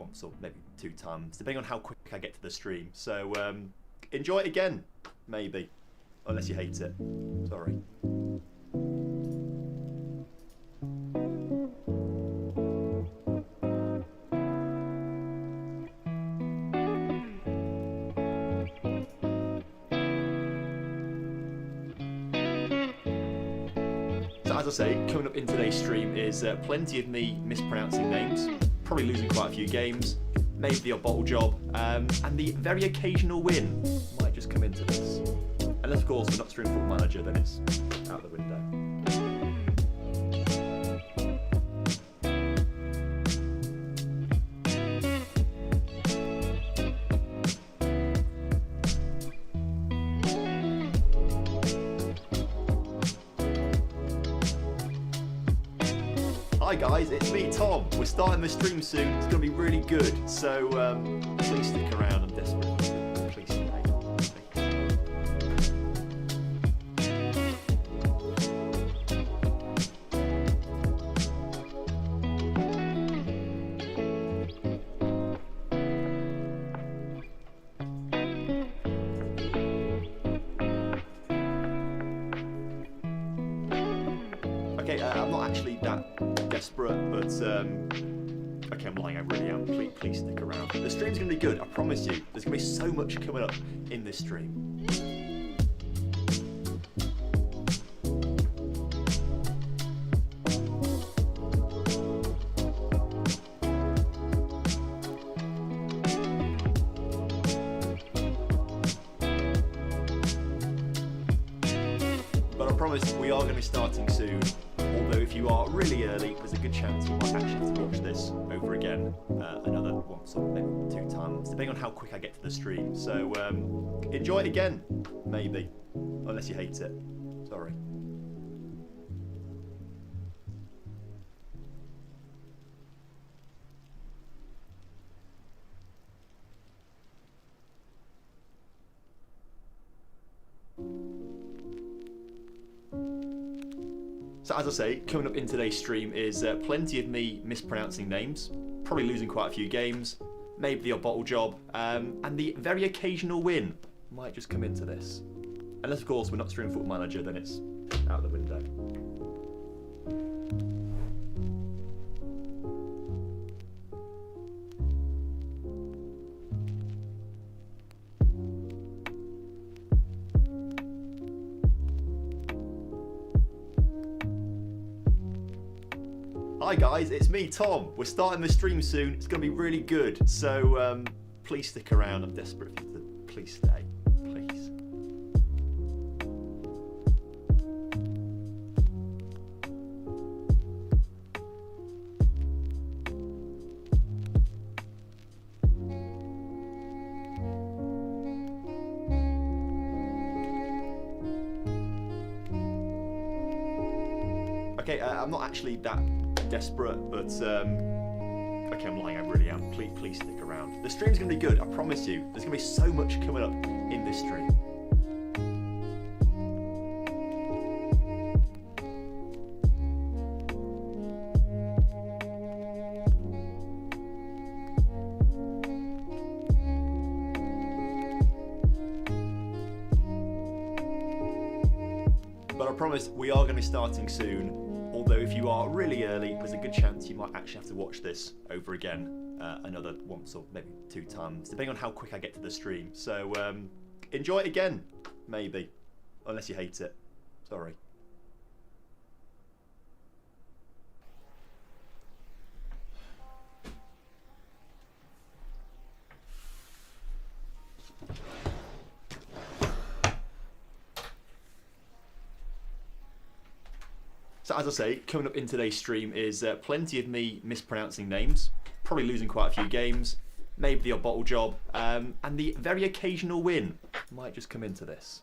once or maybe 2 times, depending on how quick I get to the stream. So enjoy it again, maybe, unless you hate it. Sorry. So as I say, coming up in today's stream is plenty of me mispronouncing names, probably losing quite a few games, maybe the odd bottle job, and the very occasional win might just come into this. Unless of course we're not streaming Football Manager, then it's out the window. Hi guys, it's me, Tom. We're starting the stream soon. It's going to be really good. So please stick around. I'm desperate. Please stay. Okay, I'm not actually that desperate, but okay, I'm lying, I really am. Please stick around. The stream's gonna be good, I promise you. There's gonna be so much coming up in this stream. But I promise we are gonna be starting soon. Although if you are really early, there's a good chance you might actually have to watch this over again another once or maybe 2 times, depending on how quick I get to the stream. So enjoy it again, maybe, unless you hate it. Sorry. So as I say, coming up in today's stream is plenty of me mispronouncing names, probably losing quite a few games, maybe the odd bottle job, and the very occasional win might just come into this. Unless of course we're not streaming Football Manager, then it's out the window. Hi guys, it's me, Tom. We're starting the stream soon. It's going to be really good. So please stick around. I'm desperate for you to please stay. Please. Okay, I'm not actually that desperate, but okay, I'm lying, I really am. Please stick around. The stream's gonna be good, I promise you. There's gonna be so much coming up in this stream. But I promise we are gonna be starting soon. Although if you are really early, there's a good chance you might actually have to watch this over again another once or maybe 2 times, depending on how quick I get to the stream. So enjoy it again, maybe, unless you hate it. Sorry. So as I say, coming up in today's stream is plenty of me mispronouncing names, probably losing quite a few games, maybe the odd bottle job, and the very occasional win might just come into this.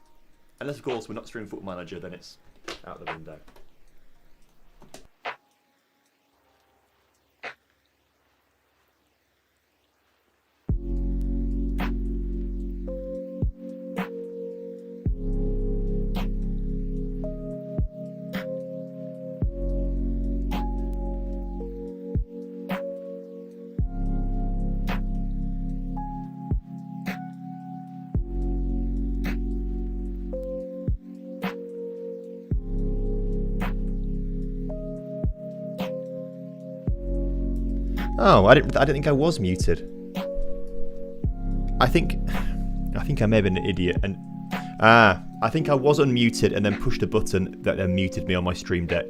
Unless of course we're not streaming Football Manager, then it's out the window. Oh, I didn't think I was muted. I think I may have been an idiot, and I think I was unmuted and then pushed a button that then muted me on my stream deck.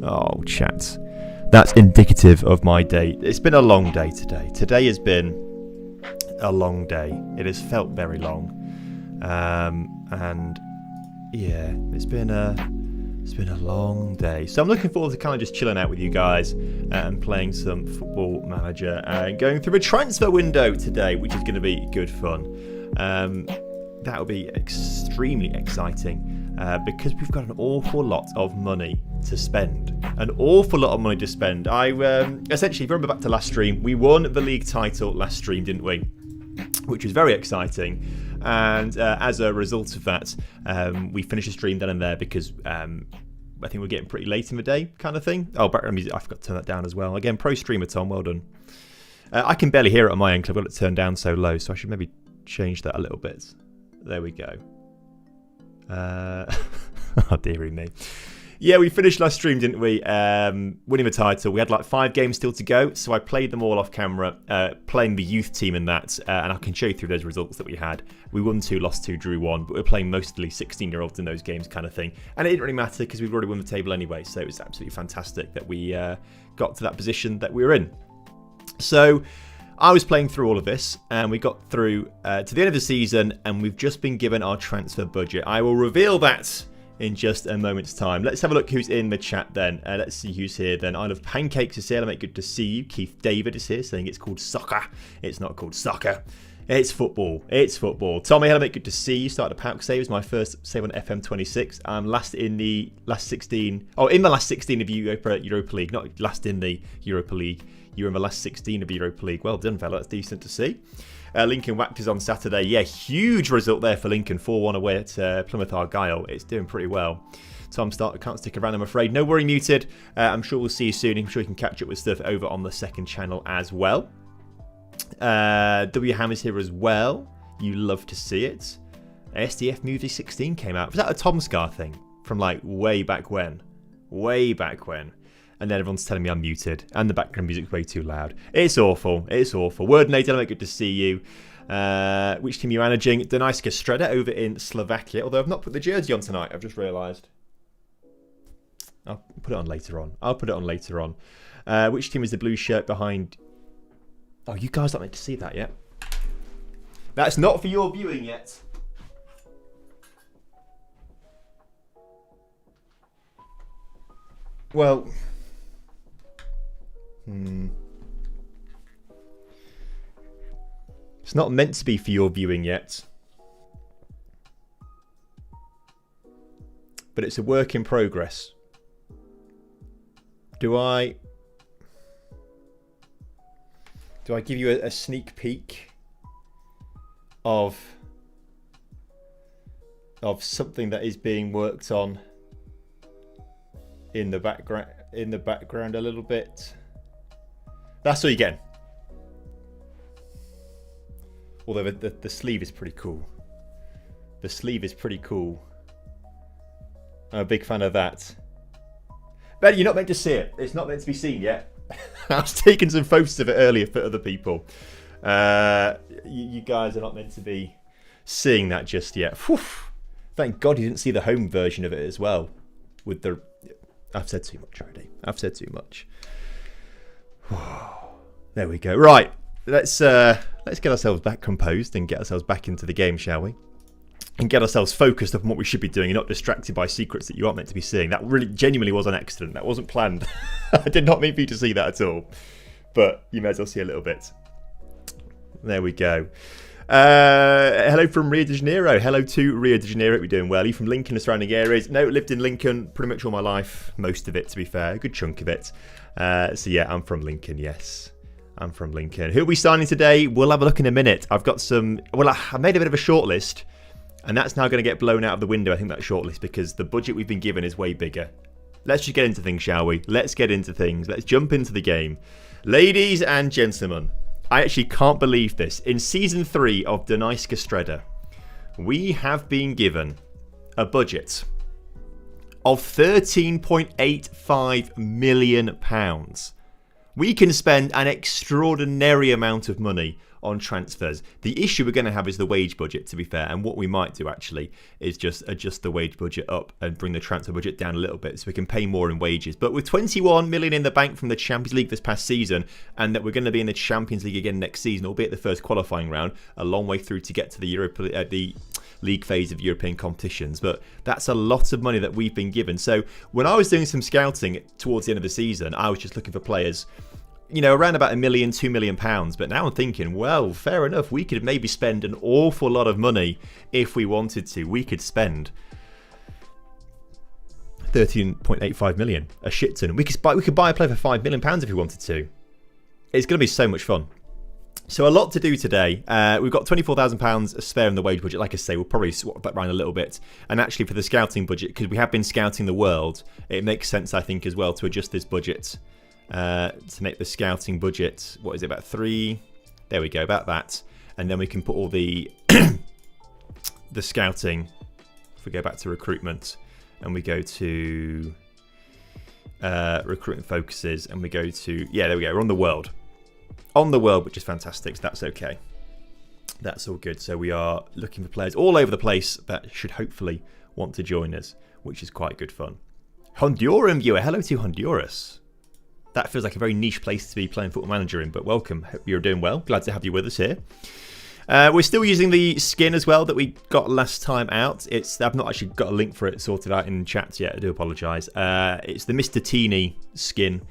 Oh, chat. That's indicative of my day. It's been a long day today. Today has been a long day. It has felt very long, and yeah, it's been a long day. So I'm looking forward to kind of just chilling out with you guys and playing some Football Manager and going through a transfer window today, which is going to be good fun. That will be extremely exciting because we've got an awful lot of money to spend. An awful lot of money to spend. I essentially, if you remember back to last stream, we won the league title last stream, didn't we? Which was very exciting. And as a result of that, we finished the stream then and there because I think we're getting pretty late in the day kind of thing. Oh, background music, I forgot to turn that down as well. Again, pro streamer, Tom, well done. I can barely hear it on my end because I've got it turned down so low, so I should maybe change that a little bit. There we go. Oh, dearie me. Yeah, we finished last stream, didn't we? Winning the title. We had like 5 games still to go, so I played them all off camera, playing the youth team in that, and I can show you through those results that we had. We won 2, lost 2, drew 1, but we're playing mostly 16-year-olds in those games kind of thing. And it didn't really matter because we've already won the table anyway, so it was absolutely fantastic that we got to that position that we were in. So I was playing through all of this, and we got through to the end of the season, and we've just been given our transfer budget. I will reveal that in just a moment's time. Let's have a look who's in the chat then. Let's see who's here then. I Love Pancakes is here. Hello, mate. Good to see you. Keith David is here saying it's called soccer. It's not called soccer. It's football. It's football. Tommy, hello, mate. Good to see you. Started a pack save. It was my first save on FM26. I'm last in the last 16. Oh, in the last 16 of Europa League. Not last in the Europa League. You're in the last 16 of Europa League. Well done, fella. That's decent to see. Lincoln whacked us on Saturday. Yeah, huge result there for Lincoln. 4-1 away at Plymouth Argyle. It's doing pretty well. Tom Stark can't stick around, I'm afraid. No worry, muted. I'm sure we'll see you soon. I'm sure you can catch up with stuff over on the second channel as well. W Ham is here as well. You love to see it. SDF Movie 16 came out. Was that a Tom Scar thing from like way back when? Way back when. And then everyone's telling me I'm muted. And the background music's way too loud. It's awful. It's awful. Word Nate, good to see you. Which team are you managing? Dunajska Streda over in Slovakia. Although I've not put the jersey on tonight, I've just realised. I'll put it on later on. Which team is the blue shirt behind? Oh, you guys aren't meant to see that yet. That's not for your viewing yet. Well... It's not meant to be for your viewing yet. But it's a work in progress. Do I give you a sneak peek of something that is being worked on in the background a little bit? That's all you're getting. Although the sleeve is pretty cool. The sleeve is pretty cool. I'm a big fan of that. But you're not meant to see it. It's not meant to be seen yet. I was taking some photos of it earlier for other people. You guys are not meant to be seeing that just yet. Whew. Thank God you didn't see the home version of it as well. With the... I've said too much already. I've said too much. There we go. Right, let's get ourselves back composed and get ourselves back into the game, shall we? And get ourselves focused on what we should be doing and not distracted by secrets that you aren't meant to be seeing. That really genuinely was an accident. That wasn't planned. I did not mean for you to see that at all. But you may as well see a little bit. There we go. Hello from Rio de Janeiro. Hello to Rio de Janeiro. We're doing well. Are you from Lincoln and surrounding areas? No, lived in Lincoln pretty much all my life. Most of it, to be fair. A good chunk of it. So yeah, I'm from Lincoln, yes. I'm from Lincoln. Who are we signing today? We'll have a look in a minute. I've got some... Well, I made a bit of a shortlist. And that's now going to get blown out of the window, I think, that shortlist. Because the budget we've been given is way bigger. Let's just get into things, shall we? Let's get into things. Let's jump into the game. Ladies and gentlemen, I actually can't believe this. In Season 3 of Dunajska Streda, we have been given a budget of £13.85 million. We can spend an extraordinary amount of money on transfers. The issue we're going to have is the wage budget, to be fair, and what we might do actually is just adjust the wage budget up and bring the transfer budget down a little bit so we can pay more in wages. But with 21 million in the bank from the Champions League this past season, and that we're going to be in the Champions League again next season, albeit the first qualifying round, a long way through to get to the league phase of European competitions, but that's a lot of money that we've been given. So when I was doing some scouting towards the end of the season, I was just looking for players, you know, around about £1 million, £2 million. But now I'm thinking, well, fair enough. We could maybe spend an awful lot of money if we wanted to. We could spend 13.85 million, a shit ton. We could buy a player for £5 million if we wanted to. It's going to be so much fun. So a lot to do today. We've got £24,000 spare in the wage budget. Like I say, we'll probably swap that around a little bit. And actually for the scouting budget, because we have been scouting the world, it makes sense, I think, as well, to adjust this budget. To make the scouting budget, what is it, about 3? There we go, about that. And then we can put all the the scouting. If we go back to recruitment and we go to recruitment focuses and we go to, yeah, there we go, we're on the world, which is fantastic. So that's okay, that's all good. So we are looking for players all over the place that should hopefully want to join us, which is quite good fun. Honduran viewer, hello to Honduras. That feels like a very niche place to be playing Football Manager in, but welcome. Hope you're doing well. Glad to have you with us here. We're still using the skin as well that we got last time out. I've not actually got a link for it sorted out in chat yet. I do apologise. It's the Mr. Teeny skin,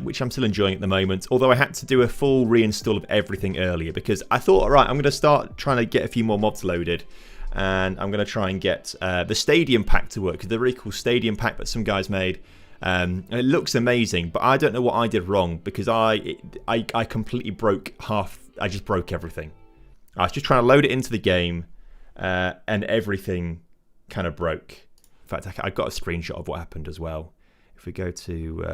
which I'm still enjoying at the moment. Although I had to do a full reinstall of everything earlier because I thought, all right, I'm going to start trying to get a few more mods loaded. And I'm going to try and get the Stadium Pack to work. Because the really cool Stadium Pack that some guys made. And it looks amazing, but I don't know what I did wrong because I completely broke I just broke everything. I was just trying to load it into the game, and everything kind of broke. In fact, I got a screenshot of what happened as well. If we go to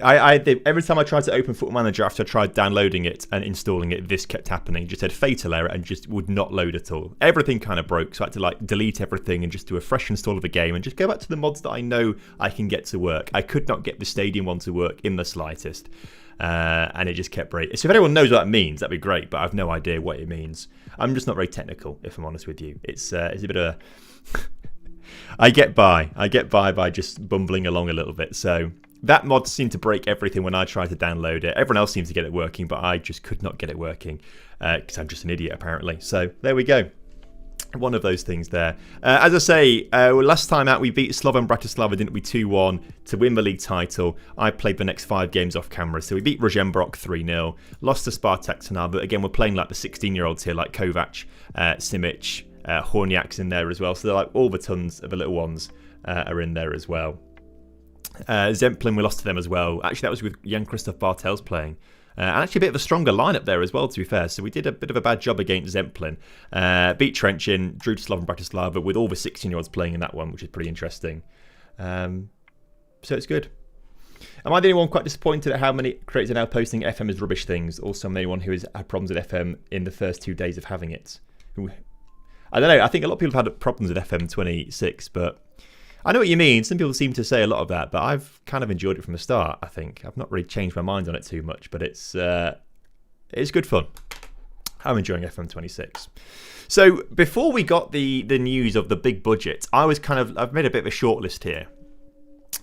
every time I tried to open Football Manager after I tried downloading it and installing it, this kept happening. It just had fatal error and just would not load at all. Everything kind of broke, so I had to delete everything and just do a fresh install of the game and just go back to the mods that I know I can get to work. I could not get the Stadium one to work in the slightest, and it just kept breaking. So if anyone knows what that means, that'd be great, but I have no idea what it means. I'm just not very technical, if I'm honest with you. It's a bit of a... I get by by just bumbling along a little bit, so... That mod seemed to break everything when I tried to download it. Everyone else seemed to get it working, but I just could not get it working because I'm just an idiot, apparently. So there we go. One of those things there. As I say, last time out we beat Slovan Bratislava, didn't we, 2-1 to win the league title. I played the next 5 games off camera. So we beat Rožemberok 3-0, lost to Spartak Trnava, but again, we're playing like the 16-year-olds here, like Kovac, Simic, Horniak's in there as well. So they're like all the tons of the little ones are in there as well. Zemplin, we lost to them as well. Actually, that was with Jan-Christoph Bartels playing. And actually a bit of a stronger lineup there as well, to be fair. So we did a bit of a bad job against Zemplin. Beat Trenchin, drew to Slovan Bratislava with all the 16-year-olds playing in that one, which is pretty interesting. So it's good. Am I the only one quite disappointed at how many creators are now posting FM as rubbish things? Also, I'm the only one who has had problems with FM in the first 2 days of having it. I don't know. I think a lot of people have had problems with FM 26, but... I know what you mean. Some people seem to say a lot of that, but I've kind of enjoyed it from the start, I think. I've not really changed my mind on it too much, but it's good fun. I'm enjoying FM26. So before we got the news of the big budget, I've made a bit of a short list here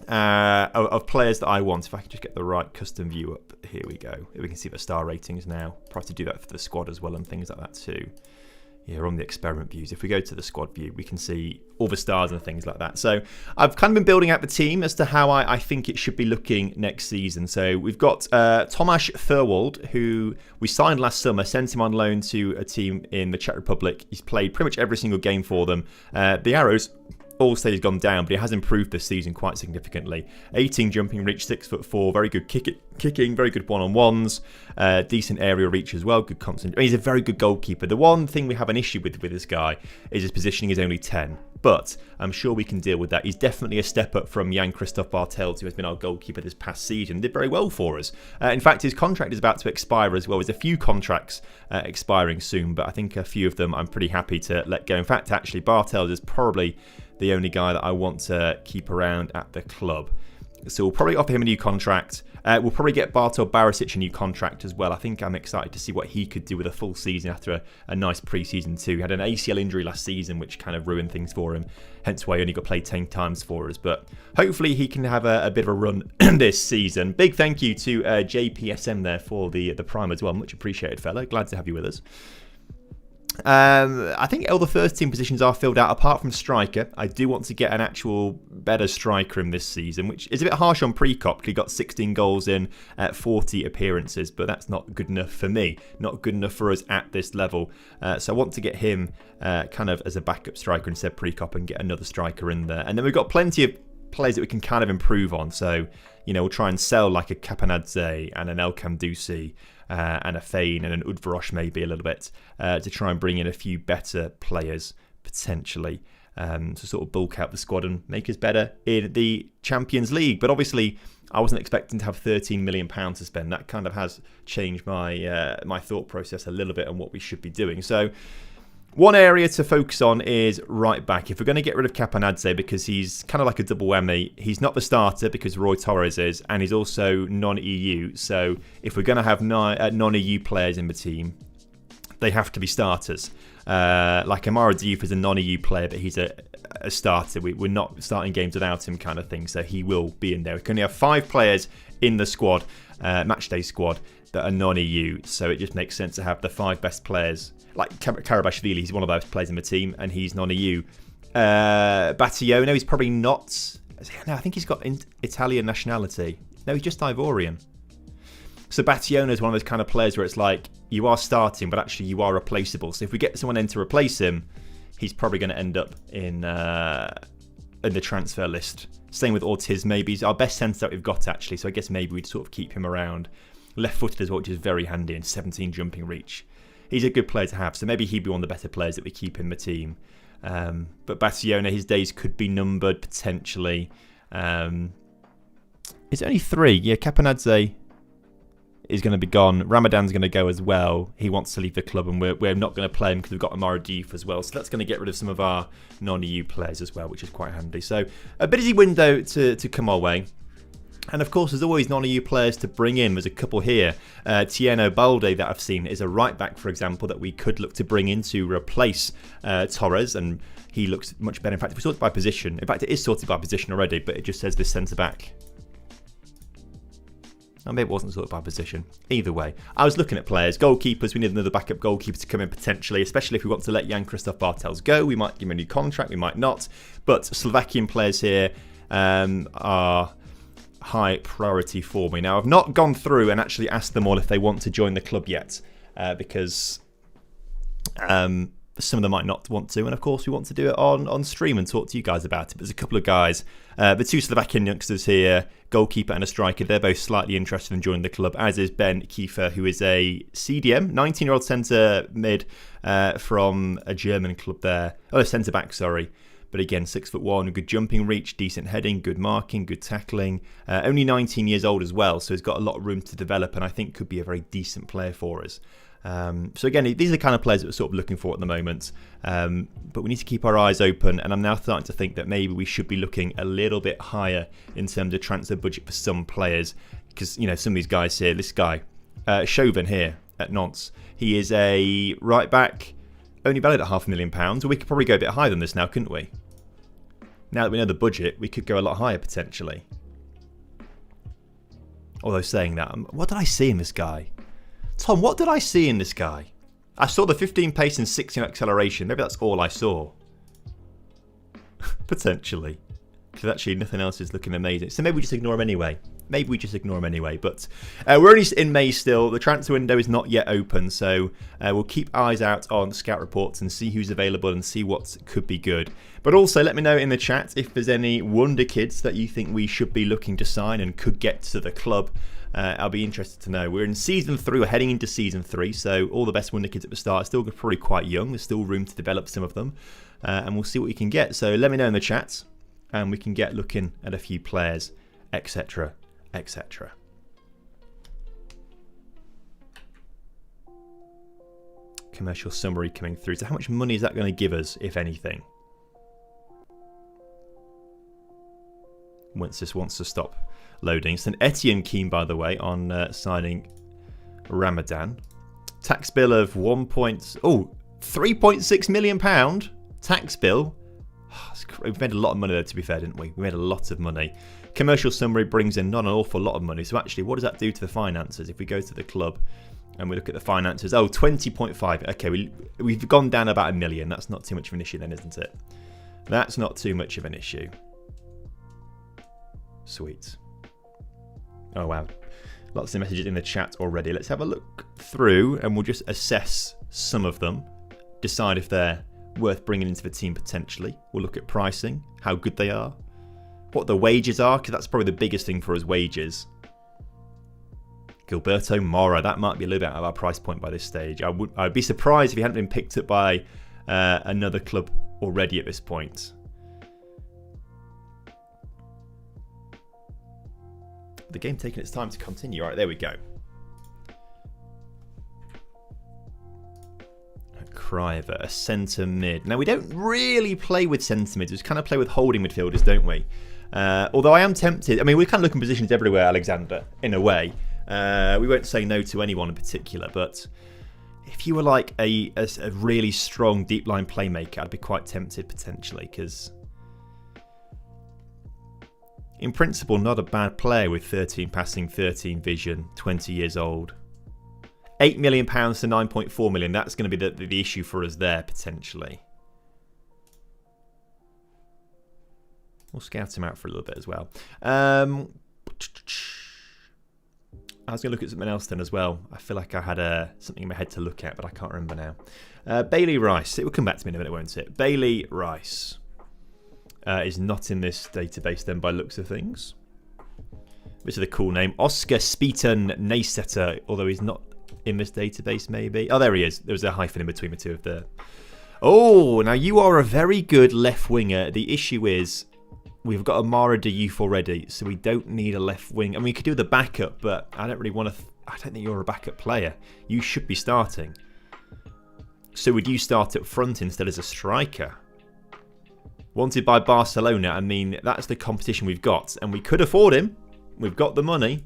of players that I want. If I can just get the right custom view up. Here we go. We can see the star ratings now. Probably to do that for the squad as well and things like that too. Yeah, on the experiment views. If we go to the squad view, we can see all the stars and things like that. So I've kind of been building out the team as to how I think it should be looking next season. So we've got Tomáš Thurwald, who we signed last summer, sent him on loan to a team in the Czech Republic. He's played pretty much every single game for them. The arrows all say he's gone down, but he has improved this season quite significantly. 18 jumping reach, 6'4", very good kicking, very good one-on-ones, decent area reach as well, good concentration. He's a very good goalkeeper. The one thing we have an issue with this guy is his positioning is only 10. But I'm sure we can deal with that. He's definitely a step up from Jan-Christoph Bartels, who has been our goalkeeper this past season. Did very well for us. In fact, his contract is about to expire as well. There's a few contracts expiring soon, but I think a few of them I'm pretty happy to let go. In fact, actually, Bartels is probably the only guy that I want to keep around at the club. So we'll probably offer him a new contract. We'll probably get Bartol Barisic a new contract as well. I think I'm excited to see what he could do with a full season after a nice pre-season too. He had an ACL injury last season, which kind of ruined things for him. Hence why he only got played 10 times for us. But hopefully he can have a bit of a run this season. Big thank you to JPSM there for the prime as well. Much appreciated, fella. Glad to have you with us. I think all the first team positions are filled out apart from striker. I do want to get an actual better striker in this season, which is a bit harsh on Prekop. He got 16 goals in 40 appearances, but that's not good enough for me. Not good enough for us at this level. So I want to get him kind of as a backup striker instead of Prekop and get another striker in there. And then we've got plenty of players that we can kind of improve on. So, you know, we'll try and sell like a Kapanadze and an Elkam Dusi. And a Fane and an Udvarosh maybe a little bit to try and bring in a few better players potentially to sort of bulk out the squad and make us better in the Champions League. But obviously I wasn't expecting to have £13 million to spend. That kind of has changed my my thought process a little bit on what we should be doing. So one area to focus on is right back. If we're going to get rid of Kapanadze because he's kind of like a double whammy, he's not the starter because Roy Torres is, and he's also non-EU. So if we're going to have non-EU players in the team, they have to be starters. Like Amara Diouf is a non-EU player, but he's a starter. We're not starting games without him kind of thing, so he will be in there. We can only have 5 players in the squad, matchday squad, that are non-EU, so it just makes sense to have the 5 best players. Like Karabashvili, he's one of those players in the team, and he's non-EU. Battione, he's probably not. No, I think he's got Italian nationality. No, he's just Ivorian. So Battione is one of those kind of players where it's like, you are starting, but actually you are replaceable. So if we get someone in to replace him, he's probably going to end up in the transfer list. Same with Ortiz, maybe. He's our best centre that we've got, actually, so I guess maybe we'd sort of keep him around. Left-footed as well, which is very handy, and 17 jumping reach. He's a good player to have, so maybe he'd be one of the better players that we keep in the team. But Battione, his days could be numbered potentially. It's only 3. Yeah, Kapanadze is going to be gone. Ramadan's going to go as well. He wants to leave the club, and we're not going to play him because we've got Amara Diouf as well. So that's going to get rid of some of our non-EU players as well, which is quite handy. So a busy window to come our way. And of course, there's always non-EU players to bring in. There's a couple here. Tieno Balde that I've seen is a right back, for example, that we could look to bring in to replace Torres, and he looks much better. In fact, if we sort it by position, in fact, it is sorted by position already, but it just says this centre back. Or maybe it wasn't sorted by position. Either way, I was looking at players. Goalkeepers, we need another backup goalkeeper to come in potentially, especially if we want to let Jan-Christoph Bartels go. We might give him a new contract, we might not. But Slovakian players here are high priority for me. Now, I've not gone through and actually asked them all if they want to join the club yet, because some of them might not want to, and of course we want to do it on stream and talk to you guys about it. But there's a couple of guys, the 2 Slovakian youngsters here, goalkeeper and a striker, they're both slightly interested in joining the club, as is Ben Kiefer, who is a CDM, 19-year-old centre mid from a German club there. Oh, centre back, sorry. But again, 6'1", good jumping reach, decent heading, good marking, good tackling. Only 19 years old as well, so he's got a lot of room to develop, and I think could be a very decent player for us. So again, these are the kind of players that we're sort of looking for at the moment. But we need to keep our eyes open, and I'm now starting to think that maybe we should be looking a little bit higher in terms of transfer budget for some players. Because, you know, some of these guys here, this guy, Chauvin here at Nantes, he is a right back, only valued at £500,000. We could probably go a bit higher than this now, couldn't we? Now that we know the budget, we could go a lot higher potentially. Although saying that, what did I see in this guy? Tom, what did I see in this guy? I saw the 15 pace and 16 acceleration. Maybe that's all I saw. Potentially. because actually nothing else is looking amazing. So maybe we just ignore them anyway. But we're only in May still. The transfer window is not yet open, so we'll keep eyes out on scout reports and see who's available and see what could be good. But also let me know in the chat if there's any wonder kids that you think we should be looking to sign and could get to the club. I'll be interested to know. We're in season 3, we're heading into season 3, so all the best wonder kids at the start are still probably quite young. There's still room to develop some of them, and we'll see what we can get. So let me know in the chat, and we can get looking at a few players, etc. etc. Commercial summary coming through. So how much money is that going to give us, if anything? Once this wants to stop loading. St Etienne keen, by the way, on signing Ramadan. Tax bill of £3.6 million tax bill. We've made a lot of money there, to be fair, didn't we? We made a lot of money. Commercial summary brings in not an awful lot of money. So actually, what does that do to the finances? If we go to the club and we look at the finances, 20.5. Okay, we've gone down about $1 million. That's not too much of an issue then, isn't it? That's not too much of an issue. Sweet. Oh, wow. Lots of messages in the chat already. Let's have a look through and we'll just assess some of them. Decide if they're worth bringing into the team potentially. We'll look at pricing, how good they are, what the wages are, because that's probably the biggest thing for us, wages. Gilberto Mora, that might be a little bit out of our price point by this stage. I'd be surprised if he hadn't been picked up by another club already at this point. The game taking its time to continue. All right, there we go. Criver, a centre mid. Now, we don't really play with centre mids. We kind of play with holding midfielders, don't we? Although I am tempted. I mean, we're kind of looking positions everywhere, Alexander, in a way. We won't say no to anyone in particular, but if you were like a really strong deep line playmaker, I'd be quite tempted potentially, because in principle, not a bad player with 13 passing, 13 vision, 20 years old. £8 million to 9.4 million. That's going to be the issue for us there, potentially. We'll scout him out for a little bit as well. I was going to look at something else then as well. I feel like I had something in my head to look at, but I can't remember now. Bailey Rice. It will come back to me in a minute, won't it? Bailey Rice is not in this database then by looks of things. Which is a cool name. Oscar Speeton Naysetter, although he's not in this database maybe. Oh, there he is. There was a hyphen in between the two of the... Oh, now you are a very good left winger. The issue is we've got Amara Diouf already, so we don't need a left wing. I mean, we could do the backup, but I don't really want to... I don't think you're a backup player. You should be starting. So would you start up front instead as a striker? Wanted by Barcelona. I mean, that's the competition we've got, and we could afford him. We've got the money.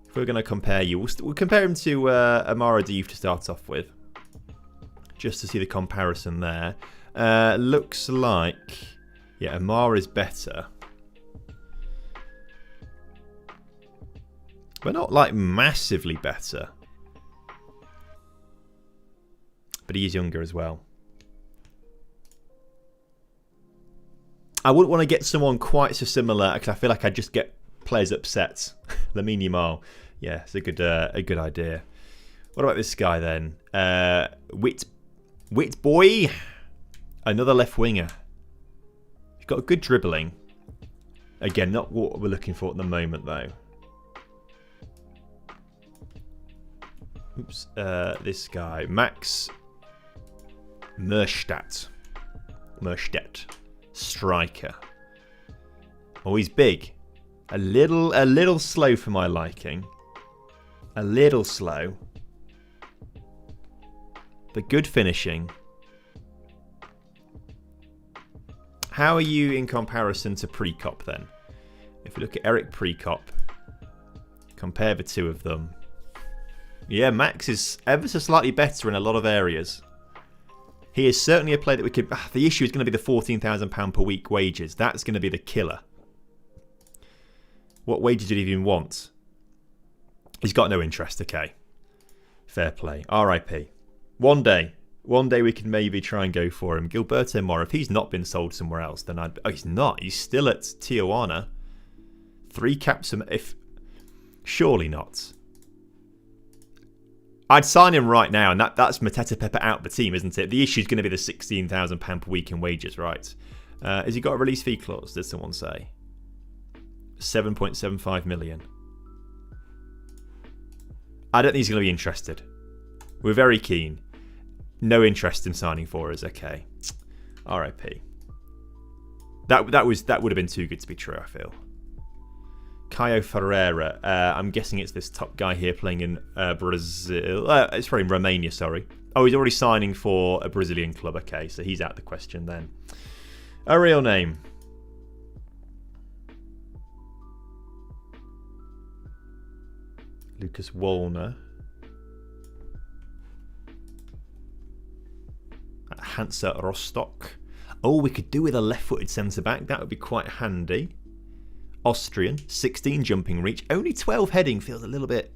If we're going to compare you, we'll compare him to Amara Diouf to start off with. Just to see the comparison there. Looks like... Yeah, Amara is better. But not like massively better. But he is younger as well. I wouldn't want to get someone quite so similar because I feel like I'd just get players upset. Lamine Yamal. Yeah, it's a good idea. What about this guy then? Wit Boy. Another left winger. He's got good dribbling. Again, not what we're looking for at the moment though. Oops. This guy. Max Merstadt. Striker. Oh, he's big. A little slow for my liking. A little slow. But good finishing. How are you in comparison to Prekop then? If we look at Eric Prekop, compare the two of them. Yeah, Max is ever so slightly better in a lot of areas. He is certainly a player that we could... the issue is going to be the £14,000 per week wages. That's going to be the killer. What wages did he even want? He's got no interest, okay. Fair play. RIP. One day. One day we can maybe try and go for him. Gilberto Mora, if he's not been sold somewhere else, then I'd... Oh, he's not. He's still at Tijuana. 3 caps... If... Surely not. I'd sign him right now, and that's Mateta Pepe out the team, isn't it? The issue's going to be the £16,000 per week in wages, right? Has he got a release fee clause, did someone say? 7.75 million. I don't think he's going to be interested. We're very keen. No interest in signing for us. Okay. R.I.P. That would have been too good to be true, I feel. Caio Ferreira. I'm guessing it's this top guy here playing in Brazil. It's probably Romania, sorry. Oh, he's already signing for a Brazilian club. Okay, so he's out of the question then. A real name. Lucas Wallner. Hansa Rostock. Oh, we could do with a left-footed centre-back. That would be quite handy. Austrian, 16 jumping reach, only 12 heading, feels a little bit...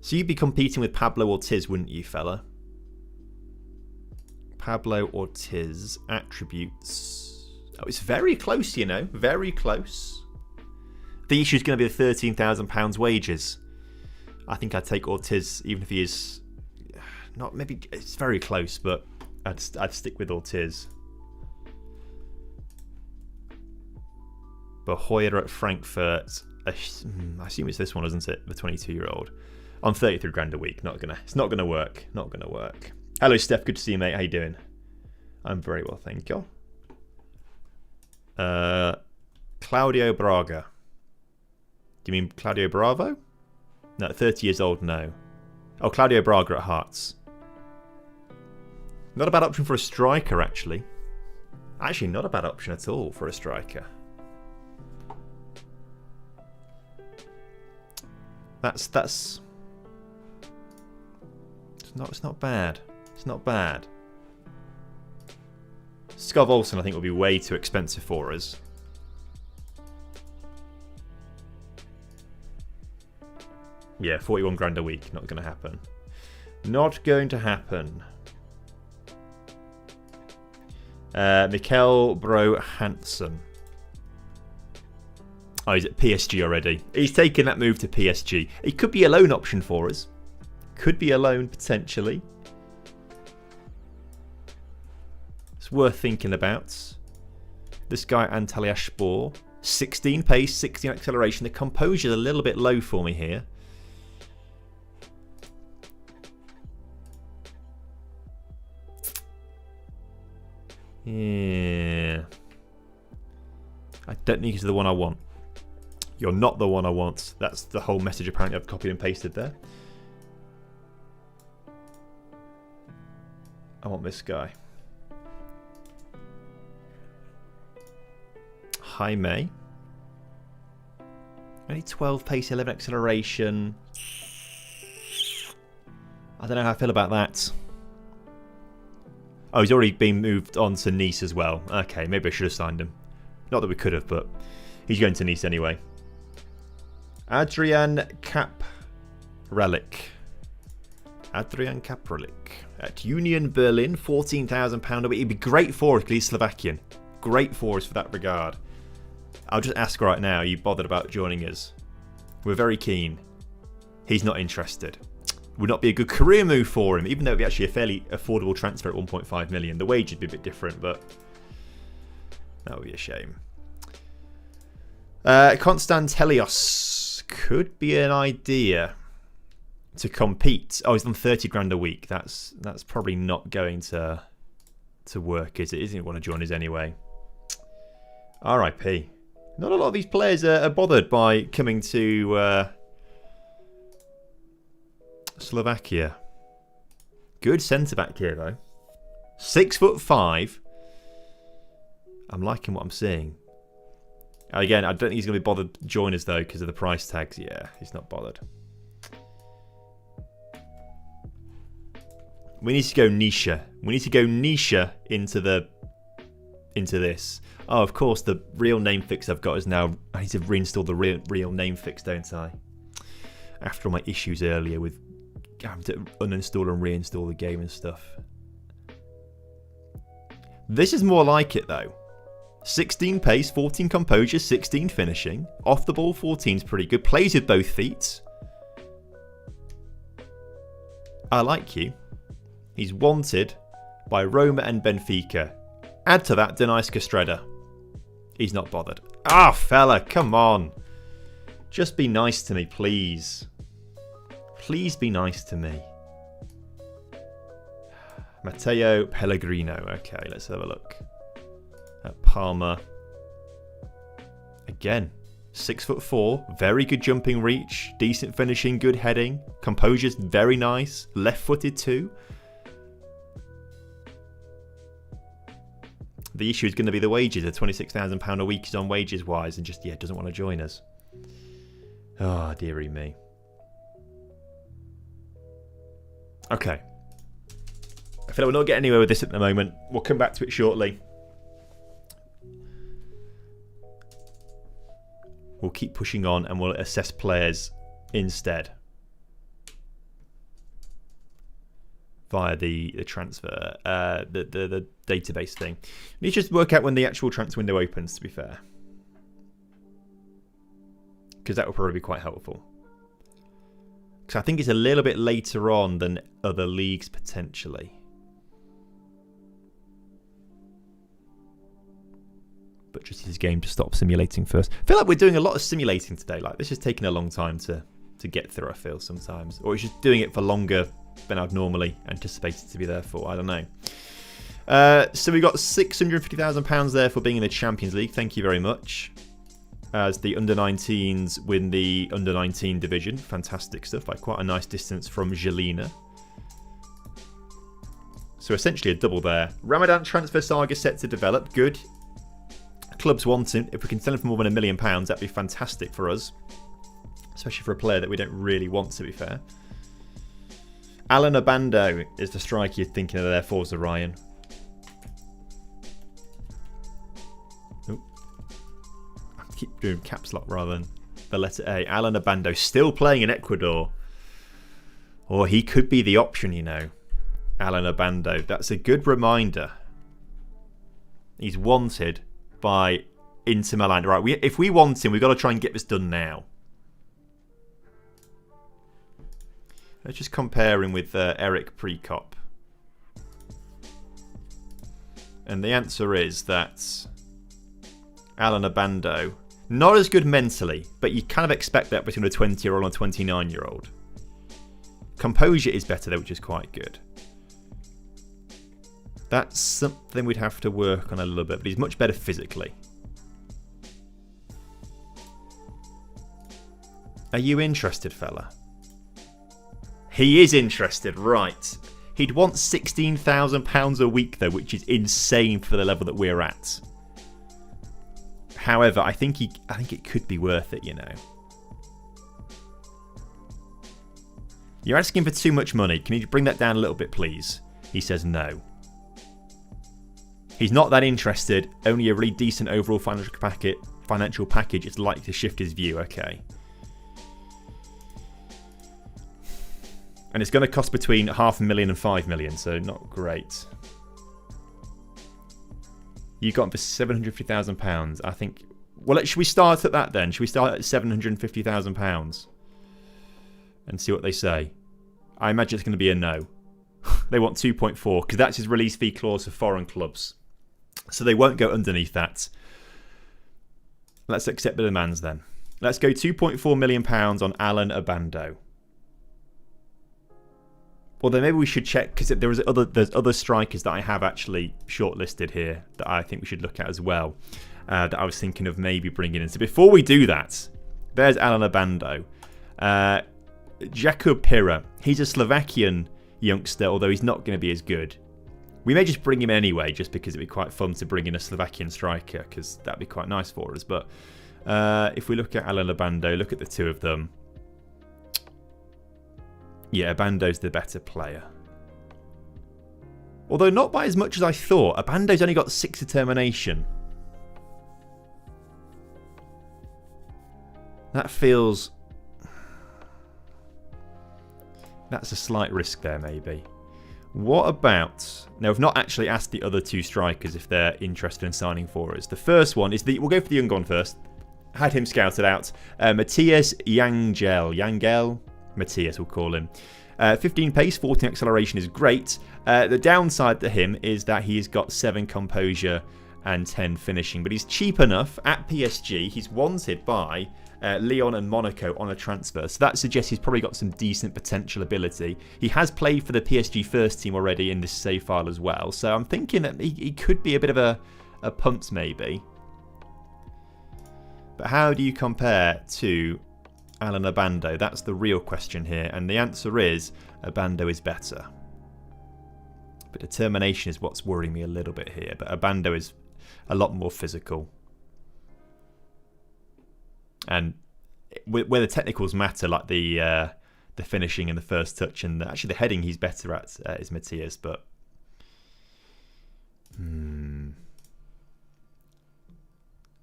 So you'd be competing with Pablo Ortiz, wouldn't you, fella? Pablo Ortiz, attributes... Oh, it's very close, you know, very close. The issue is going to be the £13,000 wages. I think I'd take Ortiz, even if he is... Not maybe... It's very close, but I'd stick with Ortiz. Behoyer at Frankfurt. I assume it's this one, isn't it? The 22-year-old. On 33 grand a week. It's not gonna work. Not gonna work. Hello, Steph. Good to see you, mate. How you doing? I'm very well, thank you. Claudio Braga. Do you mean Claudio Bravo? No, 30 years old. No. Oh, Claudio Braga at Hearts. Not a bad option for a striker, actually. Actually, not a bad option at all for a striker. It's not bad. It's not bad. Skov Olsen, I think, will be way too expensive for us. Yeah, 41 grand a week. Not going to happen. Not going to happen. Mikkel Bro Hansen. Oh, he's at PSG already. He's taken that move to PSG. It could be a loan option for us. Could be a loan, potentially. It's worth thinking about. This guy, Antalya Spor. 16 pace, 16 acceleration. The composure is a little bit low for me here. Yeah. I don't think he's the one I want. You're not the one I want. That's the whole message apparently I've copied and pasted there. I want this guy. Jaime. Only 12 pace, 11 acceleration. I don't know how I feel about that. Oh, he's already been moved on to Nice as well. Okay, maybe I should have signed him. Not that we could have, but he's going to Nice anyway. Adrian Kapralic. Adrian Kapralic. At Union Berlin, £14,000 a week. He'd be great for us because he's Slovakian. Great for us for that regard. I'll just ask right now, are you bothered about joining us? We're very keen. He's not interested. Would not be a good career move for him, even though it would be actually a fairly affordable transfer at 1.5 million. The wage would be a bit different, but that would be a shame. Constant Helios could be an idea to compete. Oh, he's on 30 grand a week. That's probably not going to work, is it? He doesn't want to join us anyway. R.I.P. Not a lot of these players are bothered by coming to Slovakia. Good centre back here though. 6'5". I'm liking what I'm seeing. Again, I don't think he's going to be bothered to join us though because of the price tags. Yeah, he's not bothered. We need to go Nisha. We need to go Nisha into this. Oh, of course, the real name fix I've got is now... I need to reinstall the real name fix, don't I? After all my issues earlier with having to uninstall and reinstall the game and stuff. This is more like it though. 16 pace, 14 composure, 16 finishing. Off the ball, 14 is pretty good. Plays with both feet. I like you. He's wanted by Roma and Benfica. Add to that Denise Castreda. He's not bothered. Ah, fella, come on. Just be nice to me, please. Please be nice to me. Matteo Pellegrino. Okay, let's have a look. At Parma. Again, 6'4", very good jumping reach, decent finishing, good heading. Composure's very nice. Left-footed too. The issue is going to be the wages. The £26,000 a week is on wages wise, and just doesn't want to join us. Oh, dearie me. Okay. I feel like we're not getting anywhere with this at the moment. We'll come back to it shortly. We'll keep pushing on and we'll assess players instead via the transfer, the database thing. We need to just work out when the actual transfer window opens, to be fair, because that will probably be quite helpful. Because I think it's a little bit later on than other leagues potentially. But just his game to stop simulating first. I feel like we're doing a lot of simulating today. Like, this is taking a long time to get through, I feel, sometimes. Or it's just doing it for longer than I'd normally anticipated to be there for. I don't know. So we got £650,000 there for being in the Champions League. Thank you very much. As the under-19s win the under-19 division. Fantastic stuff. By quite a nice distance from Jelena. So essentially a double there. Ramadan transfer saga set to develop. Good. Clubs want him. If we can sell him for more than £1 million, that'd be fantastic for us. Especially for a player that we don't really want, to be fair. Alan Abando is the striker you're thinking of there, Forza Ryan. Ooh. I keep doing caps lock rather than the letter A. Alan Abando still playing in Ecuador. Or he could be the option, you know. Alan Abando. That's a good reminder. He's wanted by Inter Milan. Right, if we want him, we've got to try and get this done now. Let's just compare him with Eric Prekop. And the answer is that Alan Abando, not as good mentally, but you kind of expect that between a 20-year-old and a 29-year-old. Composure is better though, which is quite good. That's something we'd have to work on a little bit, but he's much better physically. Are you interested, fella? He is interested, right. He'd want £16,000 a week, though, which is insane for the level that we're at. However, I think it could be worth it, you know. You're asking for too much money. Can you bring that down a little bit, please? He says no. He's not that interested. Only a really decent overall financial package is likely to shift his view. Okay. And it's going to cost between $500,000 and $5 million, so not great. You got him for £750,000. I think. Well, should we start at that then? Should we start at £750,000 and see what they say? I imagine it's going to be a no. They want 2.4 because that's his release fee clause for foreign clubs. So they won't go underneath that. Let's accept the demands then. Let's go £2.4 million on Alan Abando. Although maybe we should check, because there's other strikers that I have actually shortlisted here that I think we should look at as well. That I was thinking of maybe bringing in. So before we do that, there's Alan Abando. Jakub Pira. He's a Slovakian youngster, although he's not going to be as good. We may just bring him anyway, just because it'd be quite fun to bring in a Slovakian striker, because that'd be quite nice for us. But if we look at Alan Abando, look at the two of them. Yeah, Abando's the better player. Although not by as much as I thought. Abando's only got 6 determination. That feels That's a slight risk there, maybe. What about... Now, we've not actually asked the other two strikers if they're interested in signing for us. The first one is we'll go for the young one first. Had him scouted out. Matthias Yangel. Matthias, we'll call him. 15 pace, 14 acceleration is great. The downside to him is that he's got 7 composure and 10 finishing. But he's cheap enough at PSG. He's wanted by Lyon and Monaco on a transfer. So that suggests he's probably got some decent potential ability. He has played for the PSG first team already in this save file as well. So I'm thinking that he could be a bit of a punt maybe. But how do you compare to Alan Abando? That's the real question here. And the answer is Abando is better. But determination is what's worrying me a little bit here. But Abando is a lot more physical. And where the technicals matter, like the finishing and the first touch, and actually the heading he's better at is Matthias. But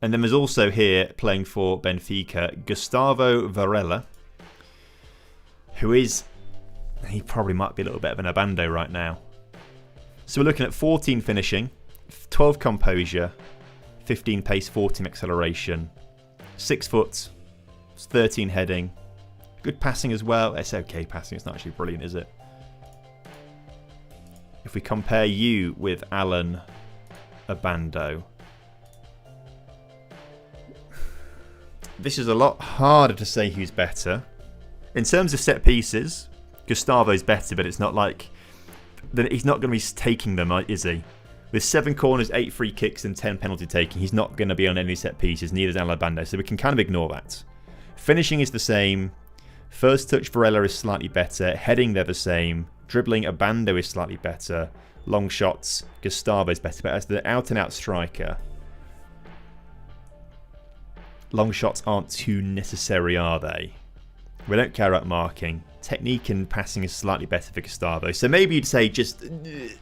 And then there's also here, playing for Benfica, Gustavo Varela, who is... He probably might be a little bit of an Abando right now. So we're looking at 14 finishing, 12 composure, 15 pace, 14 acceleration, 6 foot, 13 heading, good passing as well. It's okay passing, it's not actually brilliant, is it? If we compare you with Alan Abando, this is a lot harder to say who's better. In terms of set pieces, Gustavo's better, but it's not like... He's not going to be taking them, is he? With 7 corners, 8 free kicks and 10 penalty taking, he's not going to be on any set pieces, neither is Alan Abando, so we can kind of ignore that. Finishing is the same. First touch, Varela is slightly better. Heading, they're the same. Dribbling, Abando is slightly better. Long shots, Gustavo's better. But as the out-and-out striker... Long shots aren't too necessary, are they? We don't care about marking. Technique and passing is slightly better for Gustavo. So maybe you'd say just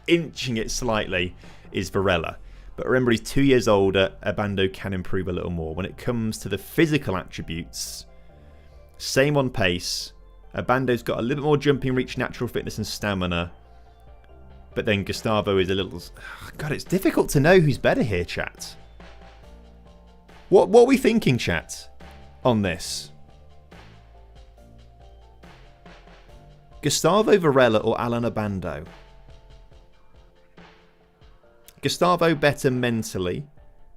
inching it slightly is Varela. But remember, he's 2 years older. Abando can improve a little more. When it comes to the physical attributes, same on pace. Abando's got a little bit more jumping reach, natural fitness and stamina. But then Gustavo is a little... God, it's difficult to know who's better here, chat. What are we thinking, chat, on this? Gustavo Varela or Alan Abando? Gustavo better mentally,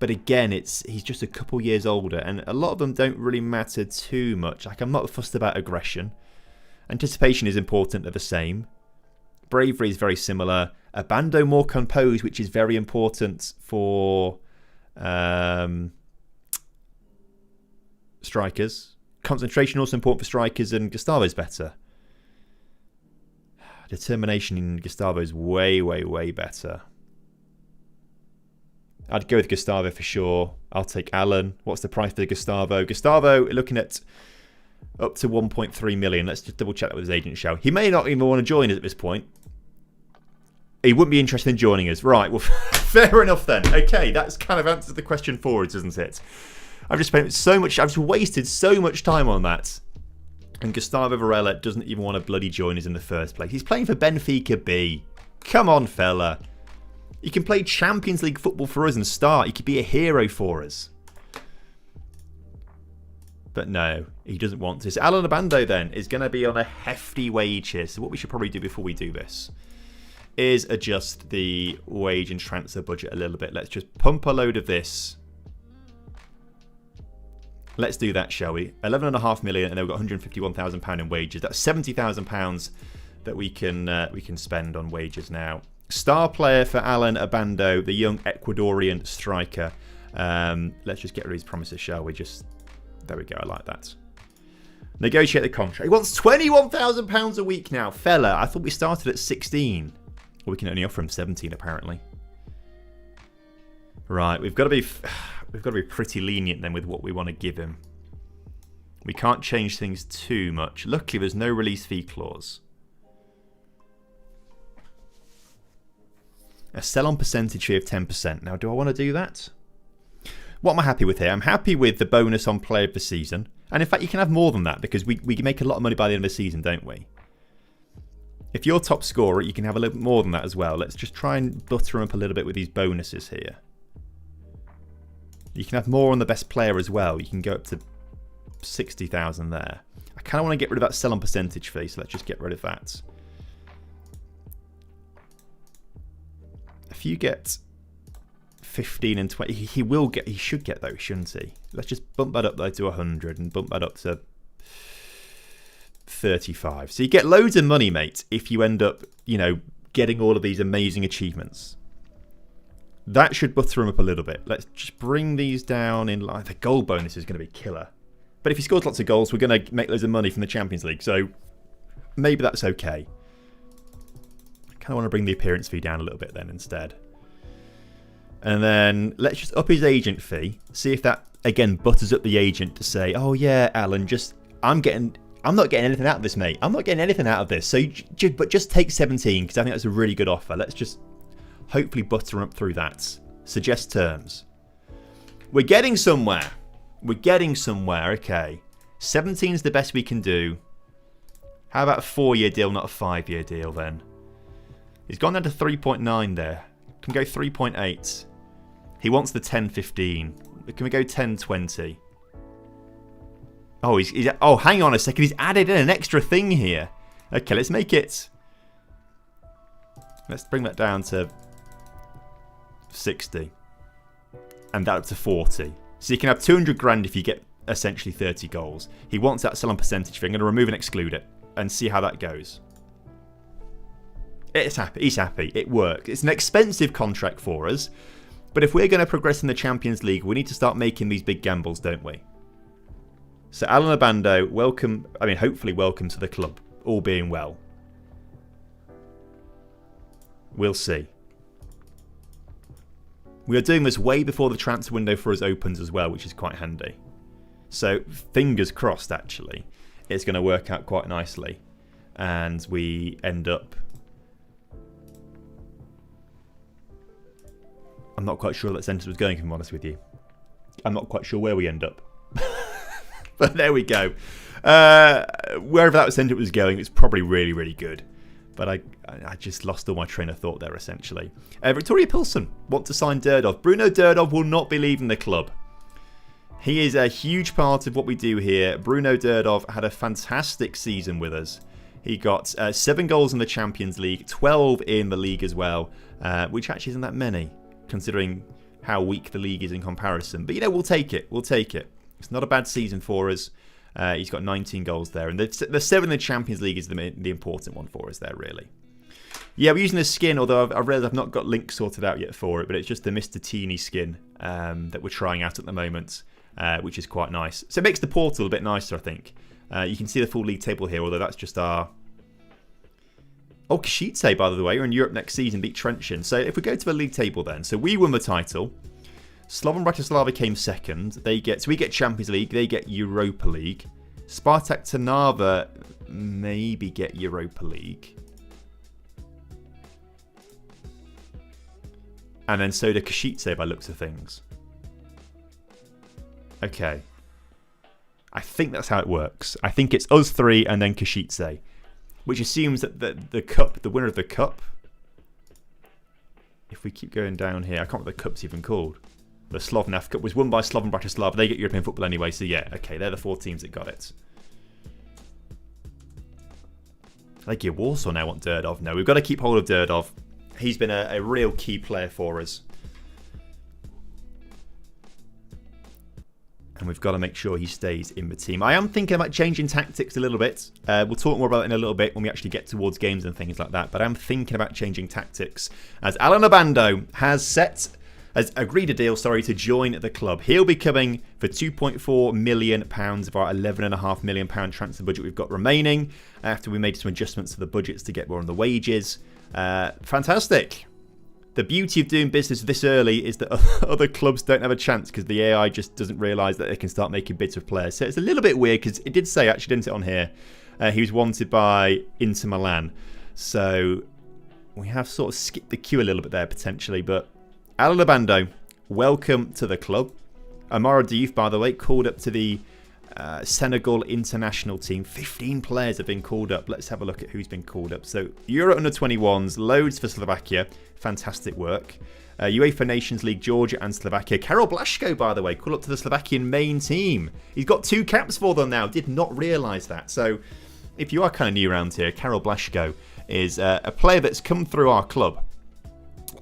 but again, he's just a couple years older, and a lot of them don't really matter too much. Like, I'm not fussed about aggression. Anticipation is important, they're the same. Bravery is very similar. Abando more composed, which is very important for... strikers. Concentration also important for strikers, and Gustavo's better. Determination in Gustavo's way, way, way better. I'd go with Gustavo for sure. I'll take Alan. What's the price for Gustavo? Gustavo, looking at up to 1.3 million. Let's just double check that with his agent, shall we? He may not even want to join us at this point. He wouldn't be interested in joining us. Right, well, fair enough then. Okay, that's kind of answered the question for us, doesn't it? I've just wasted so much time on that. And Gustavo Varela doesn't even want to bloody join us in the first place. He's playing for Benfica B. Come on, fella. You can play Champions League football for us and start. You could be a hero for us. But no, he doesn't want to. So Alan Abando then is going to be on a hefty wage here. So what we should probably do before we do this is adjust the wage and transfer budget a little bit. Let's just pump a load of this. Let's do that, shall we? 11.5 million, and then we've got £151,000 in wages. That's £70,000 that we can spend on wages now. Star player for Alan Abando, the young Ecuadorian striker. Let's just get rid of his promises, shall we? There we go. I like that. Negotiate the contract. He wants £21,000 a week now, fella. I thought we started at 16. Well, we can only offer him 17, apparently. Right, we've got to be pretty lenient then with what we want to give him. We can't change things too much. Luckily, there's no release fee clause. A sell-on percentage fee of 10%. Now, do I want to do that? What am I happy with here? I'm happy with the bonus on player of the season. And in fact, you can have more than that because we make a lot of money by the end of the season, don't we? If you're top scorer, you can have a little bit more than that as well. Let's just try and butter them up a little bit with these bonuses here. You can have more on the best player as well. You can go up to 60,000 there. I kind of want to get rid of that sell on percentage fee, so let's just get rid of that. If you get 15 and 20, he should get though, shouldn't he? Let's just bump that up though to 100 and bump that up to 35. So you get loads of money, mate, if you end up, getting all of these amazing achievements. That should butter him up a little bit. Let's just bring these down in line. The goal bonus is going to be killer. But if he scores lots of goals, we're going to make loads of money from the Champions League. So maybe that's okay. I kind of want to bring the appearance fee down a little bit then instead. And then let's just up his agent fee. See if that, again, butters up the agent to say, oh yeah, Alan, I'm not getting anything out of this, mate. I'm not getting anything out of this. So, but just take 17 because I think that's a really good offer. Let's just hopefully butter him up through that. Suggest terms. We're getting somewhere. We're getting somewhere. Okay. 17 is the best we can do. How about a 4-year deal, not a 5-year deal then? He's gone down to 3.9 there. Can go 3.8. He wants the 10.15. Can we go 10.20? Oh, oh, hang on a second. He's added in an extra thing here. Okay, let's make it. Let's bring that down to 60. And that up to 40. So you can have 200 grand if you get essentially 30 goals. He wants that sell on percentage fee. I'm going to remove and exclude it and see how that goes. It's happy. He's happy. It works. It's an expensive contract for us. But if we're going to progress in the Champions League, we need to start making these big gambles, don't we? So Alan Abando, welcome. I mean, hopefully welcome to the club. All being well. We'll see. We are doing this way before the transfer window for us opens as well, which is quite handy. So fingers crossed, actually, it's going to work out quite nicely. And we end up... I'm not quite sure that sentence was going, if I'm honest with you. I'm not quite sure where we end up. But there we go. Wherever that sentence was going, it's probably really, really good. But I just lost all my train of thought there, essentially. Victoria Pilsen want to sign Durdov. Bruno Durdov will not be leaving the club. He is a huge part of what we do here. Bruno Durdov had a fantastic season with us. He got 7 goals in the Champions League, 12 in the league as well, which actually isn't that many, considering how weak the league is in comparison. But, we'll take it. We'll take it. It's not a bad season for us. He's got 19 goals there. And the 7 in the Champions League is the important one for us there, really. Yeah, we're using the skin, although I've realised I've not got links sorted out yet for it. But it's just the Mr. Teeny skin that we're trying out at the moment, which is quite nice. So it makes the portal a bit nicer, I think. You can see the full league table here, although that's just our... Oh, Kashitse, by the way, are in Europe next season, beat Trenčín. So if we go to the league table then. So we won the title. Slovan Bratislava came second. So we get Champions League. They get Europa League. Spartak Trnava maybe get Europa League. And then so do Kashitse by looks of things. Okay. I think that's how it works. I think it's us 3 and then Kashitse. Which assumes that the winner of the cup... If we keep going down here, I can't remember what the cup's even called. The Slovnaft Cup was won by Slovan Bratislava. They get European football anyway, so yeah, okay, they're the 4 teams that got it. Legia Warsaw now want Durdov. No, we've got to keep hold of Durdov. He's been a real key player for us. And we've got to make sure he stays in the team. I am thinking about changing tactics a little bit. We'll talk more about it in a little bit when we actually get towards games and things like that. But I'm thinking about changing tactics. As Alan Abando has agreed a deal, to join the club. He'll be coming for £2.4 million of our £11.5 million transfer budget we've got remaining after we made some adjustments to the budgets to get more on the wages. Fantastic. The beauty of doing business this early is that other clubs don't have a chance because the AI just doesn't realise that they can start making bids of players. So it's a little bit weird because it did say, actually, didn't it, on here, he was wanted by Inter Milan. So we have sort of skipped the queue a little bit there potentially, but Alan Abando, welcome to the club. Amara Diouf, by the way, called up to the Senegal international team. 15 players have been called up. Let's have a look at who's been called up. So Euro under-21s, loads for Slovakia. Fantastic work. UEFA Nations League, Georgia and Slovakia. Karol Blaszko, by the way, called up to the Slovakian main team. He's got 2 caps for them now. Did not realise that. So if you are kind of new around here, Karol Blaszko is a player that's come through our club.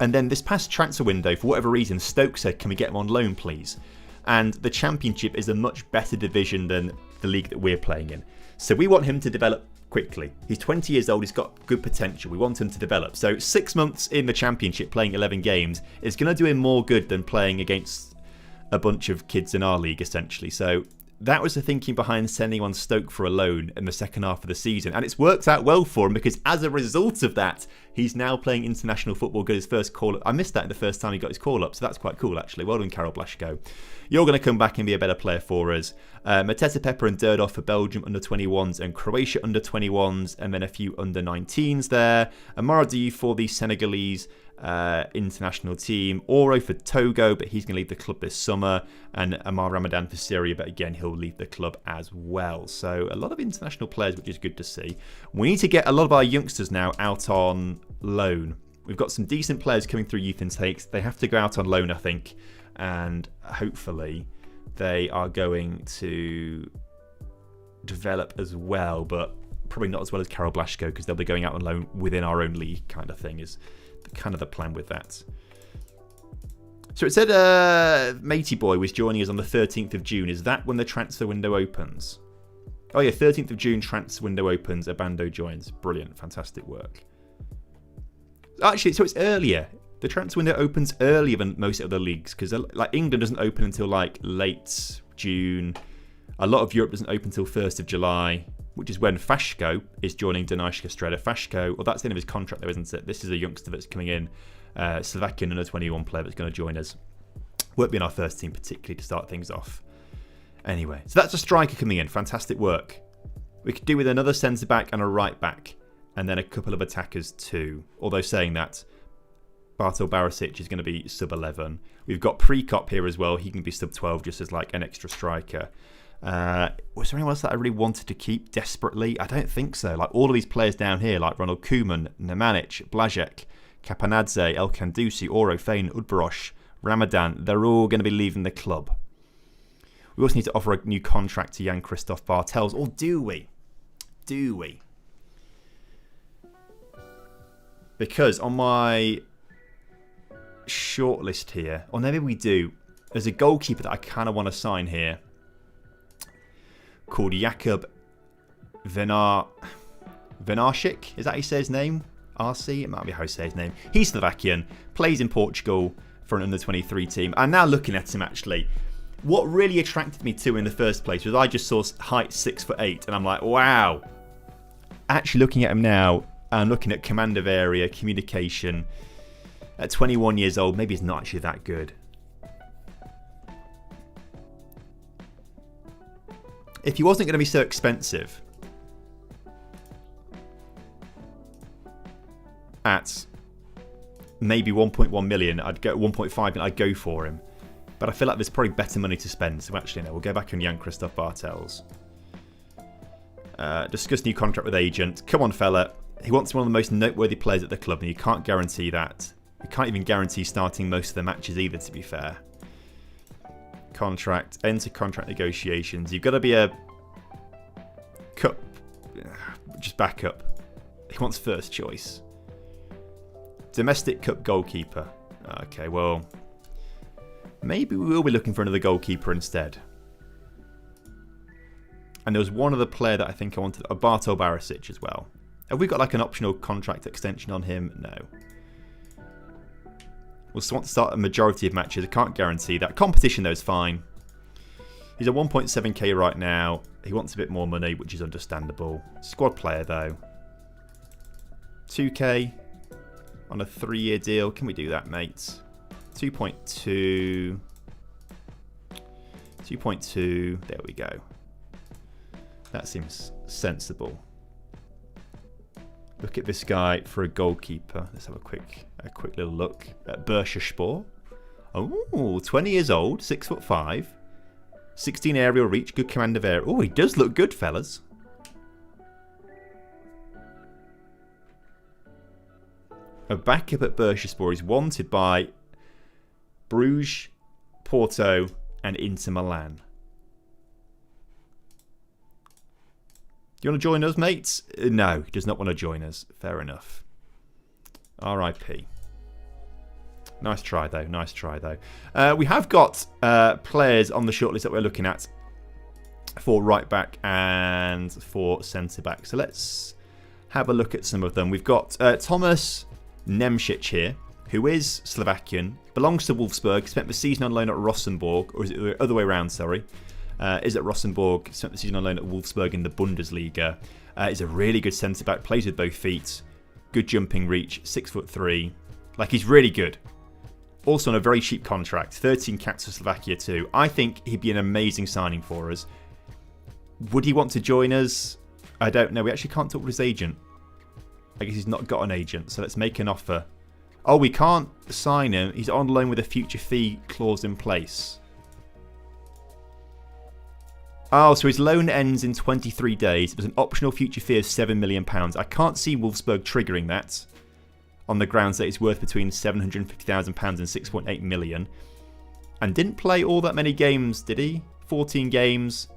And then this past transfer window, for whatever reason, Stoke said, can we get him on loan, please? And the Championship is a much better division than the league that we're playing in. So we want him to develop quickly. He's 20 years old, he's got good potential. We want him to develop. So 6 months in the Championship, playing 11 games, is going to do him more good than playing against a bunch of kids in our league, essentially. So that was the thinking behind sending on Stoke for a loan in the second half of the season. And it's worked out well for him because as a result of that, he's now playing international football. Got his first call-up. I missed that in the first time he got his call-up, so that's quite cool, actually. Well done, Karol Blaszko. You're going to come back and be a better player for us. Mateta Pepper and Durdov for Belgium under-21s and Croatia under-21s, and then a few under-19s there. Amaradi for the Senegalese international team. Oro for Togo, but he's going to leave the club this summer. And Amar Ramadan for Syria, but again, he'll leave the club as well. So a lot of international players, which is good to see. We need to get a lot of our youngsters now out on loan. We've got some decent players coming through youth intakes. They have to go out on loan, I think. And hopefully they are going to develop as well, but probably not as well as Karol Blaszko because they'll be going out on loan within our own league kind of thing is kind of the plan with that. So it said Matey Boy was joining us on the 13th of June. Is that when the transfer window opens? Oh yeah, 13th of June transfer window opens. Abando joins. Brilliant. Fantastic work. Actually, so it's earlier. The transfer window opens earlier than most other leagues because like England doesn't open until like late June. A lot of Europe doesn't open until 1st of July, which is when Fashko is joining Donetsk Streda. Fashko, well, that's the end of his contract though, isn't it? This is a youngster that's coming in, Slovakian under-21 player that's going to join us. Won't be in our first team particularly to start things off. Anyway, so that's a striker coming in. Fantastic work. We could do with another centre-back and a right-back, and then a couple of attackers too. Although saying that, Bartel Barisic is going to be sub-11. We've got Prekop here as well. He can be sub-12 just as like an extra striker. Was there anyone else that I really wanted to keep desperately? I don't think so. Like all of these players down here, like Ronald Koeman, Nemanic, Blazek, Kapanadze, El Kandusi, Oro, Fein, Udbarosh, Ramadan, they're all going to be leaving the club. We also need to offer a new contract to Jan-Christoph Bartels. Or do we? Do we? Because on my shortlist here, or maybe we do, there's a goalkeeper that I kind of want to sign here called Jakub Venarshik. Is that how you say his name? RC? It might be how you say his name. He's Slovakian, plays in Portugal for an under-23 team. I'm now looking at him actually. What really attracted me to him in the first place was I just saw height 6'8", and I'm like, wow. Actually looking at him now, I'm looking at command of area, communication. At 21 years old, maybe he's not actually that good. If he wasn't going to be so expensive, at maybe 1.1 million, I'd go 1.5 million, I'd go for him. But I feel like there's probably better money to spend. So actually, no, we'll go back on Jan-Christoph Bartels. Discuss new contract with agent. Come on, fella. He wants one of the most noteworthy players at the club, and you can't guarantee that. You can't even guarantee starting most of the matches either, to be fair. Contract. Enter contract negotiations. You've got to be a cup. Just back up. He wants first choice. Domestic cup goalkeeper. Okay, well, maybe we will be looking for another goalkeeper instead. And there was one other player that I think I wanted, a Bartel Barisic as well. Have we got like an optional contract extension on him? No. We'll want to start a majority of matches. I can't guarantee that. Competition though is fine. He's at 1.7k right now. He wants a bit more money, which is understandable. Squad player though. 2k on a 3-year deal. Can we do that, mates? 2.2. 2.2. There we go. That seems sensible. Look at this guy for a goalkeeper. Let's have a quick little look at Bursaspor. Oh, 20 years old, 6'5". 16 aerial reach, good command of air. Oh, he does look good, fellas. A backup at Bursaspor is wanted by Bruges, Porto and Inter Milan. Do you want to join us, mates? No, he does not want to join us. Fair enough. R.I.P. Nice try, though. Nice try, though. We have got players on the shortlist that we're looking at for right back and for centre back. So let's have a look at some of them. We've got Thomas Nemcic here, who is Slovakian, belongs to Wolfsburg, spent the season on loan at Rosenborg, or is it the other way around, sorry. Is at Rosenborg, spent the season on loan at Wolfsburg in the Bundesliga. Is a really good centre-back, plays with both feet, good jumping reach, 6'3". Like, he's really good. Also on a very cheap contract, 13 caps for Slovakia too. I think he'd be an amazing signing for us. Would he want to join us? I don't know. We actually can't talk with his agent. I guess he's not got an agent, so let's make an offer. Oh, we can't sign him. He's on loan with a future fee clause in place. Oh, so his loan ends in 23 days. There's an optional future fee of £7 million. I can't see Wolfsburg triggering that on the grounds that it's worth between £750,000 and £6.8 million. And didn't play all that many games, did he? 14 games.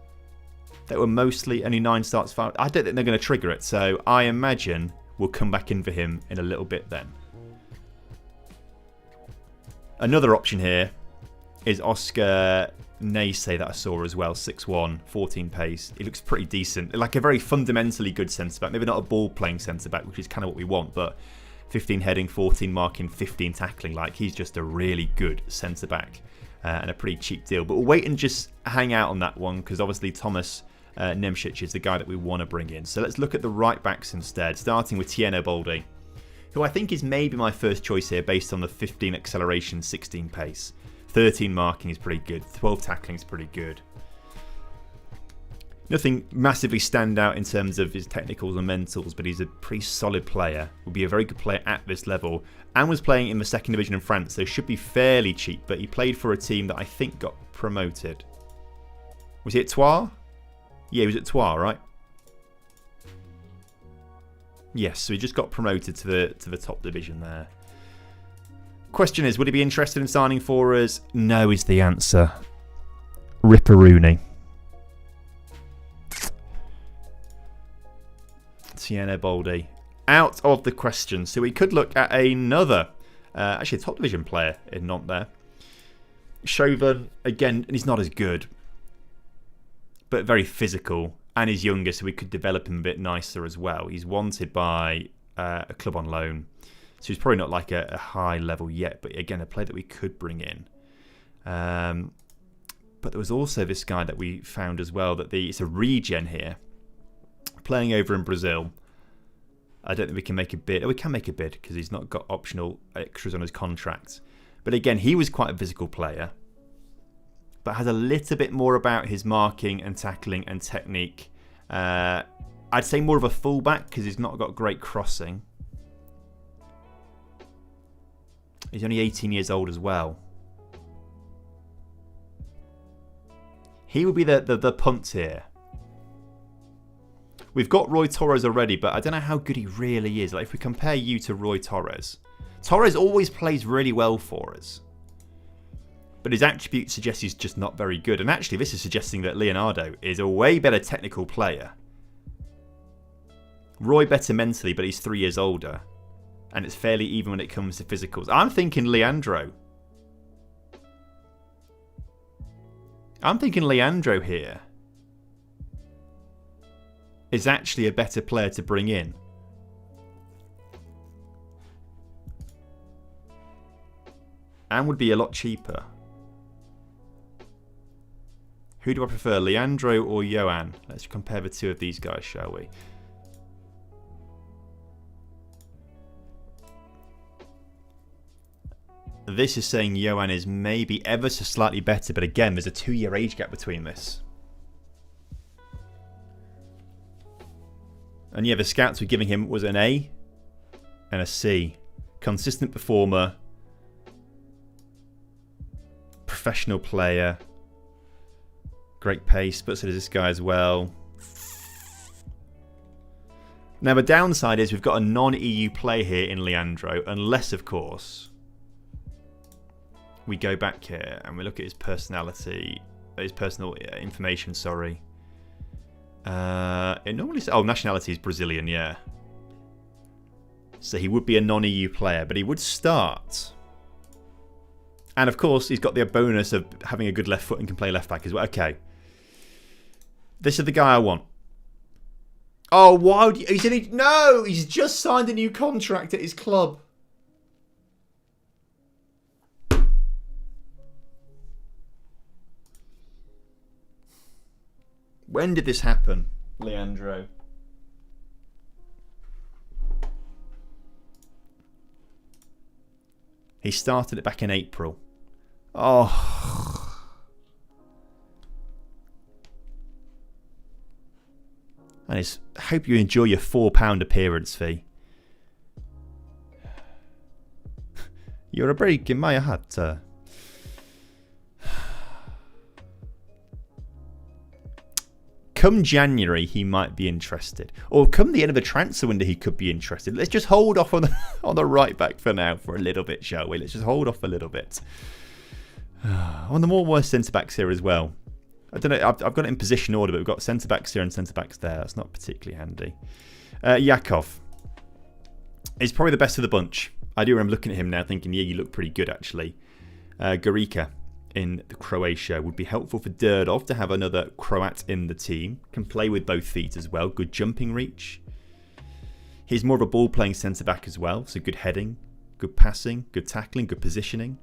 That were mostly only 9 starts. I don't think they're going to trigger it. So I imagine we'll come back in for him in a little bit then. Another option here is Oscar Nase that I saw as well. 6'1", 14 pace. He looks pretty decent. Like a very fundamentally good centre-back. Maybe not a ball-playing centre-back, which is kind of what we want, but 15 heading, 14 marking, 15 tackling. Like, he's just a really good centre-back and a pretty cheap deal. But we'll wait and just hang out on that one because obviously Thomas Nemcic is the guy that we want to bring in. So let's look at the right-backs instead, starting with Tieno Baldi, who I think is maybe my first choice here based on the 15 acceleration, 16 pace. 13 marking is pretty good. 12 tackling is pretty good. Nothing massively stand out in terms of his technicals and mentals, but he's a pretty solid player. Will be a very good player at this level. And was playing in the second division in France, so should be fairly cheap. But he played for a team that I think got promoted. Was he at Troyes? Yeah, he was at Troyes, right? Yes, so he just got promoted to the top division there. Question is, would he be interested in signing for us? No is the answer. Ripperoonie. Tieno Baldi. Out of the question. So we could look at another, actually a top division player in Nantes there. Chauvin, again, he's not as good, but very physical. And he's younger, so we could develop him a bit nicer as well. He's wanted by a club on loan. So he's probably not like a high level yet, but again, a player that we could bring in. But there was also this guy that we found as well, that it's a regen here, playing over in Brazil. I don't think we can make a bid. Oh, we can make a bid because he's not got optional extras on his contract. But again, he was quite a physical player, but has a little bit more about his marking and tackling and technique. I'd say more of a fullback because he's not got great crossing. He's only 18 years old as well. He would be the punt here. We've got Roy Torres already, but I don't know how good he really is. Like, if we compare you to Roy Torres, Torres always plays really well for us. But his attributes suggest he's just not very good. And actually, this is suggesting that Leonardo is a way better technical player. Roy better mentally, but he's 3 years older. And it's fairly even when it comes to physicals. I'm thinking Leandro. I'm thinking Leandro here is actually a better player to bring in. And would be a lot cheaper. Who do I prefer, Leandro or Johan? Let's compare the two of these guys, shall we? This is saying Johan is maybe ever so slightly better, but again, there's a 2-year age gap between this. And yeah, the scouts were giving him was an A and a C. Consistent performer. Professional player. Great pace, but so does this guy as well. Now the downside is we've got a non-EU player here in Leandro, unless of course we go back here and we look at his personality, his personal information, sorry. It normally says, nationality is Brazilian, yeah. So he would be a non-EU player, but he would start. And of course, he's got the bonus of having a good left foot and can play left back as well. Okay. This is the guy I want. Oh, why would you... No! He's just signed a new contract at his club. When did this happen, Leandro? He started it back in April. Oh. And I hope you enjoy your £4 appearance fee. You're a break in my hat. Come January, he might be interested. Or come the end of the transfer window, he could be interested. Let's just hold off on the right back for now for a little bit, shall we? Let's just hold off a little bit. On the more worst centre-backs here as well. I don't know, I've got it in position order, but we've got centre-backs here and centre-backs there. That's not particularly handy. Yakov is probably the best of the bunch. I do remember looking at him now thinking, yeah, you look pretty good, actually. Gorica in Croatia would be helpful for Durdov to have another Croat in the team. Can play with both feet as well. Good jumping reach. He's more of a ball-playing centre-back as well. So good heading, good passing, good tackling, good positioning.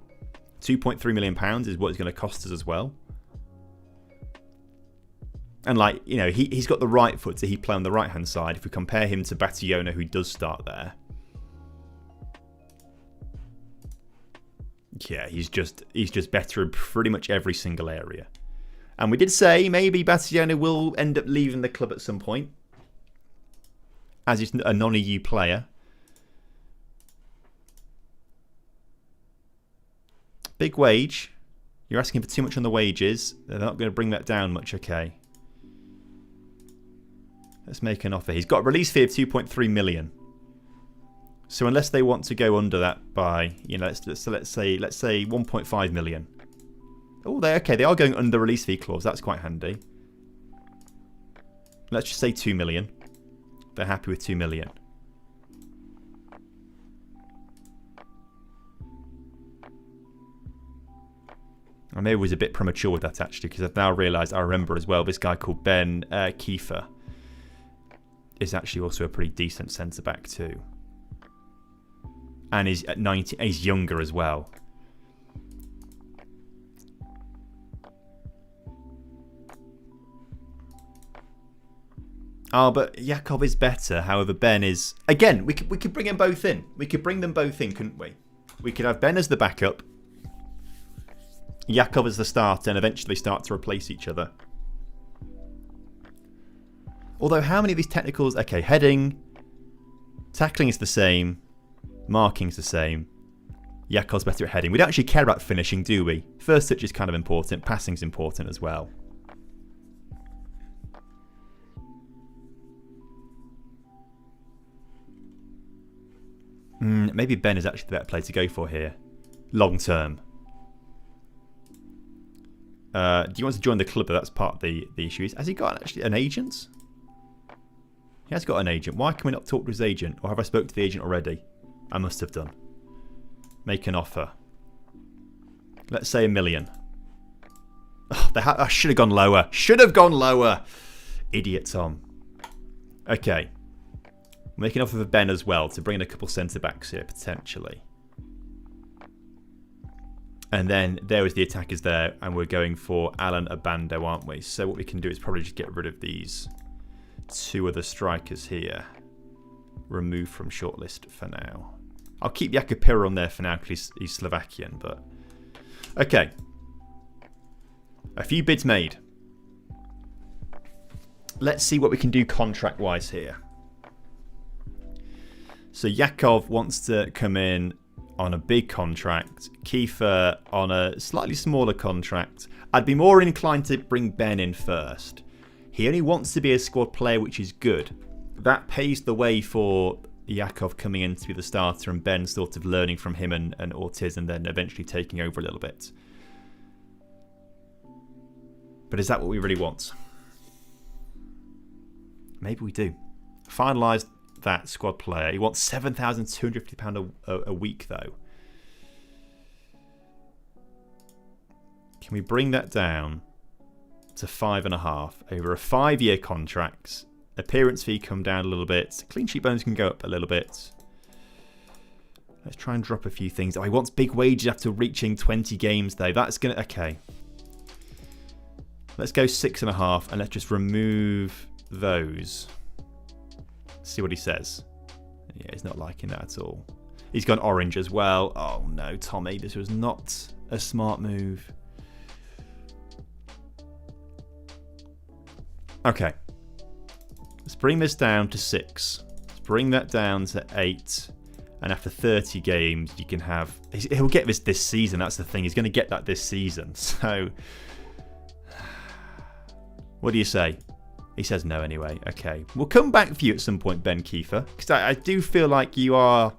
£2.3 million is what it's going to cost us as well. And like, you know, he's got the right foot, so he play on the right-hand side. If we compare him to Bationa, who does start there. Yeah, he's just better in pretty much every single area. And we did say maybe Bationa will end up leaving the club at some point, as he's a non-EU player. Big wage. You're asking for too much on the wages. They're not going to bring that down much. Okay. Let's make an offer. He's got a release fee of 2.3 million. So unless they want to go under that by, you know, let's say 1.5 million. Oh, they are going under the release fee clause. That's quite handy. Let's just say 2 million. They're happy with 2 million. I maybe was a bit premature with that actually, because I've now realised, I remember as well, this guy called Ben Kiefer is actually also a pretty decent centre back too. And he's at 90. He's younger as well. Oh, but Yakov is better. However, Ben is... Again, we could bring them both in. We could bring them both in, couldn't we? We could have Ben as the backup. Yakov as the starter, and eventually start to replace each other. Although, how many of these technicals... Okay, heading. Tackling is the same. Marking's the same. Yakov's better at heading. We don't actually care about finishing, do we? First touch is kind of important. Passing's important as well. Maybe Ben is actually the better player to go for here. Long term. Do you want to join the club? That's part of the issue. Has he got actually an agent? He has got an agent. Why can we not talk to his agent? Or have I spoke to the agent already? I must have done. Make an offer. Let's say $1 million. Oh, I should have gone lower. Should have gone lower. Idiot Tom. Okay. Make an offer for Ben as well to bring in a couple centre-backs here, potentially. And then there was the attackers there, and we're going for Alan Abando, aren't we? So what we can do is probably just get rid of these two other strikers here. Remove from shortlist for now. I'll keep Jakub on there for now because he's Slovakian, but... Okay. A few bids made. Let's see what we can do contract-wise here. So Yakov wants to come in on a big contract, Kiefer on a slightly smaller contract. I'd be more inclined to bring Ben in first. He only wants to be a squad player, which is good. That paves the way for Yakov coming in to be the starter and Ben sort of learning from him and Ortiz and then eventually taking over a little bit. But is that what we really want? Maybe we do. Finalise that squad player. He wants £7,250 a week though. Can we bring that down to 5.5 over a 5-year contract? Appearance fee come down a little bit. Clean sheet bonus can go up a little bit. Let's try and drop a few things. Oh, he wants big wages after reaching 20 games though. That's gonna okay. Let's go 6.5 and let's just remove those. See what he says. Yeah, he's not liking that at all. He's gone orange as well. Oh no, Tommy, this was not a smart move. Okay. Let's bring this down to 6. Let's bring that down to 8. And after 30 games, you can have... He'll get this season. That's the thing. He's going to get that this season. So, what do you say? He says no anyway. Okay. We'll come back for you at some point, Ben Kiefer. Because I do feel like you are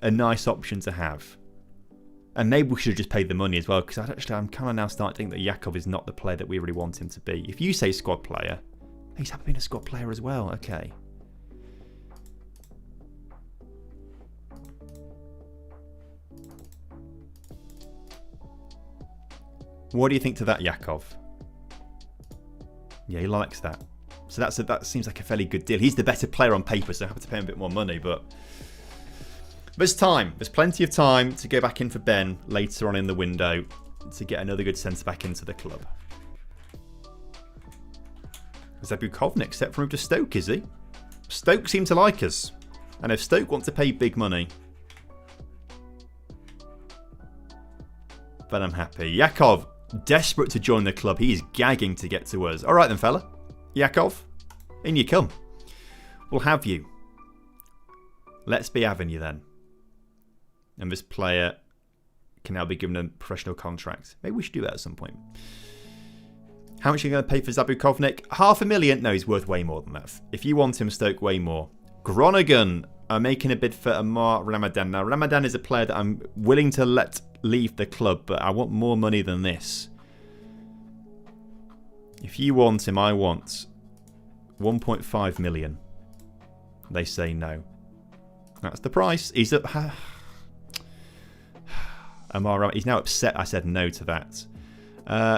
a nice option to have. And maybe we should have just paid the money as well. Because I'm kind of now starting to think that Yakov is not the player that we really want him to be. If you say squad player, he's happy being a squad player as well. Okay. What do you think to that, Yakov? Yeah, he likes that. So that seems like a fairly good deal. He's the better player on paper, so I have to pay him a bit more money. But there's time. There's plenty of time to go back in for Ben later on in the window to get another good centre-back into the club. Zabukovnik set for move to Stoke, is he? Stoke seem to like us. And if Stoke want to pay big money, then I'm happy. Yakov, desperate to join the club. He is gagging to get to us. All right then, fella. Yakov, in you come. We'll have you. Let's be having you then. And this player can now be given a professional contract. Maybe we should do that at some point. How much are you going to pay for Zabukovnik? $500,000? No, he's worth way more than that. If you want him, Stoke, way more. Groningen are making a bid for Amar Ramadan. Now, Ramadan is a player that I'm willing to let leave the club, but I want more money than this. If you want him, I want 1.5 million. They say no. That's the price. He's at... Amar, he's now upset I said no to that.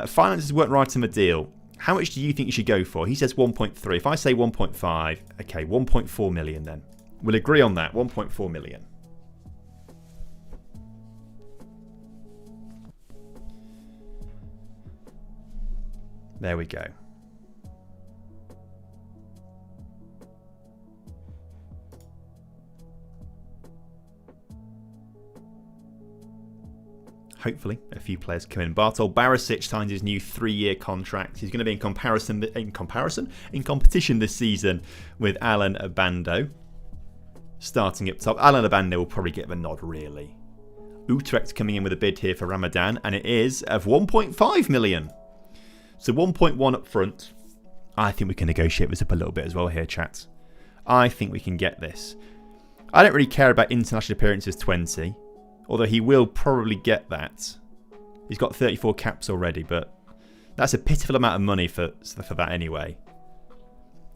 Finances weren't right in the deal. How much do you think you should go for? He says 1.3. If I say 1.5, okay, 1.4 million then. We'll agree on that, 1.4 million. There we go. Hopefully, a few players come in. Bartol Barisic signs his new 3-year contract. He's going to be in competition this season with Alan Abando. Starting up top. Alan Abando will probably get the nod, really. Utrecht coming in with a bid here for Ramadan, and it is of 1.5 million. So 1.1 up front. I think we can negotiate this up a little bit as well here, chat. I think we can get this. I don't really care about international appearances 20. Although he will probably get that. He's got 34 caps already, but that's a pitiful amount of money for that anyway.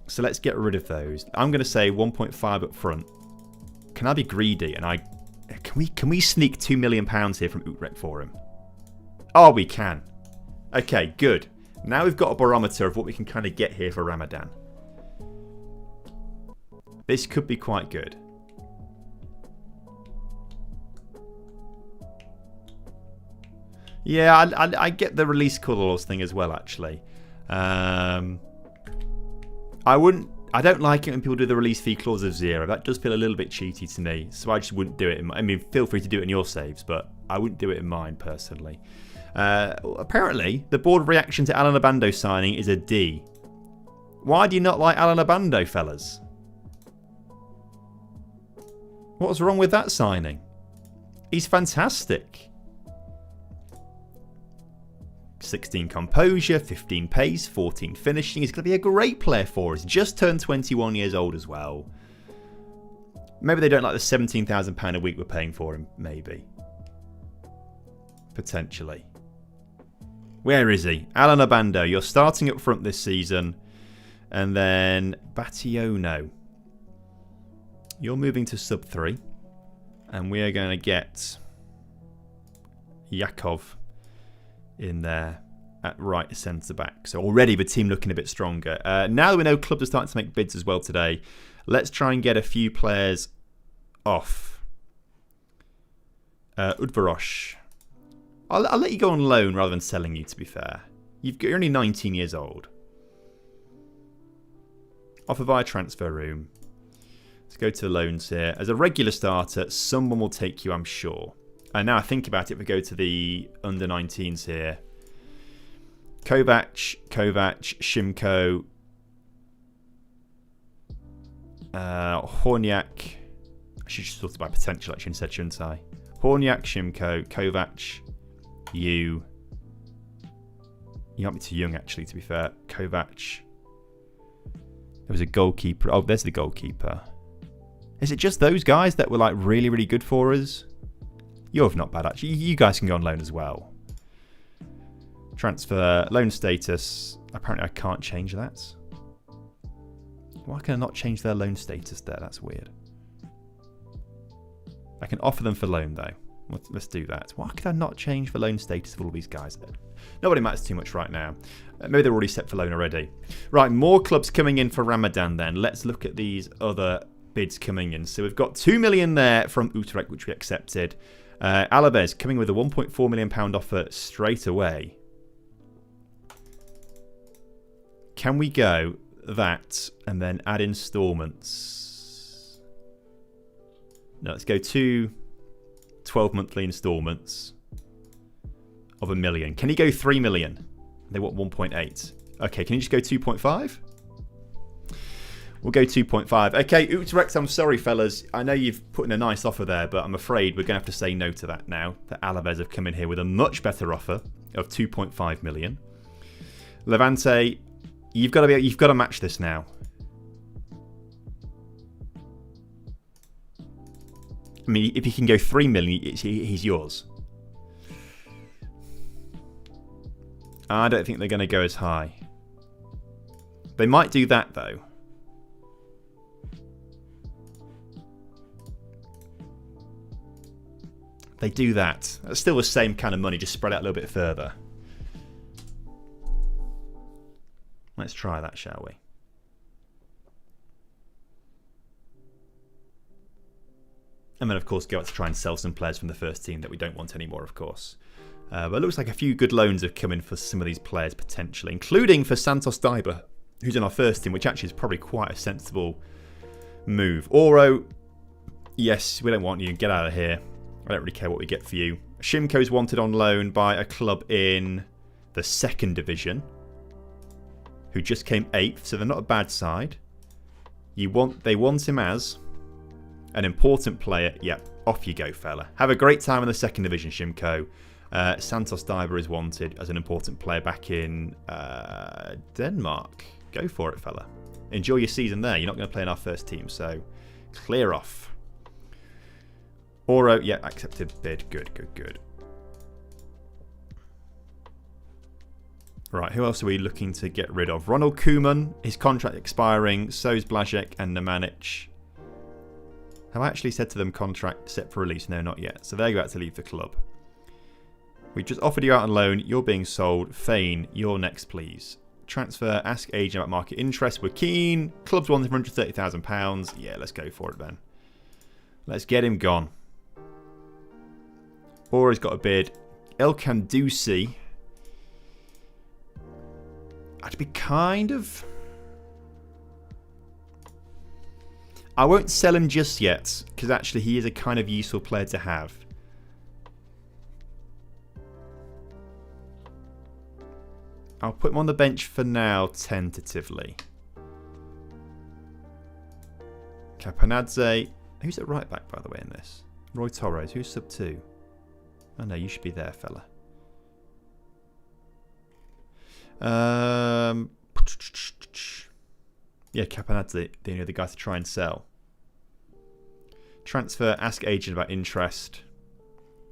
So let's get rid of those. I'm going to say 1.5 up front. Can I be greedy? And can we sneak £2 million here from Utrecht for him? Oh, we can. Okay, good. Now we've got a barometer of what we can kind of get here for Ramadan. This could be quite good. Yeah, I get the release clause thing as well, actually. I don't like it when people do the release fee clause of 0. That does feel a little bit cheaty to me, so I just wouldn't do it. I mean, feel free to do it in your saves, but I wouldn't do it in mine, personally. Apparently, the board reaction to Alan Abando signing is a D. Why do you not like Alan Abando, fellas? What's wrong with that signing? He's fantastic. 16 composure, 15 pace, 14 finishing. He's going to be a great player for us. Just turned 21 years old as well. Maybe they don't like the £17,000 a week we're paying for him. Maybe. Potentially. Where is he? Alan Abando, you're starting up front this season. And then Bationo. You're moving to sub 3. And we are going to get Yakov in there at right centre back. So already the team looking a bit stronger. Now that we know clubs are starting to make bids as well today, let's try and get a few players off. Udvarosh. I'll let you go on loan rather than selling you, to be fair. You're only 19 years old. Offer via transfer room. Let's go to the loans here. As a regular starter, someone will take you, I'm sure. And now I think about it, if we go to the under-19s here. Kovac, Shimko, Horniak. I should just thought about potential actually instead, shouldn't I? Horniak, Shimko, Kovac, you. You got me too young actually, to be fair. Kovac. There was a goalkeeper. Oh, there's the goalkeeper. Is it just those guys that were like really, really good for us? You're not bad, actually. You guys can go on loan as well. Transfer, loan status. Apparently I can't change that. Why can I not change their loan status there? That's weird. I can offer them for loan, though. Let's do that. Why could I not change the loan status of all these guys then? Nobody matters too much right now. Maybe they're already set for loan already. Right, more clubs coming in for Ramadan then. Let's look at these other bids coming in. So we've got 2 million there from Utrecht, which we accepted. Alaves coming with a £1.4 million offer straight away. Can we go that and then add instalments? No, let's go to 12 monthly instalments of £1 million. Can he go 3 million? They want 1.8. Okay, can you just go 2.5? We'll go 2.5. Okay, Utrecht, I'm sorry, fellas. I know you've put in a nice offer there, but I'm afraid we're going to have to say no to that now. The Alaves have come in here with a much better offer of 2.5 million. Levante, you've got to match this now. I mean, if you can go 3 million, he's yours. I don't think they're going to go as high. They might do that, though. They do that. That's still the same kind of money, just spread out a little bit further. Let's try that, shall we? And then, of course, go out to try and sell some players from the first team that we don't want anymore, of course. But it looks like a few good loans have come in for some of these players, potentially, including for Santos Diber, who's in our first team, which actually is probably quite a sensible move. Oro, yes, we don't want you. Get out of here. I don't really care what we get for you. Shimko's wanted on loan by a club in the second division, who just came 8th, so they're not a bad side. They want him as an important player. Yep, off you go, fella. Have a great time in the second division, Shimko. Santos Diber is wanted as an important player back in Denmark. Go for it, fella. Enjoy your season there. You're not going to play in our first team, so clear off. Oro, yeah, accepted bid. Good, good, good. Right, who else are we looking to get rid of? Ronald Koeman, his contract expiring. So's Blazek and Nemanic. Have I actually said to them contract set for release? No, not yet. So they're about to leave the club. We just offered you out on loan. You're being sold. Fane, you're next, please. Transfer, ask agent about market interest. We're keen. Club's wanting £130,000. Yeah, let's go for it then. Let's get him gone. Oro's got a bid. El Kandusi. I'd be kind of... I won't sell him just yet, because actually he is a kind of useful player to have. I'll put him on the bench for now, tentatively. Capanadze. Who's at right back, by the way, in this? Roy Torres, who's sub 2? Oh no, you should be there, fella. Yeah, Capanazzi, the other guy to try and sell. Transfer, ask agent about interest.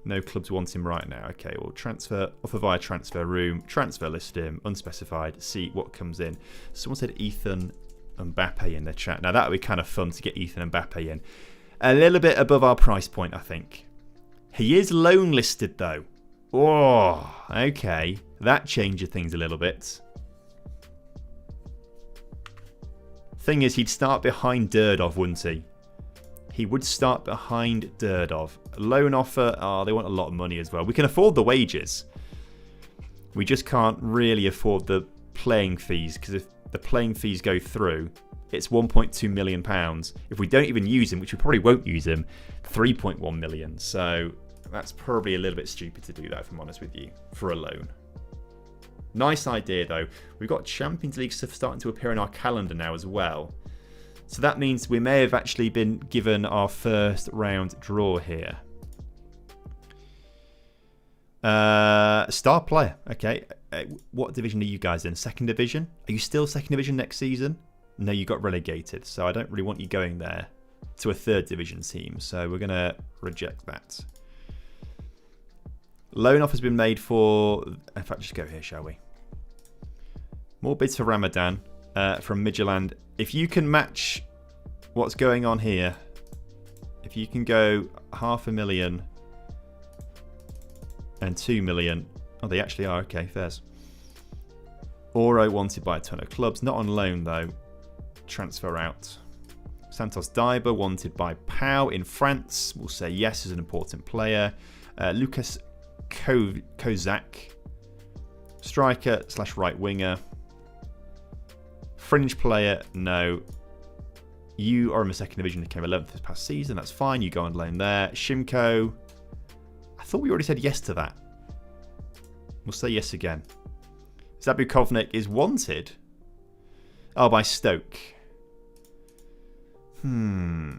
No clubs want him right now. Okay, well, transfer, offer via transfer room, transfer list him, unspecified, see what comes in. Someone said Ethan Mbappe in their chat. Now, that would be kind of fun to get Ethan Mbappe in. A little bit above our price point, I think. He is loan listed, though. Oh, okay. That changes things a little bit. Thing is, he'd start behind Durdov, wouldn't he? He would start behind Durdov. Loan offer, they want a lot of money as well. We can afford the wages. We just can't really afford the playing fees, because if the playing fees go through, it's £1.2 million. If we don't even use him, which we probably won't use him, 3.1 million. So that's probably a little bit stupid to do that, if I'm honest with you, for a loan. Nice idea, though. We've got Champions League stuff starting to appear in our calendar now as well. So that means we may have actually been given our first round draw here. Star player. Okay. What division are you guys in? Second division? Are you still second division next season? No, you got relegated. So I don't really want you going there to a third division team. So we're going to reject that. Loan offer's been made for... In fact, just go here, shall we? More bids for Ramadan from Midtjylland. If you can match what's going on here, if you can go 500,000 and 2 million. Oh, they actually are. Okay, fairs. Oro wanted by a ton of clubs. Not on loan, though. Transfer out. Santos Daiba wanted by Pau in France. We'll say yes as an important player. Lucas Kozak. Striker / right winger. Fringe player, no. You are in the second division, became 11th this past season. That's fine. You go on loan there. Shimko. I thought we already said yes to that. We'll say yes again. Zabukovnik is wanted. Oh, by Stoke. I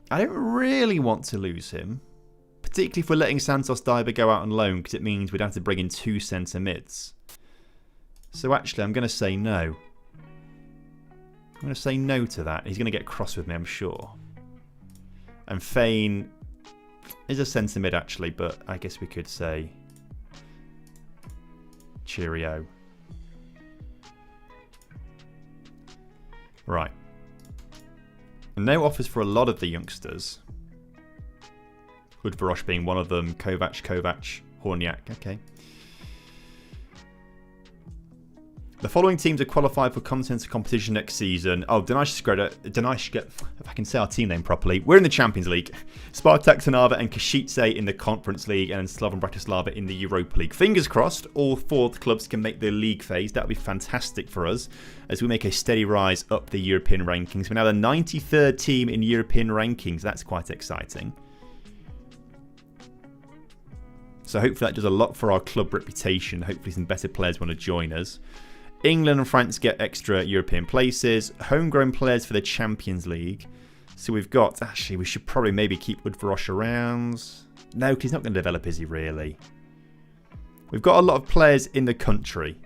don't really want to lose him. Particularly if we're letting Santos Daiba go out on loan, because it means we'd have to bring in 2 centre mids. So actually, I'm going to say no. I'm going to say no to that. He's going to get cross with me, I'm sure. And Fane is a centre mid, actually, but I guess we could say cheerio. Right. No offers for a lot of the youngsters. Udvarosh being one of them. Kovac, Horniak. Okay. The following teams are qualified for continental competition next season. Oh, Danishka, if I can say our team name properly. We're in the Champions League. Spartak Trnava and Košice in the Conference League, and Slovan Bratislava in the Europa League. Fingers crossed, all 4 clubs can make the league phase. That would be fantastic for us as we make a steady rise up the European rankings. We're now the 93rd team in European rankings. That's quite exciting. So hopefully that does a lot for our club reputation. Hopefully some better players want to join us. England and France get extra European places. Homegrown players for the Champions League. So we've got... Actually, we should probably maybe keep Udvarosh around. No, because he's not going to develop, is he, really? We've got a lot of players in the country.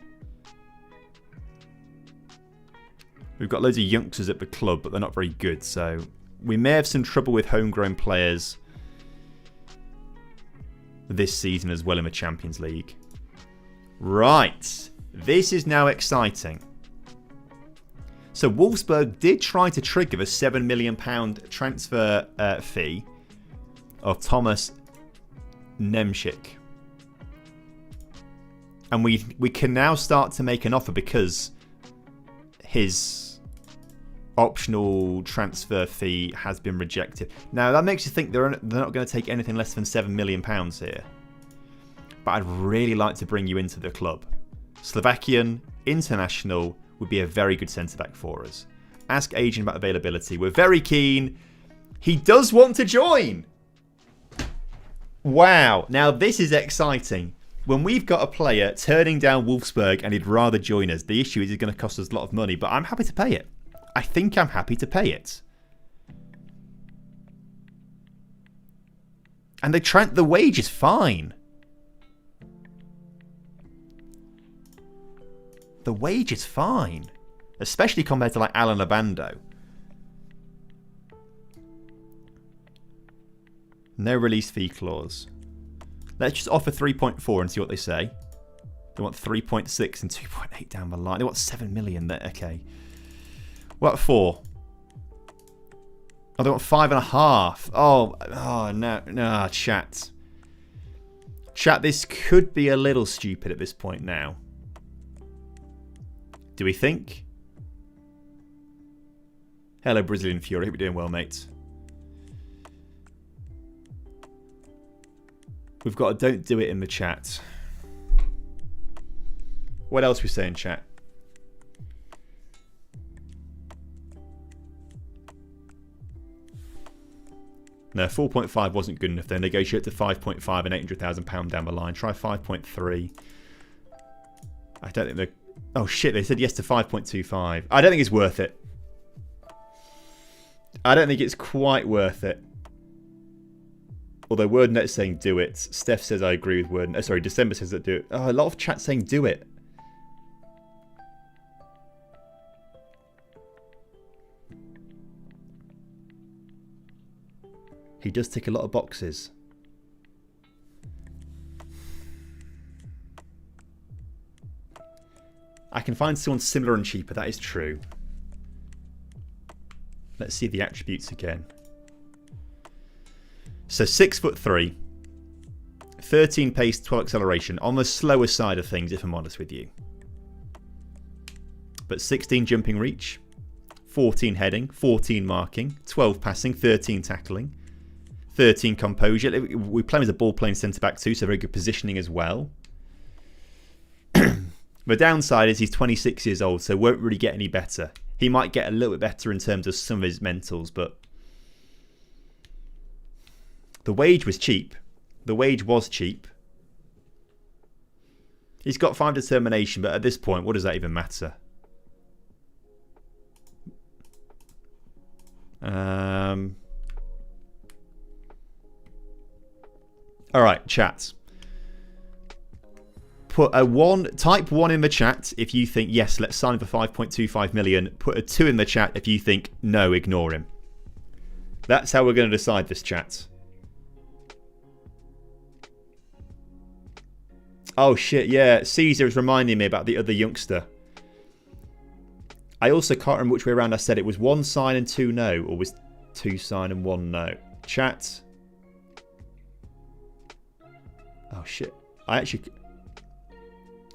We've got loads of youngsters at the club, but they're not very good. So we may have some trouble with homegrown players this season as well in the Champions League. Right. This is now exciting. So Wolfsburg did try to trigger the £7 million transfer fee of Thomas Nemchik. And we can now start to make an offer because his optional transfer fee has been rejected. Now that makes you think they're not going to take anything less than £7 million here. But I'd really like to bring you into the club. Slovakian international would be a very good centre-back for us. Ask agent about availability. We're very keen. He does want to join. Wow. Now this is exciting. When we've got a player turning down Wolfsburg and he'd rather join us, the issue is it's going to cost us a lot of money, but I'm happy to pay it. I think I'm happy to pay it. And the wage is fine. The wage is fine. Especially compared to like Alan Abando. No release fee clause. Let's just offer 3.4 and see what they say. They want 3.6 and 2.8 down the line. They want 7 million there. Okay. What 4? Oh, they want 5.5. Oh no, chat. Chat, this could be a little stupid at this point now. Do we think? Hello, Brazilian Fury. Hope you're doing well, mate. We've got a don't do it in the chat. What else we say in chat? No, 4.5 wasn't good enough. They negotiate to 5.5 and £800,000 down the line. Try 5.3. I don't think they're... Oh shit, they said yes to 5.25. I don't think it's worth it. I don't think it's quite worth it. Although WordNet's saying do it. Steph says I agree with WordNet. Sorry, December says that do it. Oh, a lot of chat saying do it. He does tick a lot of boxes. I can find someone similar and cheaper. That is true. Let's see the attributes again. So 6'3", 13 pace, 12 acceleration. On the slower side of things, if I'm honest with you. But 16 jumping reach, 14 heading, 14 marking, 12 passing, 13 tackling, 13 composure. We play him as a ball-playing centre-back too, so very good positioning as well. The downside is he's 26 years old, so won't really get any better. He might get a little bit better in terms of some of his mentals, but the wage was cheap. The wage was cheap. He's got 5 determination, but at this point, what does that even matter? All right, chat. Put a 1, type 1 in the chat if you think, yes, let's sign for 5.25 million. Put a 2 in the chat if you think, no, ignore him. That's how we're going to decide this, chat. Oh, shit, yeah. Caesar is reminding me about the other youngster. I also can't remember which way around I said it. Was 1 sign and 2 no? Or was 2 sign and 1 no? Chat. Oh, shit.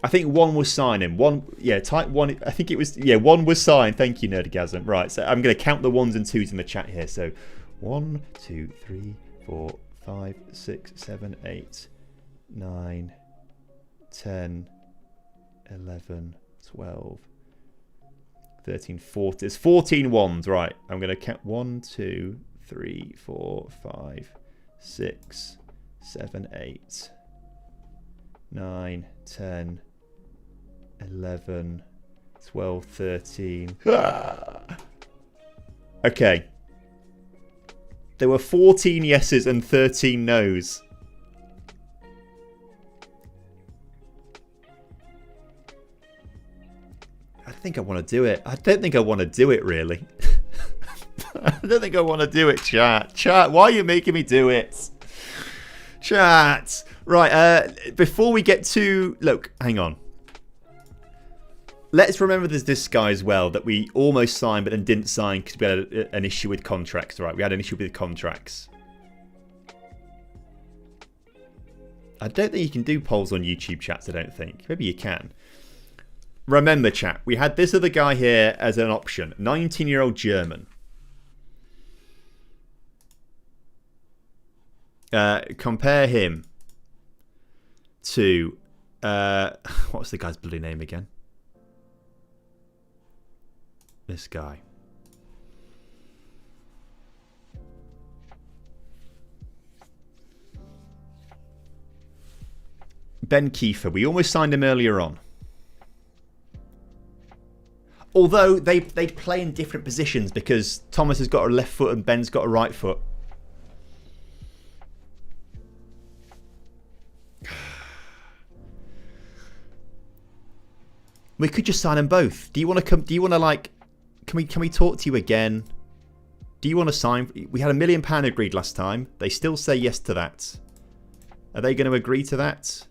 I think 1 was signing. 1, yeah, type 1. I think it was, yeah, 1 was signed. Thank you, Nerdigasm. Right, so I'm going to count the 1s and 2s in the chat here. So 1, 2, 3, 4, 5, 6, 7, 8, 9, 10, 11, 12, 13, 14. There's 14 ones, right. I'm going to count 1, 2, 3, 4, 5, 6, 7, 8, 9, 10, 11, 12, 13. Okay. There were 14 yeses and 13 nos. I think I want to do it. I don't think I want to do it, really. I don't think I want to do it, chat. Chat, why are you making me do it? Chat. Right, before we get to... Look, hang on. Let's remember there's this guy as well that we almost signed but then didn't sign because we had an issue with contracts, right? We had an issue with contracts. I don't think you can do polls on YouTube chats, I don't think. Maybe you can. Remember, chat, we had this other guy here as an option. 19-year-old German. Compare him to... what's the guy's bloody name again? This guy. Ben Kiefer. We almost signed him earlier on. Although they play in different positions because Thomas has got a left foot and Ben's got a right foot. We could just sign them both. Do you want to come? Do you want to like? Can we talk to you again? Do you want to sign? We had £1 million agreed last time. They still say yes to that. Are they going to agree to that?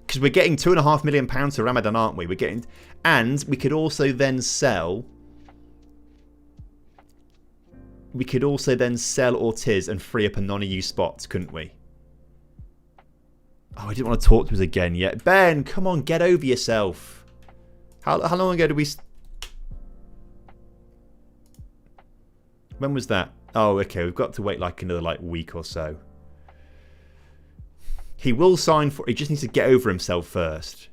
Because we're getting £2.5 million to Ramadan, aren't we? We're getting, and we could also then sell. We could also then sell Ortiz and free up a non-EU spot, couldn't we? Oh, I didn't want to talk to us again yet. Ben, come on, get over yourself. How long ago did we... When was that? Oh, okay, we've got to wait like another week or so. He will sign for... He just needs to get over himself first.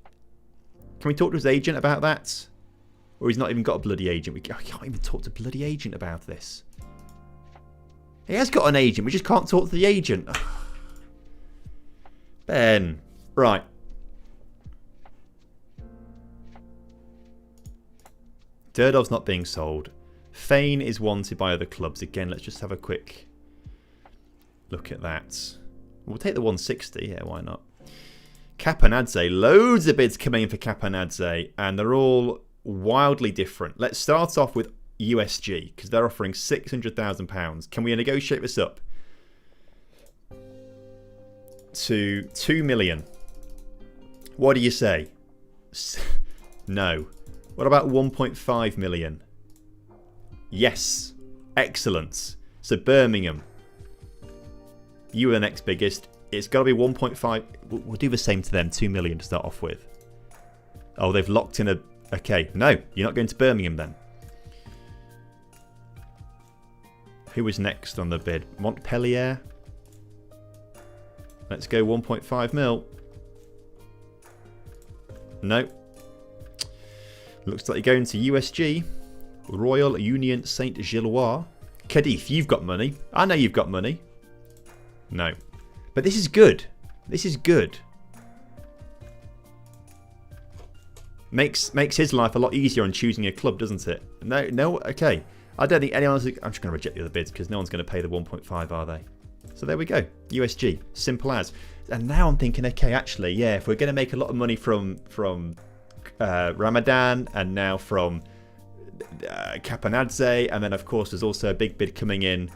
Can we talk to his agent about that? Or he's not even got a bloody agent. I can't even talk to a bloody agent about this. He has got an agent. We just can't talk to the agent. Ben. Right. Durdov's not being sold. Fane is wanted by other clubs. Again, let's just have a quick look at that. We'll take the 160. Yeah, why not? Capanadze. Loads of bids coming in for Capanadze. And they're all wildly different. Let's start off with USG. Because they're offering £600,000. Can we negotiate this up to 2 million? What do you say? No. What about 1.5 million? Yes. Excellent. So Birmingham, you were the next biggest. It's got to be 1.5. We'll do the same to them. 2 million to start off with. Oh, they've locked in a... Okay. No, you're not going to Birmingham then. Who was next on the bid? Montpellier. Let's go 1.5 mil. No. Looks like you're going to USG. Royal Union Saint-Gilloise. Cadiz, you've got money. I know you've got money. No. But this is good. This is good. Makes his life a lot easier on choosing a club, doesn't it? No, okay. I don't think anyone's... I'm just going to reject the other bids because no one's going to pay the 1.5, are they? So there we go. USG. Simple as. And now I'm thinking, okay, actually, yeah, if we're going to make a lot of money from Ramadan and now from Capanadze, and then, of course, there's also a big bid coming in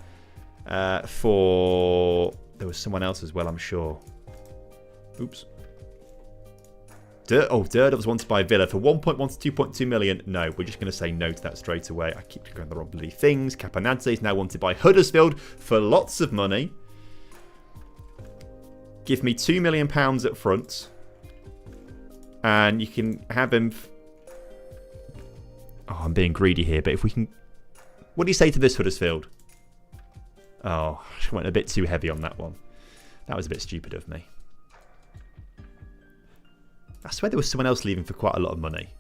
for... There was someone else as well, I'm sure. Oops. Durdov's wanted by Villa for 1.1 to 2.2 million. No, we're just going to say no to that straight away. I keep going the wrong bloody things. Capanadze is now wanted by Huddersfield for lots of money. Give me £2 million up front. And you can have him... Oh, I'm being greedy here, but if we can... What do you say to this, Huddersfield? Oh, I went a bit too heavy on that one. That was a bit stupid of me. I swear there was someone else leaving for quite a lot of money.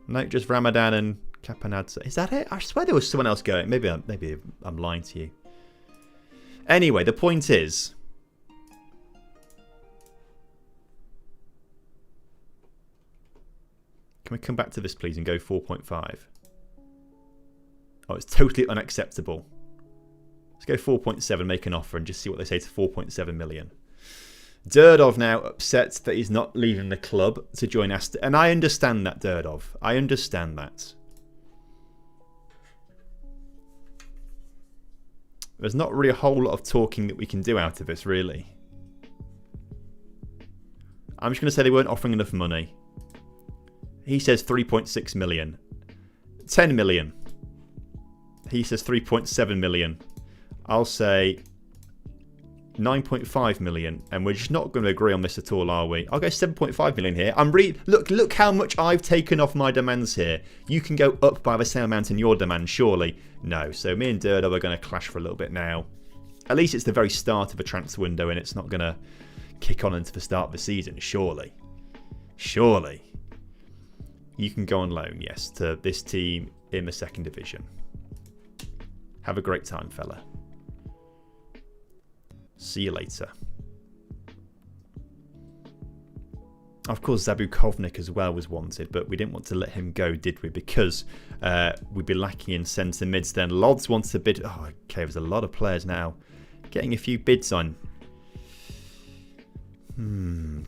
No, just Ramadan and Capanadze. Is that it? I swear there was someone else going. Maybe I'm lying to you. Anyway, the point is... Can we come back to this, please, and go 4.5? Oh, it's totally unacceptable. Let's go 4.7, make an offer, and just see what they say to 4.7 million. Durdov now upset that he's not leaving the club to join Aston. And I understand that, Durdov. I understand that. There's not really a whole lot of talking that we can do out of this, really. I'm just going to say they weren't offering enough money. He says 3.6 million. 10 million. He says 3.7 million. I'll say 9.5 million, and we're just not going to agree on this at all, are we? I'll go 7.5 million here. Look how much I've taken off my demands here. You can go up by the same amount in your demand, surely. No, so me and Durdov are going to clash for a little bit now. At least it's the very start of a transfer window, and it's not going to kick on into the start of the season, surely. Surely. You can go on loan, yes, to this team in the second division. Have a great time, fella. See you later. Of course, Zabukovnik as well was wanted, but we didn't want to let him go, did we? Because we'd be lacking in centre mids then. Lods wants to bid. Oh, okay, there's a lot of players now getting a few bids on.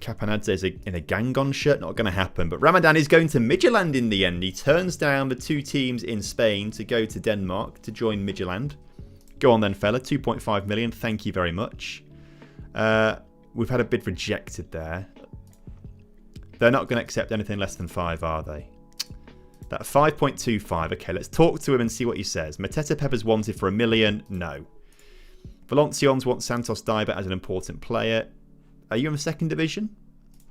Kapanadze is in a Gangon shirt. Not going to happen. But Ramadan is going to Midtjylland in the end. He turns down the 2 teams in Spain to go to Denmark to join Midtjylland. Go on then, fella. 2.5 million. Thank you very much. We've had a bid rejected there. They're not going to accept anything less than 5, are they? That 5.25. Okay, let's talk to him and see what he says. Mateta Peppers wanted for 1 million. No. Valencians want Santos Daiba as an important player. Are you in the 2nd division?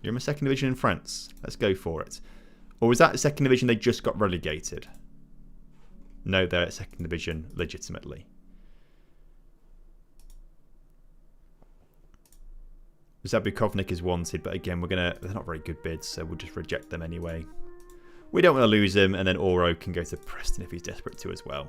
You're in the 2nd division in France. Let's go for it. Or was that the 2nd division they just got relegated? No, they're at 2nd division legitimately. Zabukovnik is wanted, but again, they're not very good bids, so we'll just reject them anyway. We don't want to lose him, and then Oro can go to Preston if he's desperate to as well.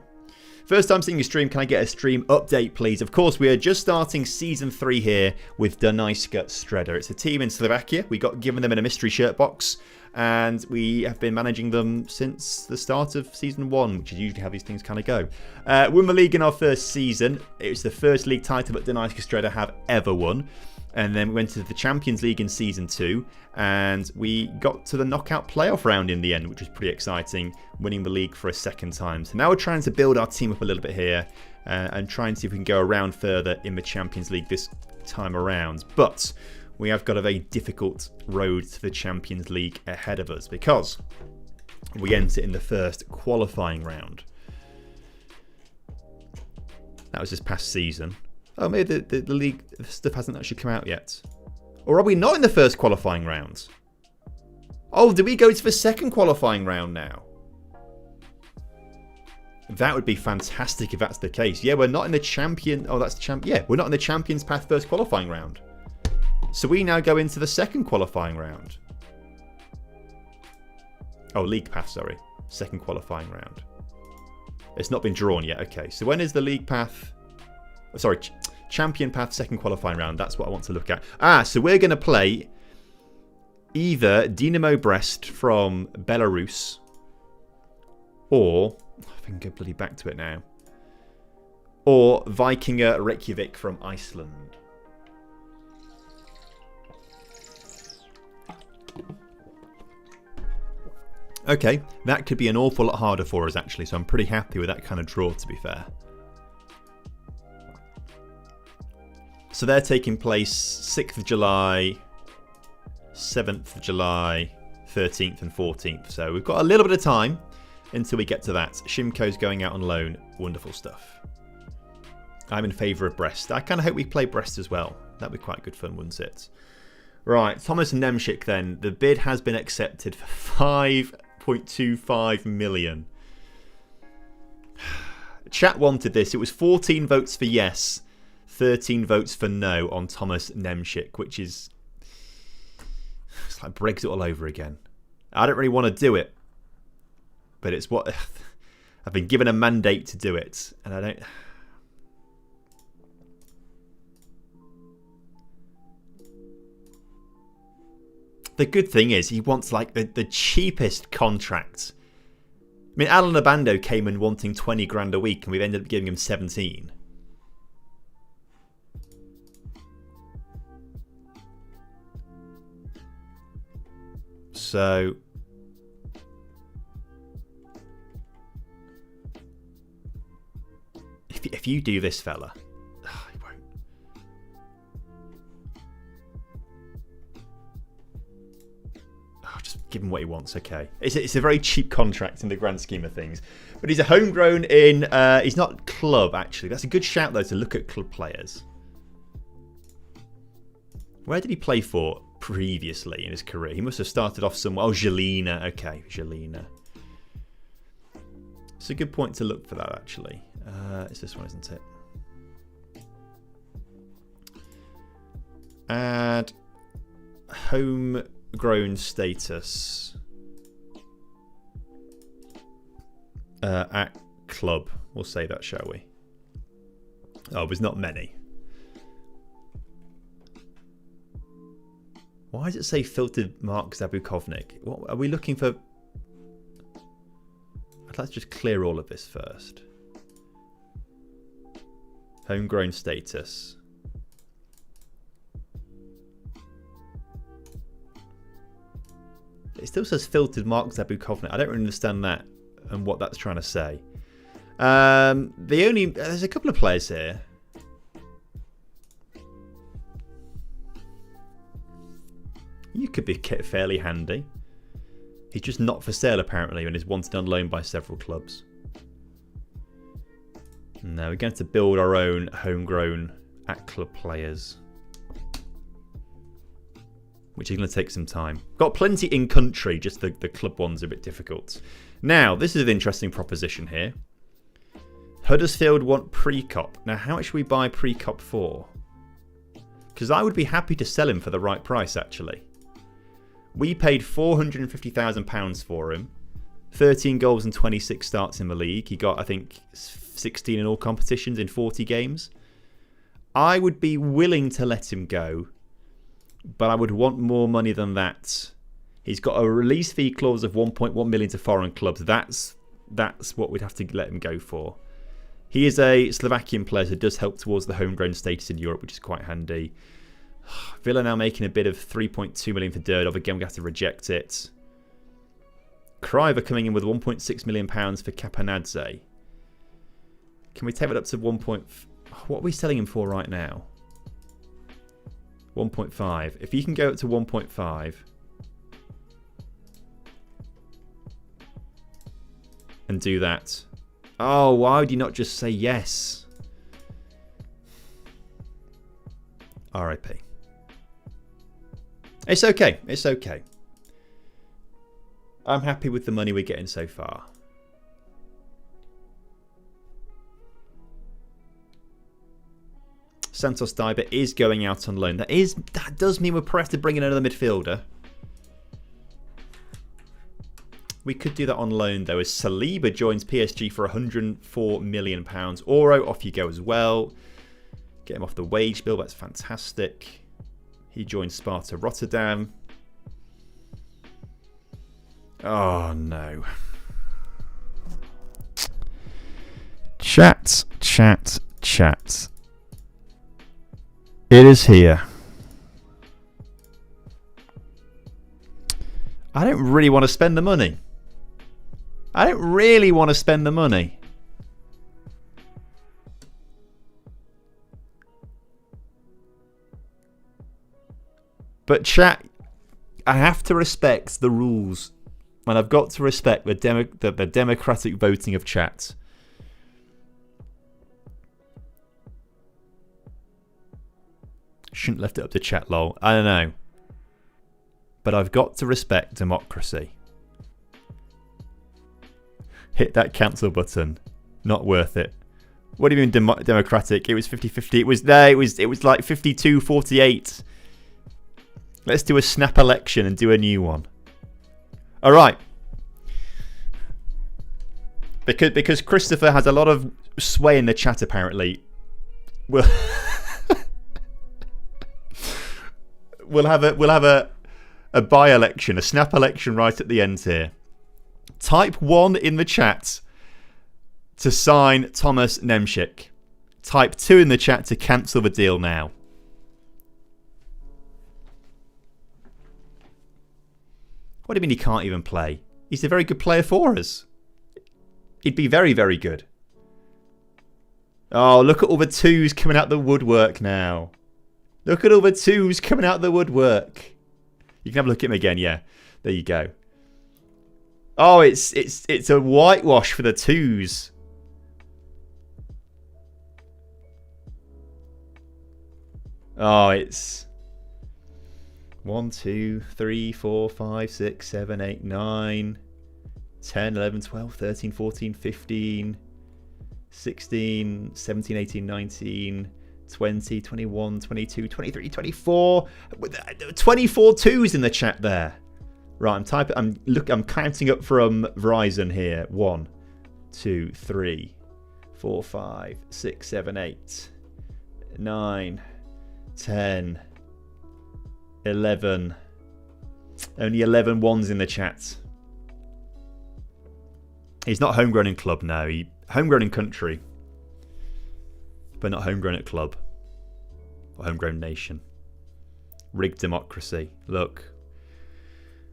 First time seeing your stream, can I get a stream update, please? Of course, we are just starting Season 3 here with Dunajska Streda. It's a team in Slovakia. We got given them in a mystery shirt box, and we have been managing them since the start of Season 1, which is usually how these things kind of go. Won the league in our first season. It was the first league title that Dunajska Streda have ever won. And then we went to the Champions League in Season 2, and we got to the knockout playoff round in the end, which was pretty exciting, winning the league for a 2nd time. So now we're trying to build our team up a little bit here and try and see if we can go around further in the Champions League this time around. But we have got a very difficult road to the Champions League ahead of us because we enter in the first qualifying round. That was this past season. Oh, maybe the league stuff hasn't actually come out yet. Or are we not in the first qualifying round? Oh, do we go to the 2nd qualifying round now? That would be fantastic if that's the case. Yeah, we're not in the champion... Oh, that's the champ... Yeah, we're not in the Champions Path first qualifying round. So we now go into the 2nd qualifying round. Oh, League Path, sorry. 2nd qualifying round. It's not been drawn yet. Okay, so when is the League Path... Sorry, Champion Path 2nd qualifying round. That's what I want to look at. So we're going to play either Dynamo Brest from Belarus or... I can go bloody back to it now. Or Vikingur Reykjavik from Iceland. Okay, that could be an awful lot harder for us actually, so I'm pretty happy with that kind of draw, to be fair. So they're taking place 6th of July, 7th of July, 13th and 14th. So we've got a little bit of time until we get to that. Shimko's going out on loan. Wonderful stuff. I'm in favour of Brest. I kind of hope we play Brest as well. That'd be quite good fun, wouldn't it? Right, Thomas Nemchik then. The bid has been accepted for 5.25 million. Chat wanted this. It was 14 votes for yes, 13 votes for no on Thomas Nemchik, which is... It's like Brexit all over again. I don't really want to do it, but it's what... I've been given a mandate to do it, and I don't... The good thing is he wants like the cheapest contract. I mean, Alan Abando came in wanting 20 grand a week, and we've ended up giving him 17. So... If you do this, fella... Oh, he won't. Oh, just give him what he wants, okay. It's a very cheap contract in the grand scheme of things. But he's a homegrown in... he's not club, actually. That's a good shout, though, to look at club players. Where did he play for previously in his career? He must have started off somewhere. Oh, Žilina. Okay, Žilina. It's a good point to look for that, actually. It's this one, isn't it? Add homegrown status at club. We'll say that, shall we? Oh, there's not many. Why does it say filtered Mark Zabukovnik? What are we looking for? I'd like to just clear all of this first. Homegrown status. It still says filtered Mark Zabukovnik. I don't really understand that and what that's trying to say. There's a couple of players here. You could be fairly handy. He's just not for sale apparently and is wanted on loan by several clubs. No, we're going to build our own homegrown at-club players. Which is going to take some time. Got plenty in country, just the club ones are a bit difficult. Now, this is an interesting proposition here. Huddersfield want Prekop. Now, how much should we buy Prekop for? Because I would be happy to sell him for the right price, actually. We paid £450,000 for him. 13 goals and 26 starts in the league. He got, I think, 16 in all competitions in 40 games. I would be willing to let him go, but I would want more money than that. He's got a release fee clause of 1.1 million to foreign clubs. That's what we'd have to let him go for. He is a Slovakian player who does help towards the homegrown status in Europe, which is quite handy. Villa now making a bid of 3.2 million for Durdov. Again, we have to reject it. Kryver coming in with 1.6 million pounds for Kapanadze. Can we take it up to 1. What are we selling him for right now? 1.5. If you can go up to 1.5 and do that. Oh, why would you not just say yes? RIP. It's okay. It's okay. I'm happy with the money we're getting so far. Santos Diber is going out on loan. That does mean we'll probably have to bring in another midfielder. We could do that on loan though, as Saliba joins PSG for £104 million. Oro, off you go as well. Get him off the wage bill. That's fantastic. He joins Sparta Rotterdam. Oh no. Chat. It is here. I don't really want to spend the money. But chat, I have to respect the rules. And I've got to respect the democratic voting of chat. Shouldn't have left it up to chat, lol. I don't know. But I've got to respect democracy. Hit that cancel button. Not worth it. What do you mean democratic? It was 50-50. It was like 52-48. Let's do a snap election and do a new one. All right. Because Christopher has a lot of sway in the chat apparently. We'll have a by-election, a snap election right at the end here. Type 1 in the chat to sign Thomas Nemchik. Type 2 in the chat to cancel the deal now. What do you mean he can't even play? He's a very good player for us. He'd be very, very good. Oh, look at all the twos coming out the woodwork now. Look at all the twos coming out the woodwork. You can have a look at him again, yeah. There you go. Oh, it's a whitewash for the twos. Oh, it's 1, 2, 3, 4, 5, 6, 7, 8, 9, 10, 11, 12, 13, 14, 15, 16, 17, 18, 19, 20, 21, 22, 23, 24. 24 twos in the chat there. Right, I'm counting up from Verizon here. 1, 2, 3, 4, 5, 6, 7, 8, 9, 10, 11. Only 11 ones in the chat. He's not homegrown in club now. Homegrown in country, but not homegrown at club or homegrown nation. Rigged democracy. Look.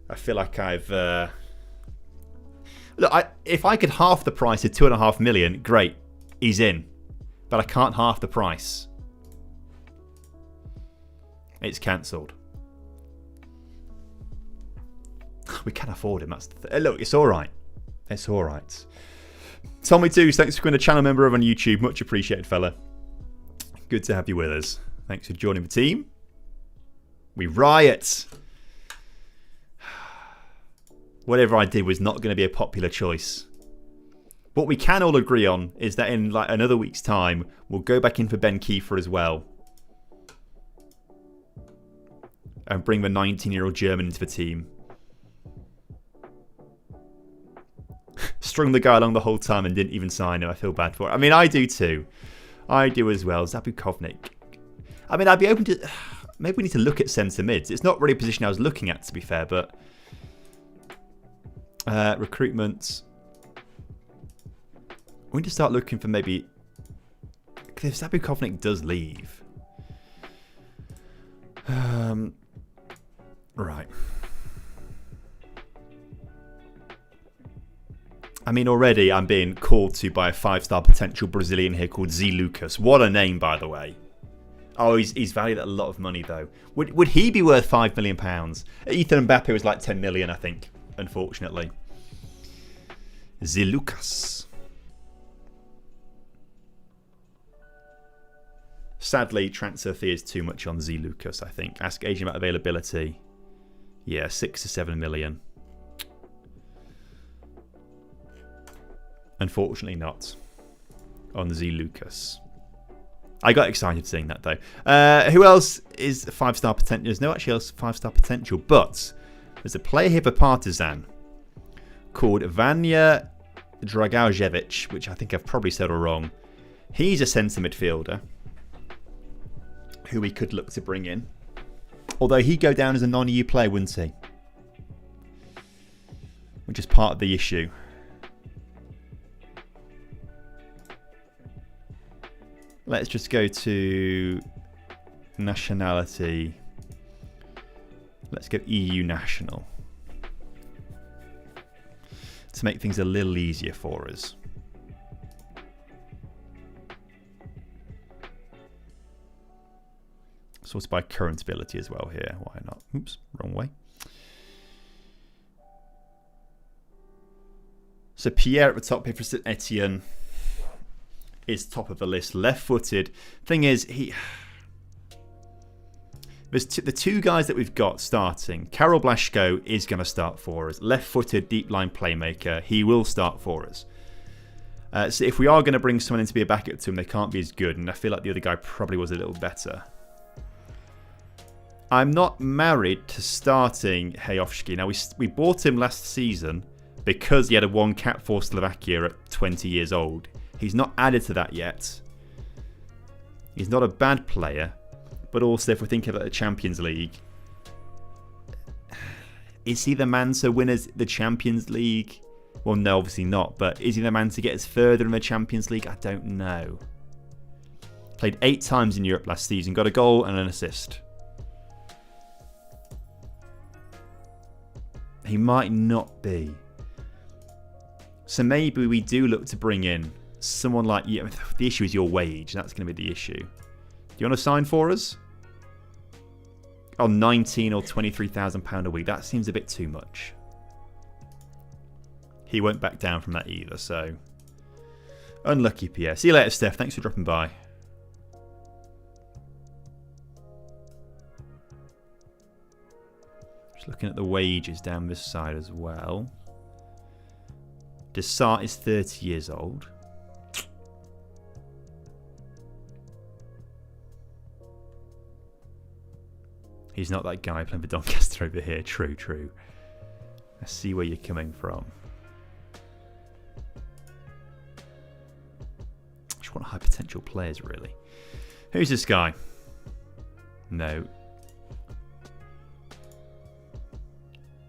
I feel like I've... Look, if I could half the price of 2.5 million, great, he's in. But I can't half the price. It's cancelled. We can afford him. That's the look, it's all right. It's all right. Tommy Twos, thanks for being a channel member over on YouTube. Much appreciated, fella. Good to have you with us. Thanks for joining the team. We riot. Whatever I did was not going to be a popular choice. What we can all agree on is that in like another week's time, we'll go back in for Ben Kiefer as well. And bring the 19-year-old German into the team. Strung the guy along the whole time and didn't even sign him. I feel bad for it. I mean, I do too. I do as well. Zabukovnik. I mean, I'd be open to... Maybe we need to look at centre mids. It's not really a position I was looking at, to be fair, but... recruitment. We need to start looking for maybe... If Zabukovnik does leave... Right. I mean, already I'm being called to by a 5-star potential Brazilian here called Z Lucas. What a name, by the way. Oh, he's valued at a lot of money, though. Would he be worth £5 million? Ethan Mbappe was like 10 million, I think, unfortunately. Z Lucas. Sadly, transfer fee is too much on Z Lucas, I think. Ask agent about availability. Yeah, 6 to 7 million. Unfortunately not on Z Lucas. I got excited seeing that though. Who else is 5-star potential? There's no actually else 5-star potential, but there's a player here for Partizan called Vanja Dragojevic, which I think I've probably said all wrong. He's a centre midfielder who we could look to bring in. Although he'd go down as a non-EU player, wouldn't he? Which is part of the issue. Let's just go to nationality. Let's go EU national. To make things a little easier for us. Sorted by current ability as well here. Why not? Oops, wrong way. So Pierre at the top here for St Etienne is top of the list. Left-footed. Thing is, there's the two guys that we've got starting. Karol Blaszko is going to start for us. Left-footed, deep line playmaker. He will start for us. So if we are going to bring someone in to be a backup to him, they can't be as good. And I feel like the other guy probably was a little better. I'm not married to starting Hayovsky. Now, we bought him last season because he had a 1 cap for Slovakia at 20 years old. He's not added to that yet. He's not a bad player. But also, if we're thinking about the Champions League, is he the man to win us the Champions League? Well, no, obviously not. But is he the man to get us further in the Champions League? I don't know. Played 8 times in Europe last season. Got a goal and an assist. He might not be. So maybe we do look to bring in someone like you. The issue is your wage. That's going to be the issue. Do you want to sign for us? On £19,000 or £23,000 a week. That seems a bit too much. He won't back down from that either. So unlucky, Pierre. See you later, Steph. Thanks for dropping by. Just looking at the wages down this side as well. Desart is 30 years old. He's not that guy playing for Doncaster over here. True, true. I see where you're coming from. Just want high potential players, really. Who's this guy? No.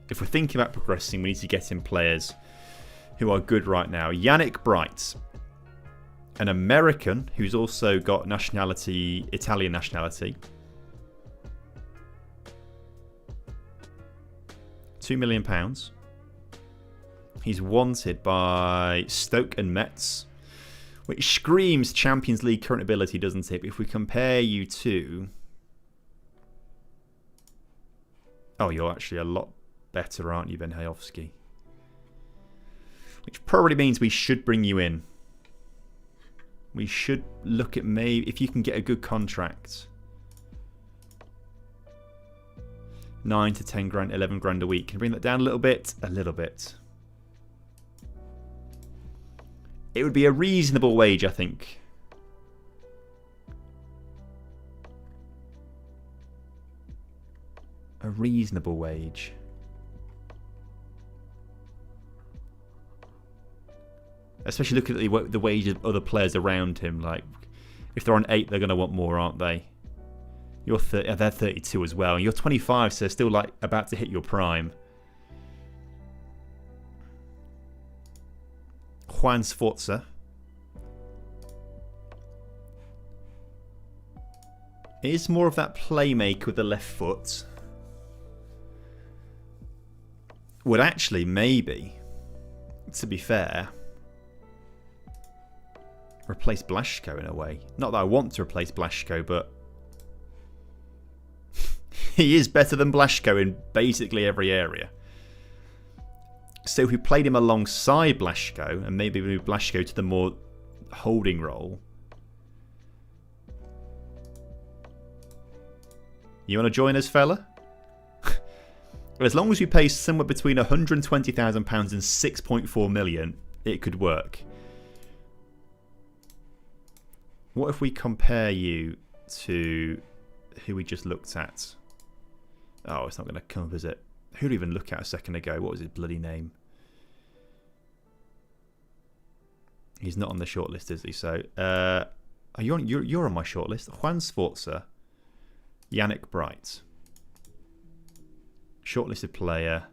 If we're thinking about progressing, we need to get in players who are good right now. Yannick Bright, an American who's also got nationality, Italian nationality. £2 million. He's wanted by Stoke and Mets, which screams Champions League current ability, doesn't it? But if we compare you to... Oh, you're actually a lot better, aren't you, Ben Hayovsky? Which probably means we should bring you in. We should look at maybe if you can get a good contract. 9 to 10 grand, 11 grand a week. Can you bring that down a little bit? A little bit. It would be a reasonable wage, I think. A reasonable wage. Especially looking at the wage of other players around him. Like, if they're on 8, they're going to want more, aren't they? You're they're 32 as well. And you're 25, so still like about to hit your prime. Juan Sforza. Is more of that playmaker with the left foot. Would actually, maybe, to be fair, replace Blaszko in a way. Not that I want to replace Blaszko, but he is better than Blaszko in basically every area. So if we played him alongside Blaszko and maybe move Blaszko to the more holding role. You want to join us, fella? As long as we pay somewhere between £120,000 and £6.4 million, it could work. What if we compare you to who we just looked at? Oh, it's not going to come up, is it? Who did we even look at a second ago? What was his bloody name? He's not on the shortlist, is he? So, you're on my shortlist. Juan Sforza, Yannick Bright. Shortlisted player.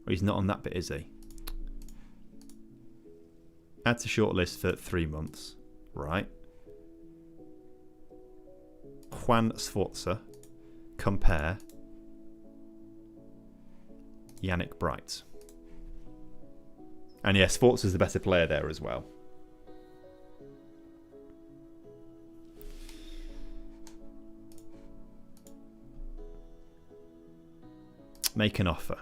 Oh, he's not on that bit, is he? Add to shortlist for 3 months. Right. Juan Sforza. Compare. Yannick Bright. And yes, Sforza's the better player there as well. Make an offer.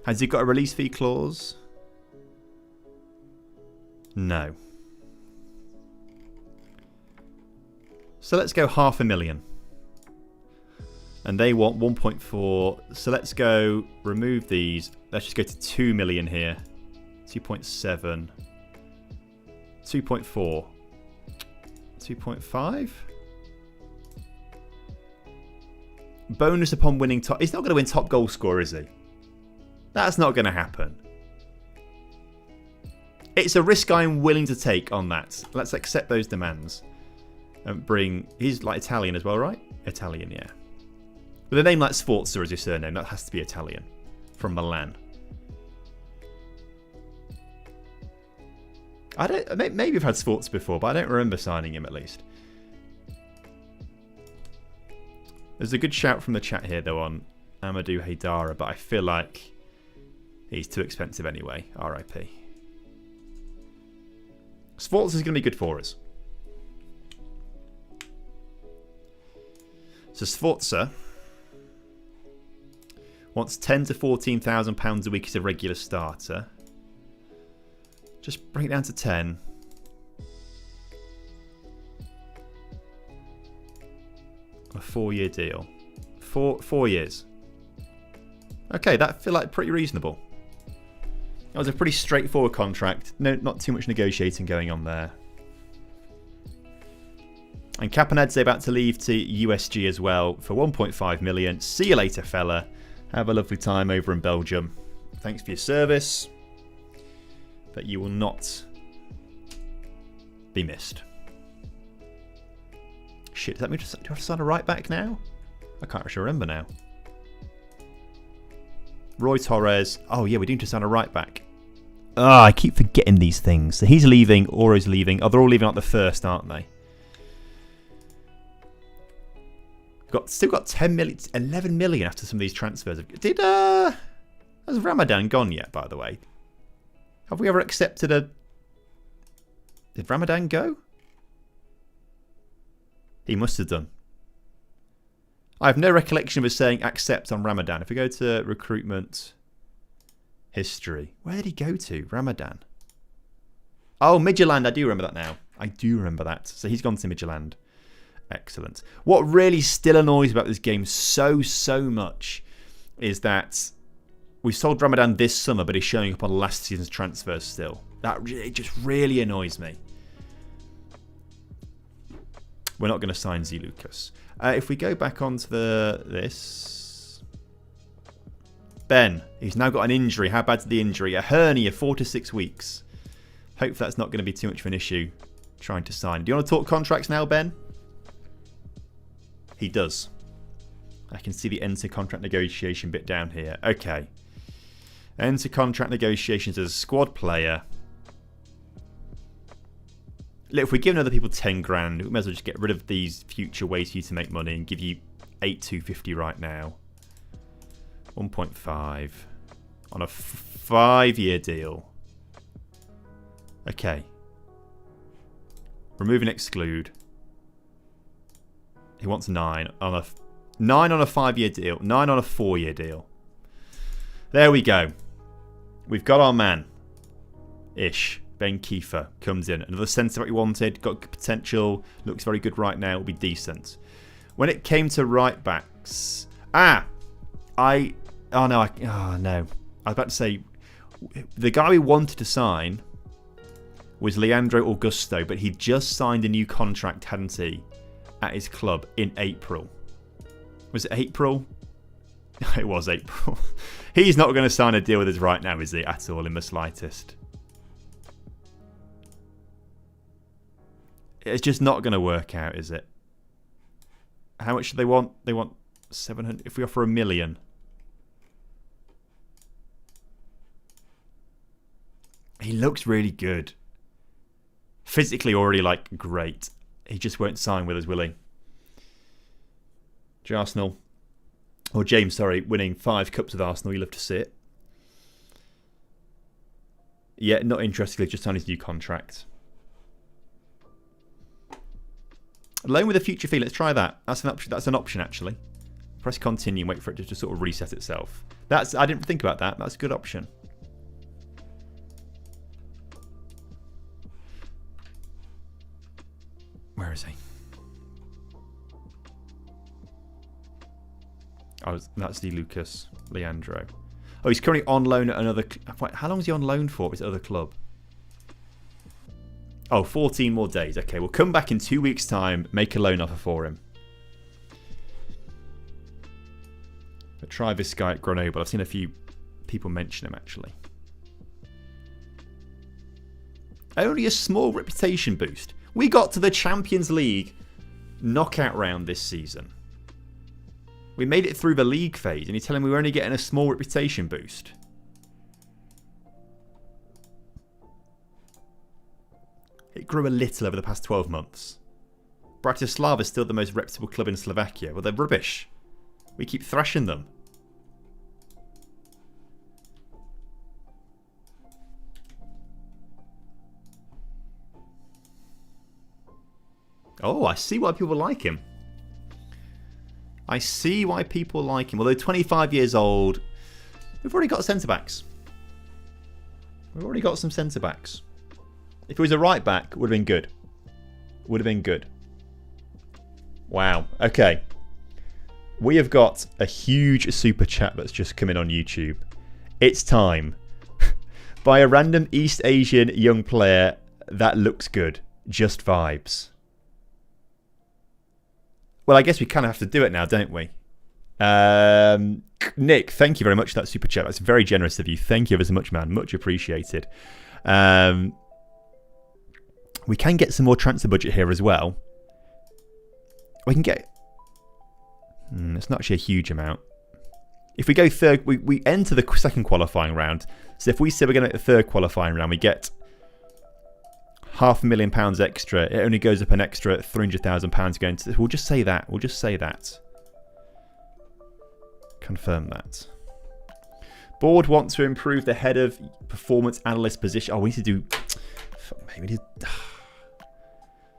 Has he got a release fee clause? No. So let's go $500,000. And they want 1.4. So let's go remove these. Let's just go to 2 million here. 2.7. 2.4. 2.5. Bonus upon winning top. He's not going to win top goal scorer, is he? That's not going to happen. It's a risk I'm willing to take on that. Let's accept those demands. And bring... He's like Italian as well, right? Italian, yeah. With a name like Sforza as your surname, that has to be Italian. From Milan. I don't... Maybe I've had Sforza before, but I don't remember signing him at least. There's a good shout from the chat here, though, on Amadou Haidara, but I feel like he's too expensive anyway. RIP. Sforza is going to be good for us. So Sforza wants £10,000 to £14,000 a week as a regular starter. Just bring it down to 10. A 4-year deal. Four years. Okay, that feel like pretty reasonable. That was a pretty straightforward contract. No, not too much negotiating going on there. And Caponedze about to leave to USG as well for 1.5 million. See you later, fella. Have a lovely time over in Belgium. Thanks for your service. But you will not be missed. Shit, does that mean do I have to sign a right back now? I can't actually remember now. Roy Torres. Oh yeah, we do need to sign a right back. Ah, I keep forgetting these things. So he's leaving, Oro's leaving. Oh, they're all leaving out the first, aren't they? Still got 10 million, 11 million after some of these transfers. Has Ramadan gone yet, by the way? Have we ever accepted a... Did Ramadan go? He must have done. I have no recollection of us saying accept on Ramadan. If we go to recruitment history, where did he go to? Ramadan. Oh, Midtjylland. I do remember that now. I do remember that. So he's gone to Midtjylland. Excellent. What really still annoys me about this game so much is that we sold Ramadan this summer, but he's showing up on last season's transfers still. It just really annoys me. We're not going to sign Z Lucas. If we go back onto this... Ben, he's now got an injury. How bad's the injury? A hernia, 4 to 6 weeks. Hopefully that's not going to be too much of an issue trying to sign. Do you want to talk contracts now, Ben? He does. I can see the enter contract negotiation bit down here. Okay. Enter contract negotiations as a squad player. Look, if we're giving other people 10 grand, we may as well just get rid of these future ways for you to make money and give you 8,250 right now. 1.5 on a 5-year deal. Okay. Remove and exclude. He wants 9 on a 5-year deal, 9 on a 4-year deal. There we go. We've got our man. Ish. Ben Kiefer comes in. Another centre that we wanted. Got potential. Looks very good right now. Will be decent. When it came to right backs. Oh no. I was about to say the guy we wanted to sign was Leandro Augusto, but he just signed a new contract, hadn't he, at his club in April. Was it April? It was April. He's not going to sign a deal with us right now, is he? At all, in the slightest. It's just not going to work out, is it? How much do they want? They want 700. If we offer $1 million. He looks really good. Physically already, like, great. He just won't sign with us, will he? Arsenal. Or James, sorry, winning 5 cups with Arsenal. You love to see it. Yeah, not interested. Just signed his new contract. Loan with a future fee. Let's try that. That's an option. That's an option, actually. Press continue and wait for it to just sort of reset itself. I didn't think about that. That's a good option. Where is he? Oh, that's the Lucas Leandro. Oh, he's currently on loan at another... How long is he on loan for? His other club? Oh, 14 more days. Okay, we'll come back in 2 weeks' time, make a loan offer for him. But try this guy at Grenoble. I've seen a few people mention him, actually. Only a small reputation boost. We got to the Champions League knockout round this season. We made it through the league phase, and you're telling me we're only getting a small reputation boost. It grew a little over the past 12 months. Bratislava is still the most reputable club in Slovakia. Well, they're rubbish. We keep thrashing them. Oh, I see why people like him. I see why people like him. Although 25 years old, we've already got centre-backs. We've already got some centre-backs. If it was a right-back, it would have been good. Would have been good. Wow. Okay. We have got a huge super chat that's just come in on YouTube. It's time. By a random East Asian young player that looks good. Just vibes. Well, I guess we kind of have to do it now, don't we? Nick, thank you very much for that super chat. That's very generous of you. Thank you ever so much, man. Much appreciated. We can get some more transfer budget here as well. We can get... it's not actually a huge amount. If we go third, we enter the second qualifying round. So if we say we're going to make the third qualifying round, we get £500,000 extra. It only goes up an extra £300,000 going to... We'll just say that. We'll just say that. Confirm that. Board want to improve the head of performance analyst position. Oh, we need to do... Maybe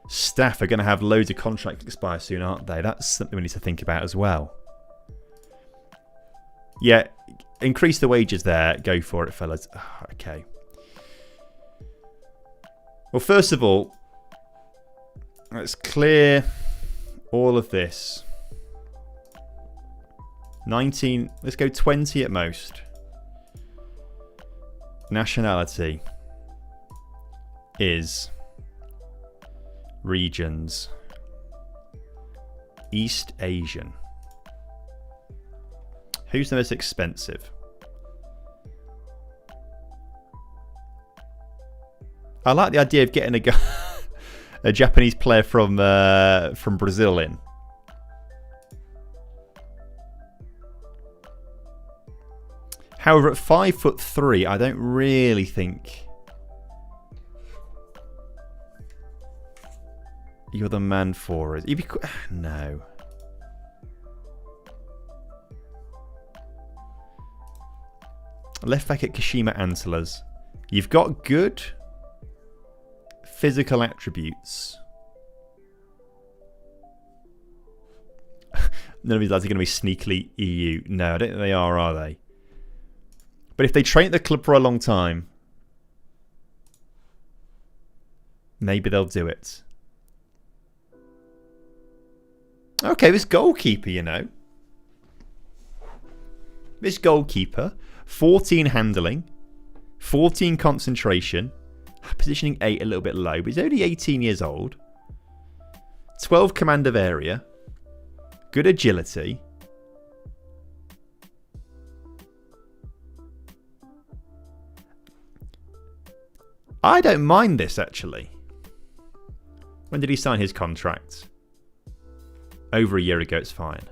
staff are going to have loads of contracts expire soon, aren't they? That's something we need to think about as well. Yeah, increase the wages there. Go for it, fellas. Okay. Well, first of all, let's clear all of this. 19, let's go 20 at most. Nationality is regions. East Asian. Who's the most expensive? I like the idea of getting a Japanese player from Brazil in. However, at 5'3", I don't really think you're the man for it. No. Left back at Kashima Antlers. You've got good physical attributes. None of these lads are going to be sneakily EU. No, I don't think they are they? But if they train at the club for a long time, maybe they'll do it. Okay, this goalkeeper, you know. This goalkeeper, 14 handling, 14 concentration, positioning 8 a little bit low, but he's only 18 years old. 12 command of area, good agility. I don't mind this, actually. When did he sign his contract? Over a year ago, it's fine.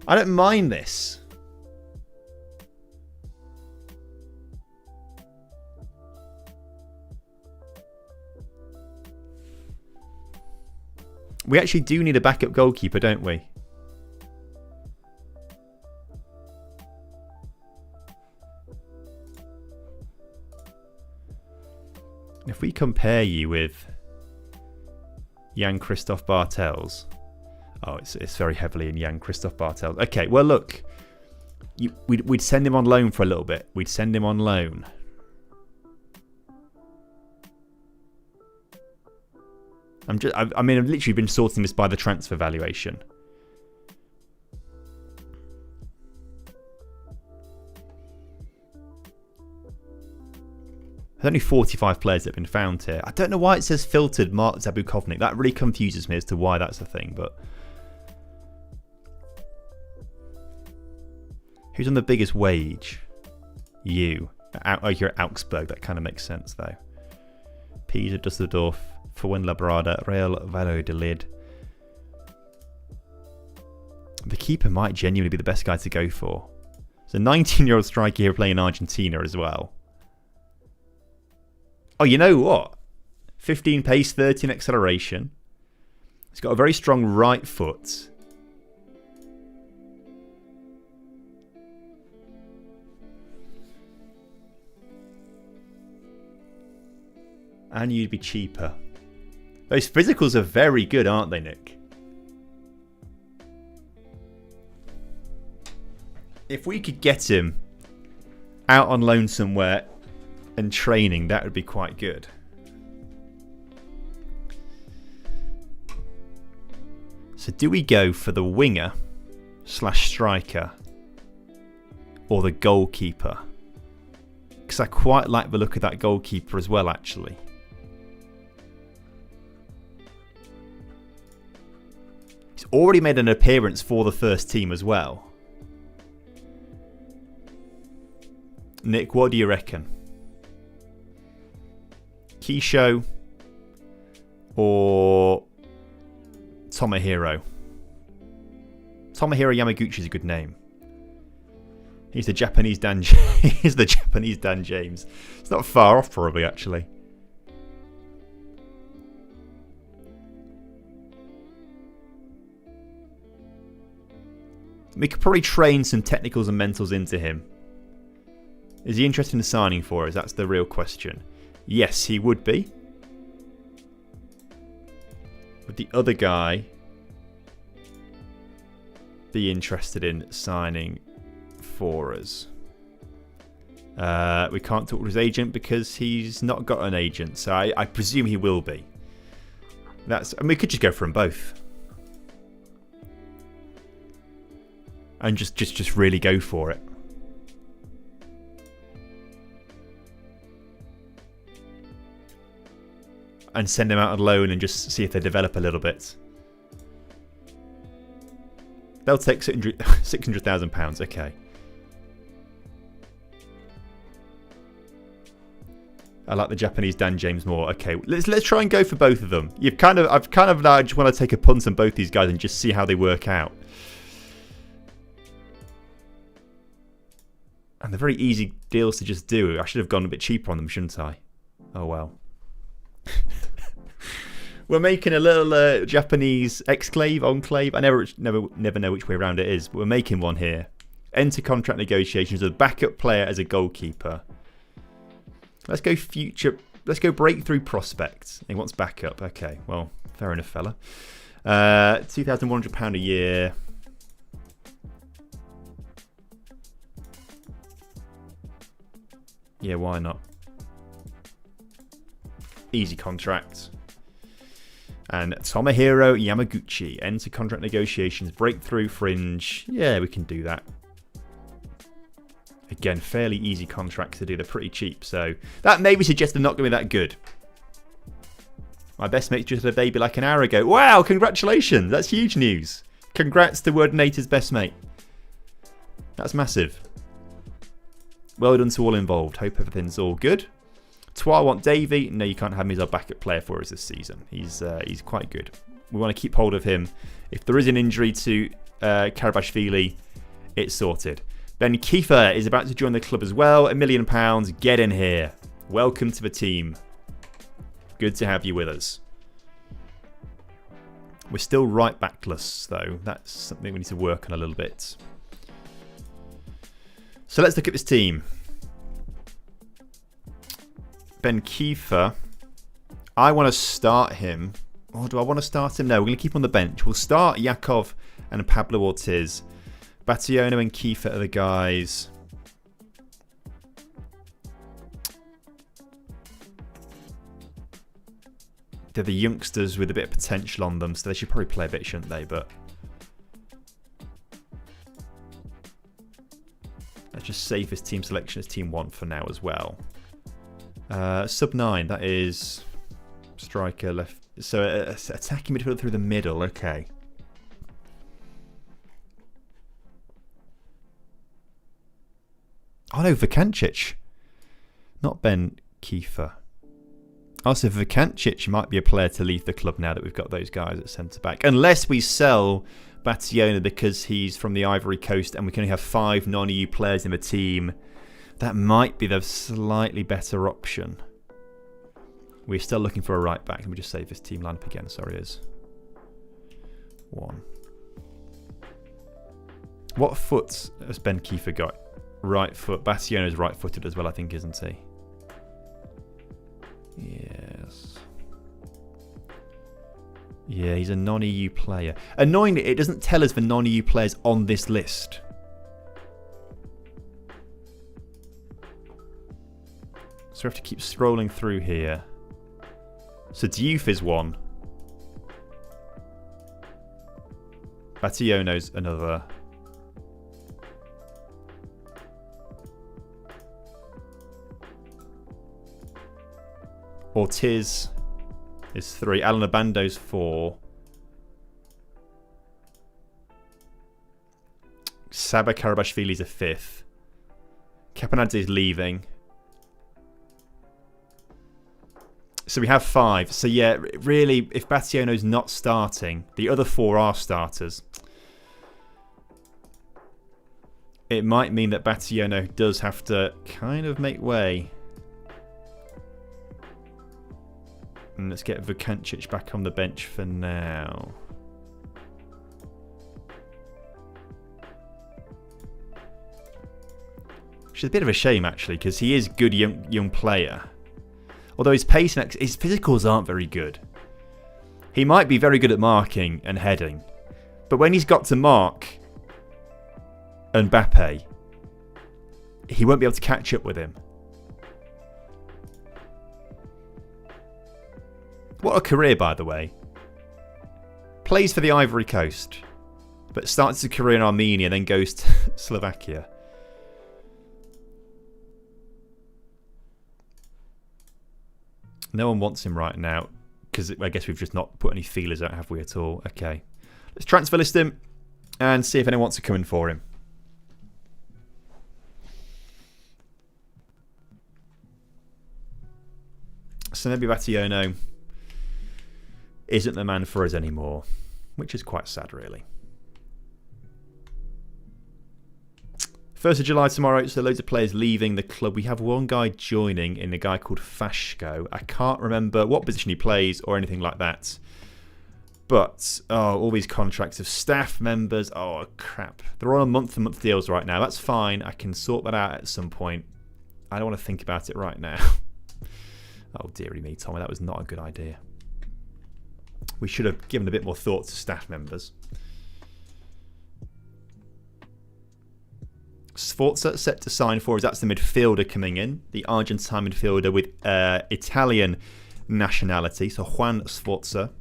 I don't mind this. We actually do need a backup goalkeeper, don't we? If we compare you with Jan-Christophe Bartels... Oh, it's very heavily in Jan-Christophe Bartels. Okay, well, look. We'd send him on loan for a little bit. We'd send him on loan. I've literally been sorting this by the transfer valuation. There's only 45 players that have been found here. I don't know why it says filtered Mark Zabukovnik. That really confuses me as to why that's a thing, but... Who's on the biggest wage? You. You're at Augsburg. That kind of makes sense, though. Pisa, Dusseldorf, Fuenlabrada, Real Valladolid. The keeper might genuinely be the best guy to go for. There's a 19-year-old striker here playing in Argentina as well. Oh, you know what? 15 pace, 13 acceleration. He's got a very strong right foot. And you'd be cheaper. Those physicals are very good, aren't they, Nick? If we could get him out on loan somewhere and training, that would be quite good. So do we go for the winger / striker or the goalkeeper? Because I quite like the look of that goalkeeper as well, actually. He's already made an appearance for the first team as well. Nick, what do you reckon? Kisho or Tomohiro? Tomohiro Yamaguchi is a good name. He's the Japanese Dan. He's the Japanese Dan James. It's not far off, probably, actually. We could probably train some technicals and mentals into him. Is he interested in signing for us? That's the real question. Yes, he would be. Would the other guy be interested in signing for us? We can't talk to his agent because he's not got an agent, so I presume he will be. We could just go for them both. And just really go for it. And send them out on loan and just see if they develop a little bit. They'll take £600,000. Okay. I like the Japanese Dan James more. Okay, let's try and go for both of them. I've kind of now just want to take a punt on both these guys and just see how they work out. And they're very easy deals to just do. I should have gone a bit cheaper on them, shouldn't I? Oh well. We're making a little Japanese exclave, enclave. I never know which way around it is, but we're making one here. Enter contract negotiations with a backup player as a goalkeeper. Let's go future. Let's go breakthrough prospect. He wants backup. Okay, well, fair enough, fella. £2,100 a year. Yeah, why not? Easy contract. And Tomohiro Yamaguchi. Enter contract negotiations. Breakthrough fringe. Yeah, we can do that. Again, fairly easy contracts to do. They're pretty cheap. So that maybe suggests they're not going to be that good. My best mate just had a baby like an hour ago. Wow, congratulations. That's huge news. Congrats to Wordinator's best mate. That's massive. Well done to all involved. Hope everything's all good. I want Davey. No, you can't have him as our backup player for us this season. He's quite good. We want to keep hold of him. If there is an injury to Karabashvili, it's sorted. Ben Kiefer is about to join the club as well. £1 million. Get in here. Welcome to the team. Good to have you with us. We're still right backless, though. That's something we need to work on a little bit. So let's look at this team. Ben Kiefer. I want to start him. Or do I want to start him? No, we're going to keep him on the bench. We'll start Yakov and Pablo Ortiz. Bationo and Kiefer are the guys. They're the youngsters with a bit of potential on them, so they should probably play a bit, shouldn't they? But let's just save this team selection as team 1 for now as well. Sub 9, that is striker left. So attacking midfielder through the middle. Okay. Oh no, Vakancic. Not Ben Kiefer. Also, Vakancic might be a player to leave the club now that we've got those guys at centre-back. Unless we sell Bationo because he's from the Ivory Coast and we can only have 5 non-EU players in the team. That might be the slightly better option. We're still looking for a right-back. Let me just save this team lineup again. Sorry, is 1. What foot has Ben Kiefer got? Right foot. Bationo's right-footed as well, I think, isn't he? Yes. Yeah, he's a non-EU player. Annoyingly, it doesn't tell us the non-EU players on this list. So we have to keep scrolling through here. So Diouf is 1. Bationo's another. Ortiz is 3. Alan Abando's 4. Saba Karabashvili's a 5th. Kapanadze is leaving. So we have 5. So yeah, really, if Bationo's not starting, the other 4 are starters. It might mean that Bationo does have to kind of make way. And let's get Vakancic back on the bench for now. Which is a bit of a shame, actually, because he is a good young player. Although his pace and his physicals aren't very good. He might be very good at marking and heading. But when he's got to mark Mbappe, he won't be able to catch up with him. What a career, by the way. Plays for the Ivory Coast, but starts his career in Armenia, then goes to Slovakia. No one wants him right now, because I guess we've just not put any feelers out, have we, at all? Okay. Let's transfer list him and see if anyone wants to come in for him. So maybe Bationo isn't the man for us anymore, which is quite sad, really. 1st of July tomorrow, so loads of players leaving the club. We have one guy joining in a guy called Fashko. I can't remember what position he plays or anything like that. But, all these contracts of staff members. Oh, crap. They're all on month-to-month deals right now. That's fine. I can sort that out at some point. I don't want to think about it right now. Oh, dearie me, Tommy. That was not a good idea. We should have given a bit more thought to staff members. Sforza set to sign for us. That's the midfielder coming in. The Argentine midfielder with Italian nationality. So Juan Sforza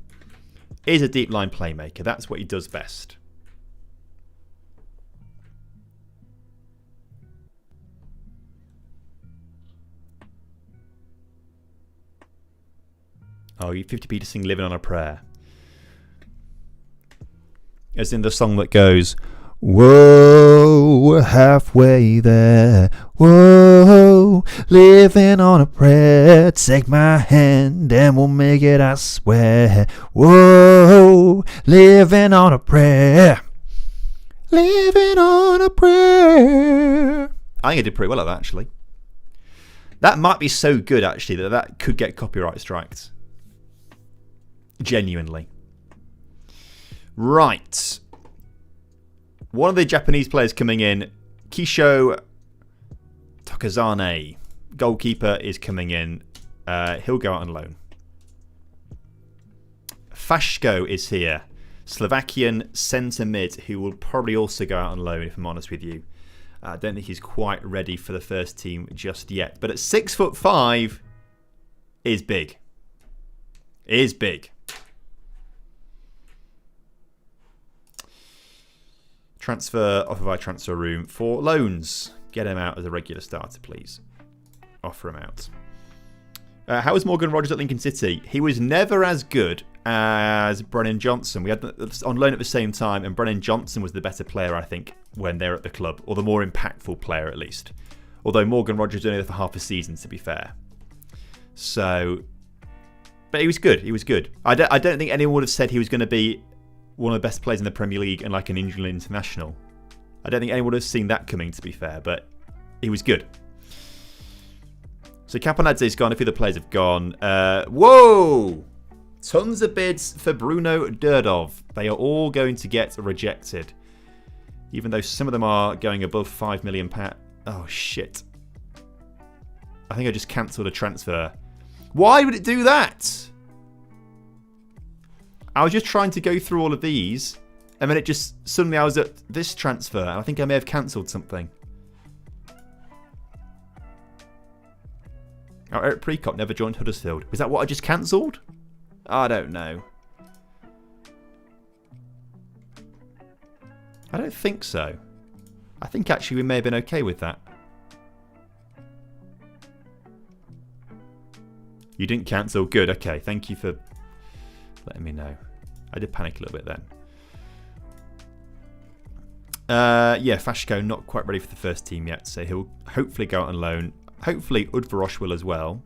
is a deep line playmaker. That's what he does best. Oh, you 50p to sing Living on a Prayer. As in the song that goes, whoa, we're halfway there. Whoa, living on a prayer. Take my hand and we'll make it, I swear. Whoa, living on a prayer. Living on a prayer. I think I did pretty well at that, actually. That might be so good, actually, that could get copyright strikes. Genuinely. Right. One of the Japanese players coming in, Kisho Tokazane, goalkeeper, is coming in. He'll go out on loan. Fashko is here. Slovakian centre mid, who will probably also go out on loan, if I'm honest with you. I don't think he's quite ready for the first team just yet. But at 6'5", is big. Is big. Transfer off of our transfer room for loans. Get him out as a regular starter, please. Offer him out. How was Morgan Rogers at Lincoln City? He was never as good as Brennan Johnson. We had on loan at the same time, and Brennan Johnson was the better player, I think, when they were at the club, or the more impactful player at least. Although Morgan Rogers was only there for half a season, to be fair. So, but he was good. He was good. I don't think anyone would have said he was going to be one of the best players in the Premier League and like an England international. I don't think anyone would have seen that coming, to be fair, but he was good. So Caponazzi's gone, a few of the players have gone. Whoa! Tons of bids for Bruno Durdov. They are all going to get rejected. Even though some of them are going above £5 million. Oh, shit. I think I just cancelled a transfer. Why would it do that? I was just trying to go through all of these, and then it just, suddenly I was at this transfer, and I think I may have cancelled something. Oh, Eric Precop never joined Huddersfield. Was that what I just cancelled? I don't know. I don't think so. I think actually we may have been okay with that. You didn't cancel? Good, okay. Thank you for letting me know. I did panic a little bit then. Yeah, Fashko not quite ready for the first team yet, so he'll hopefully go out on loan. Hopefully Udvarosh will as well.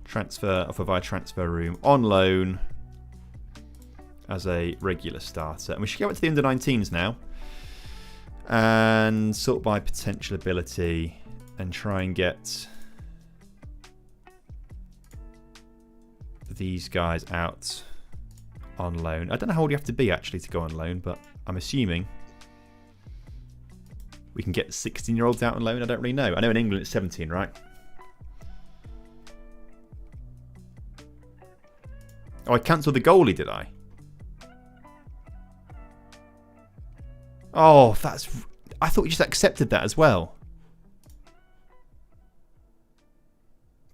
Transfer off of our transfer room on loan as a regular starter. And we should go back to the under-19s now and sort by potential ability and try and get these guys out on loan. I don't know how old you have to be actually to go on loan, but I'm assuming we can get 16-year-olds out on loan. I don't really know. I know in England it's 17, right? Oh, I cancelled the goalie, did I? Oh, I thought you just accepted that as well.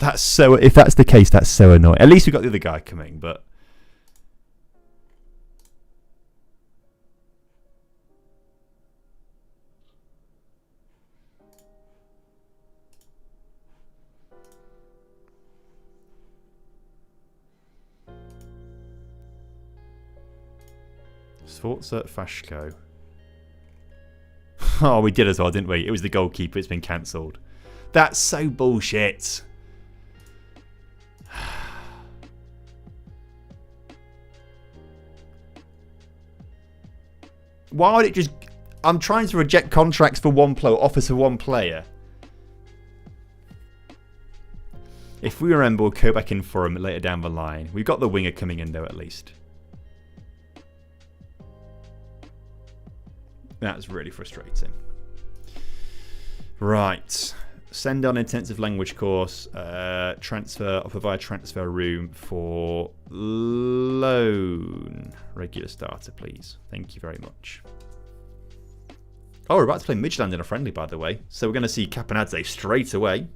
If that's the case, that's so annoying. At least we got the other guy coming, but... Sforza Fashko. Oh, we did as well, didn't we? It was the goalkeeper. It's been cancelled. That's so bullshit. Why would it just... I'm trying to reject contracts for one player, offers for one player. If we remember, we'll go back in for him later down the line. We've got the winger coming in, though, at least. That's really frustrating. Right. Send on intensive language course. Transfer. I'll provide transfer room for loan. Regular starter, please. Thank you very much. Oh, we're about to play Midland in a friendly, by the way. So we're going to see Caponadze straight away.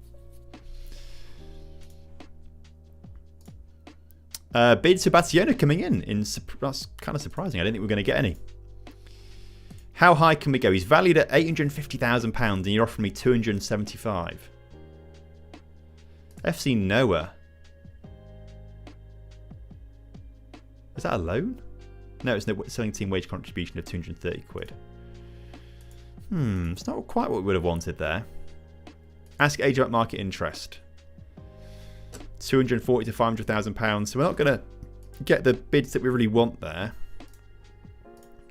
Bids for Battiona coming in. That's kind of surprising. I didn't think we were going to get any. How high can we go? He's valued at £850,000 and you're offering me 275. FC Noah. Is that a loan? No, it's no selling team wage contribution of 230 quid. It's not quite what we would have wanted there. Ask agent about market interest. 240 to £500,000. So we're not going to get the bids that we really want there.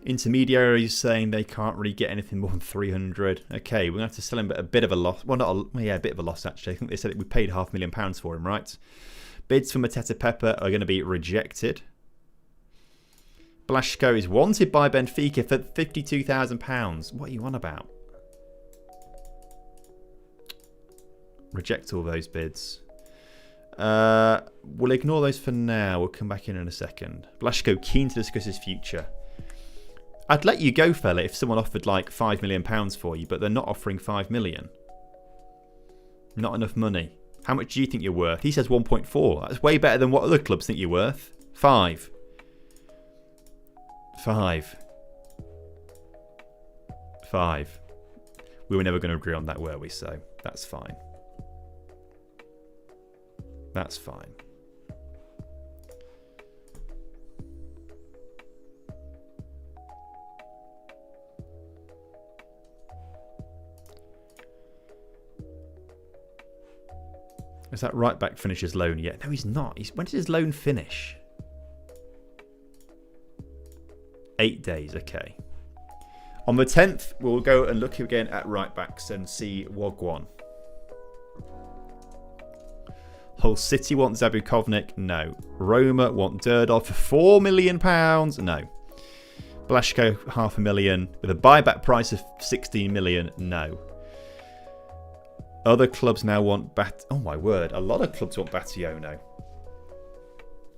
Intermediaries saying they can't really get anything more than 300. Okay, we're going to have to sell him at a bit of a loss. Well, a bit of a loss actually. I think they said we paid £500,000 for him, right? Bids for Mateta Pepper are going to be rejected. Blaszko is wanted by Benfica for £52,000. What are you on about? Reject all those bids. We'll ignore those for now. We'll come back in a second. Blaszko keen to discuss his future. I'd let you go, fella, if someone offered like £5 million for you, but they're not offering £5 million. Not enough money. How much do you think you're worth? He says 1.4. That's way better than what other clubs think you're worth. 5. 5. 5. We were never going to agree on that, were we? So that's fine. That's fine. Is that right back finish his loan yet? No, he's not. When did his loan finish? 8 days, okay. On the 10th, we'll go and look again at right backs and see Wagwan. Hull City want Zabukovnik? No. Roma want Durdov for £4 million? No. Blaszko, $500,000 with a buyback price of 16 million? No. Other clubs now want oh my word, a lot of clubs want Battiona.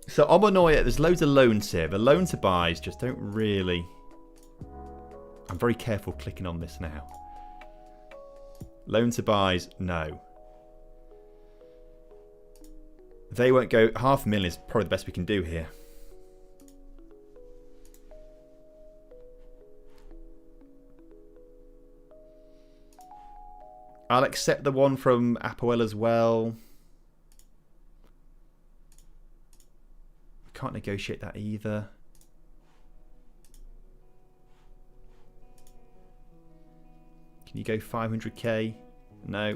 So Omonoya, there's loads of loans here. The loan to buys just don't really... I'm very careful clicking on this now. Loan to buys, no. They won't go. $500,000 is probably the best we can do here. I'll accept the one from Apoel as well. Can't negotiate that either. Can you go 500k? No.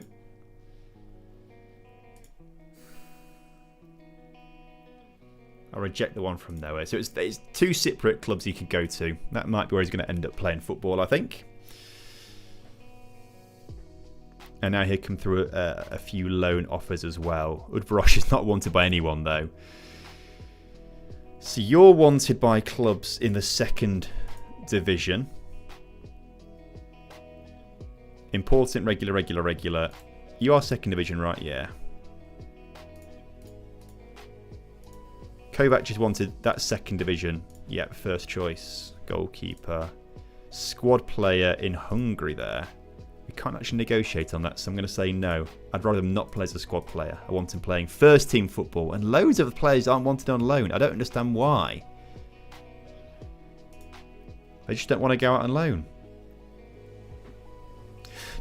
I'll reject the one from nowhere. So it's 2 Cypriot clubs you could go to. That might be where he's going to end up playing football, I think. And now here come through a few loan offers as well. Udvarosh is not wanted by anyone, though. So you're wanted by clubs in the 2nd division. Important, regular. You are second division, right? Yeah. Kovac just wanted that second division. Yeah, first choice. Goalkeeper. Squad player in Hungary there. We can't actually negotiate on that, so I'm going to say no. I'd rather him not play as a squad player. I want him playing first team football, and loads of the players aren't wanted on loan. I don't understand why. They just don't want to go out on loan.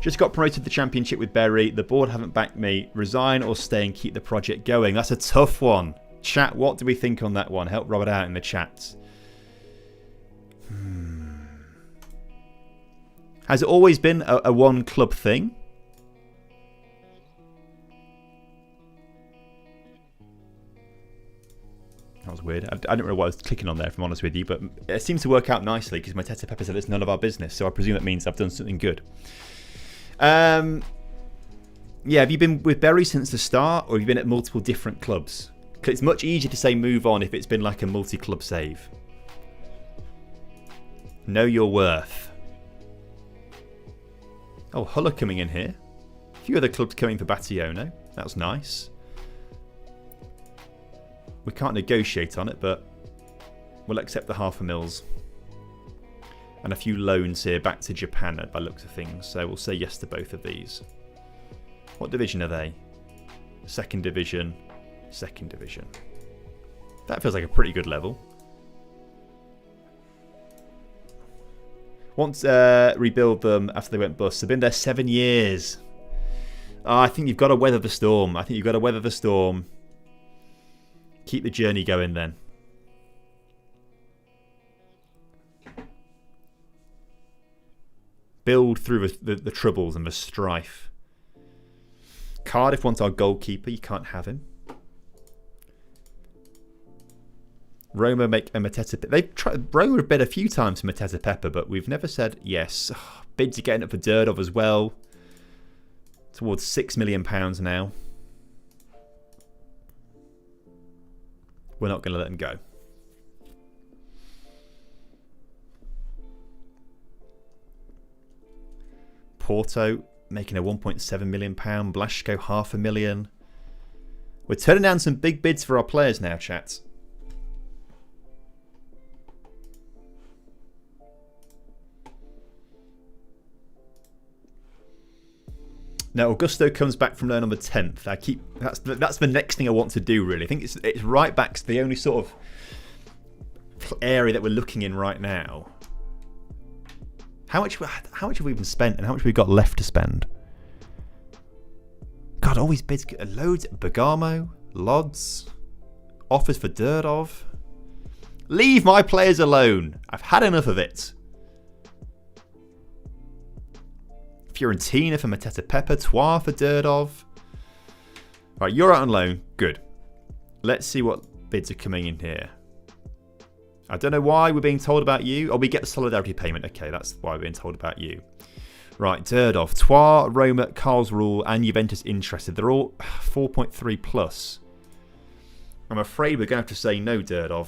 Just got promoted to the championship with Bury. The board haven't backed me. Resign or stay and keep the project going. That's a tough one. Chat, what do we think on that one? Help Robert out in the chats. Has it always been a one club thing? That was weird. I don't know what I was clicking on there, if I'm honest with you, but it seems to work out nicely because Mateta Pepper said it's none of our business, so I presume that means I've done something good. Yeah, have you been with Bury since the start, or have you been at multiple different clubs? Because it's much easier to say move on if it's been like a multi-club save. Know your worth. Oh, Hull are coming in here. A few other clubs coming for Battione. That was nice. We can't negotiate on it, but we'll accept the $500,000. And a few loans here back to Japan by the looks of things. So we'll say yes to both of these. What division are they? Second division. Second division. That feels like a pretty good level. Want to rebuild them after they went bust. They've been there 7 years. Oh, I think you've got to weather the storm. Keep the journey going then. Build through the troubles and the strife. Cardiff wants our goalkeeper. You can't have him. Roma make a Mateta. They've tried. Roma have bid a few times for Mateta Pepper, but we've never said yes. Oh, bids are getting up for Durdov as well. Towards £6 million now. We're not going to let them go. Porto making a £1.7 million. Blasco $500,000. We're turning down some big bids for our players now, chat. Now Augusto comes back from loan on the 10th. That's the next thing I want to do, really. I think it's right back to the only sort of area that we're looking in right now. How much have we even spent, and how much have we got left to spend? God, always bids, loads. Bergamo, Lodz, offers for Durdov. Leave my players alone. I've had enough of it. Fiorentina for Mateta Pepper, Troyes for Durdov. Right, you're out on loan. Good. Let's see what bids are coming in here. I don't know why we're being told about you. Oh, we get the solidarity payment. Okay, that's why we're being told about you. Right, Durdov, Troyes, Roma, Karlsruhe, and Juventus interested. They're all 4.3 plus. I'm afraid we're going to have to say no, Durdov.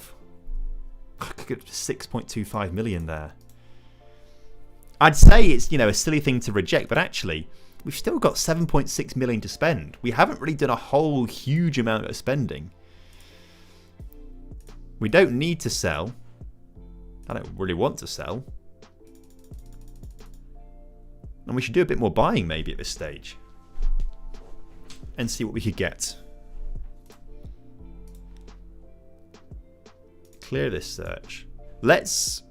6.25 million there. I'd say it's, a silly thing to reject, but actually, we've still got 7.6 million to spend. We haven't really done a whole huge amount of spending. We don't need to sell. I don't really want to sell. And we should do a bit more buying maybe at this stage. And see what we could get. Clear this search. Let's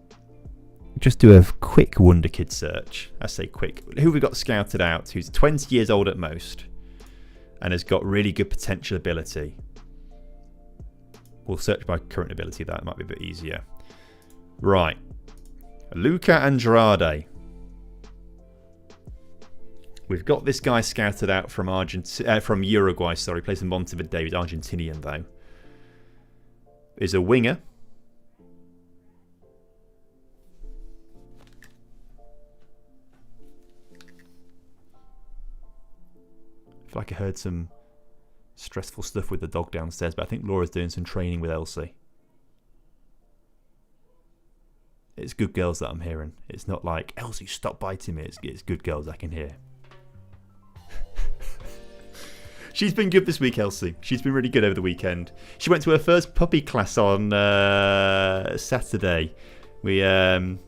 just do a quick Wonder Kid search. I say quick. Who have we got scouted out who's 20 years old at most and has got really good potential ability? We'll search by current ability. That might be a bit easier. Right. Luca Andrade. We've got this guy scouted out from Uruguay. Sorry, plays in Montevideo. He's Argentinian though. Is a winger. I feel like I heard some stressful stuff with the dog downstairs, but I think Laura's doing some training with Elsie. It's good girls that I'm hearing. It's not like, Elsie, stop biting me. It's good girls I can hear. She's been good this week, Elsie. She's been really good over the weekend. She went to her first puppy class on Saturday. We took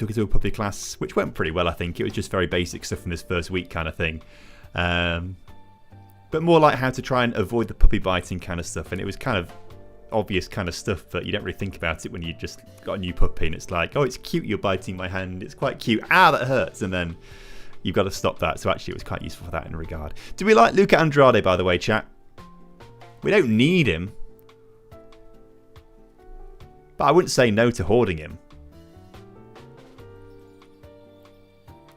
her to a puppy class, which went pretty well, I think. It was just very basic stuff in this first week kind of thing. But more like how to try and avoid the puppy biting kind of stuff. And it was kind of obvious kind of stuff, but you don't really think about it when you just got a new puppy and it's like, oh, it's cute, you're biting my hand. It's quite cute. Ah, that hurts. And then you've got to stop that. So actually it was quite useful for that in regard. Do we like Luca Andrade, by the way, chat? We don't need him. But I wouldn't say no to hoarding him.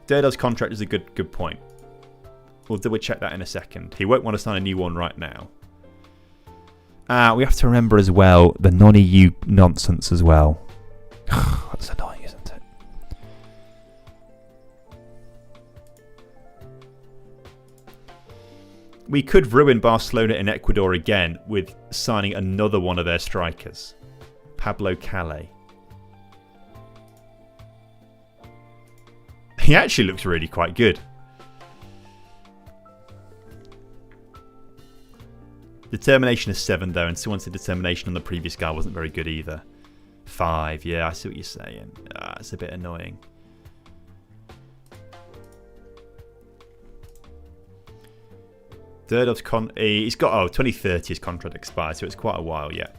Durdov's contract is a good point. We'll double check that in a second. He won't want to sign a new one right now. We have to remember as well the non-EU nonsense as well. That's annoying, isn't it? We could ruin Barcelona and Ecuador again with signing another one of their strikers. Pablo Calais. He actually looks really quite good. Determination is 7 though, and someone said determination on the previous guy wasn't very good either. 5, yeah, I see what you're saying. It's a bit annoying. Durdov's he's got 2030 his contract expires, so it's quite a while yet.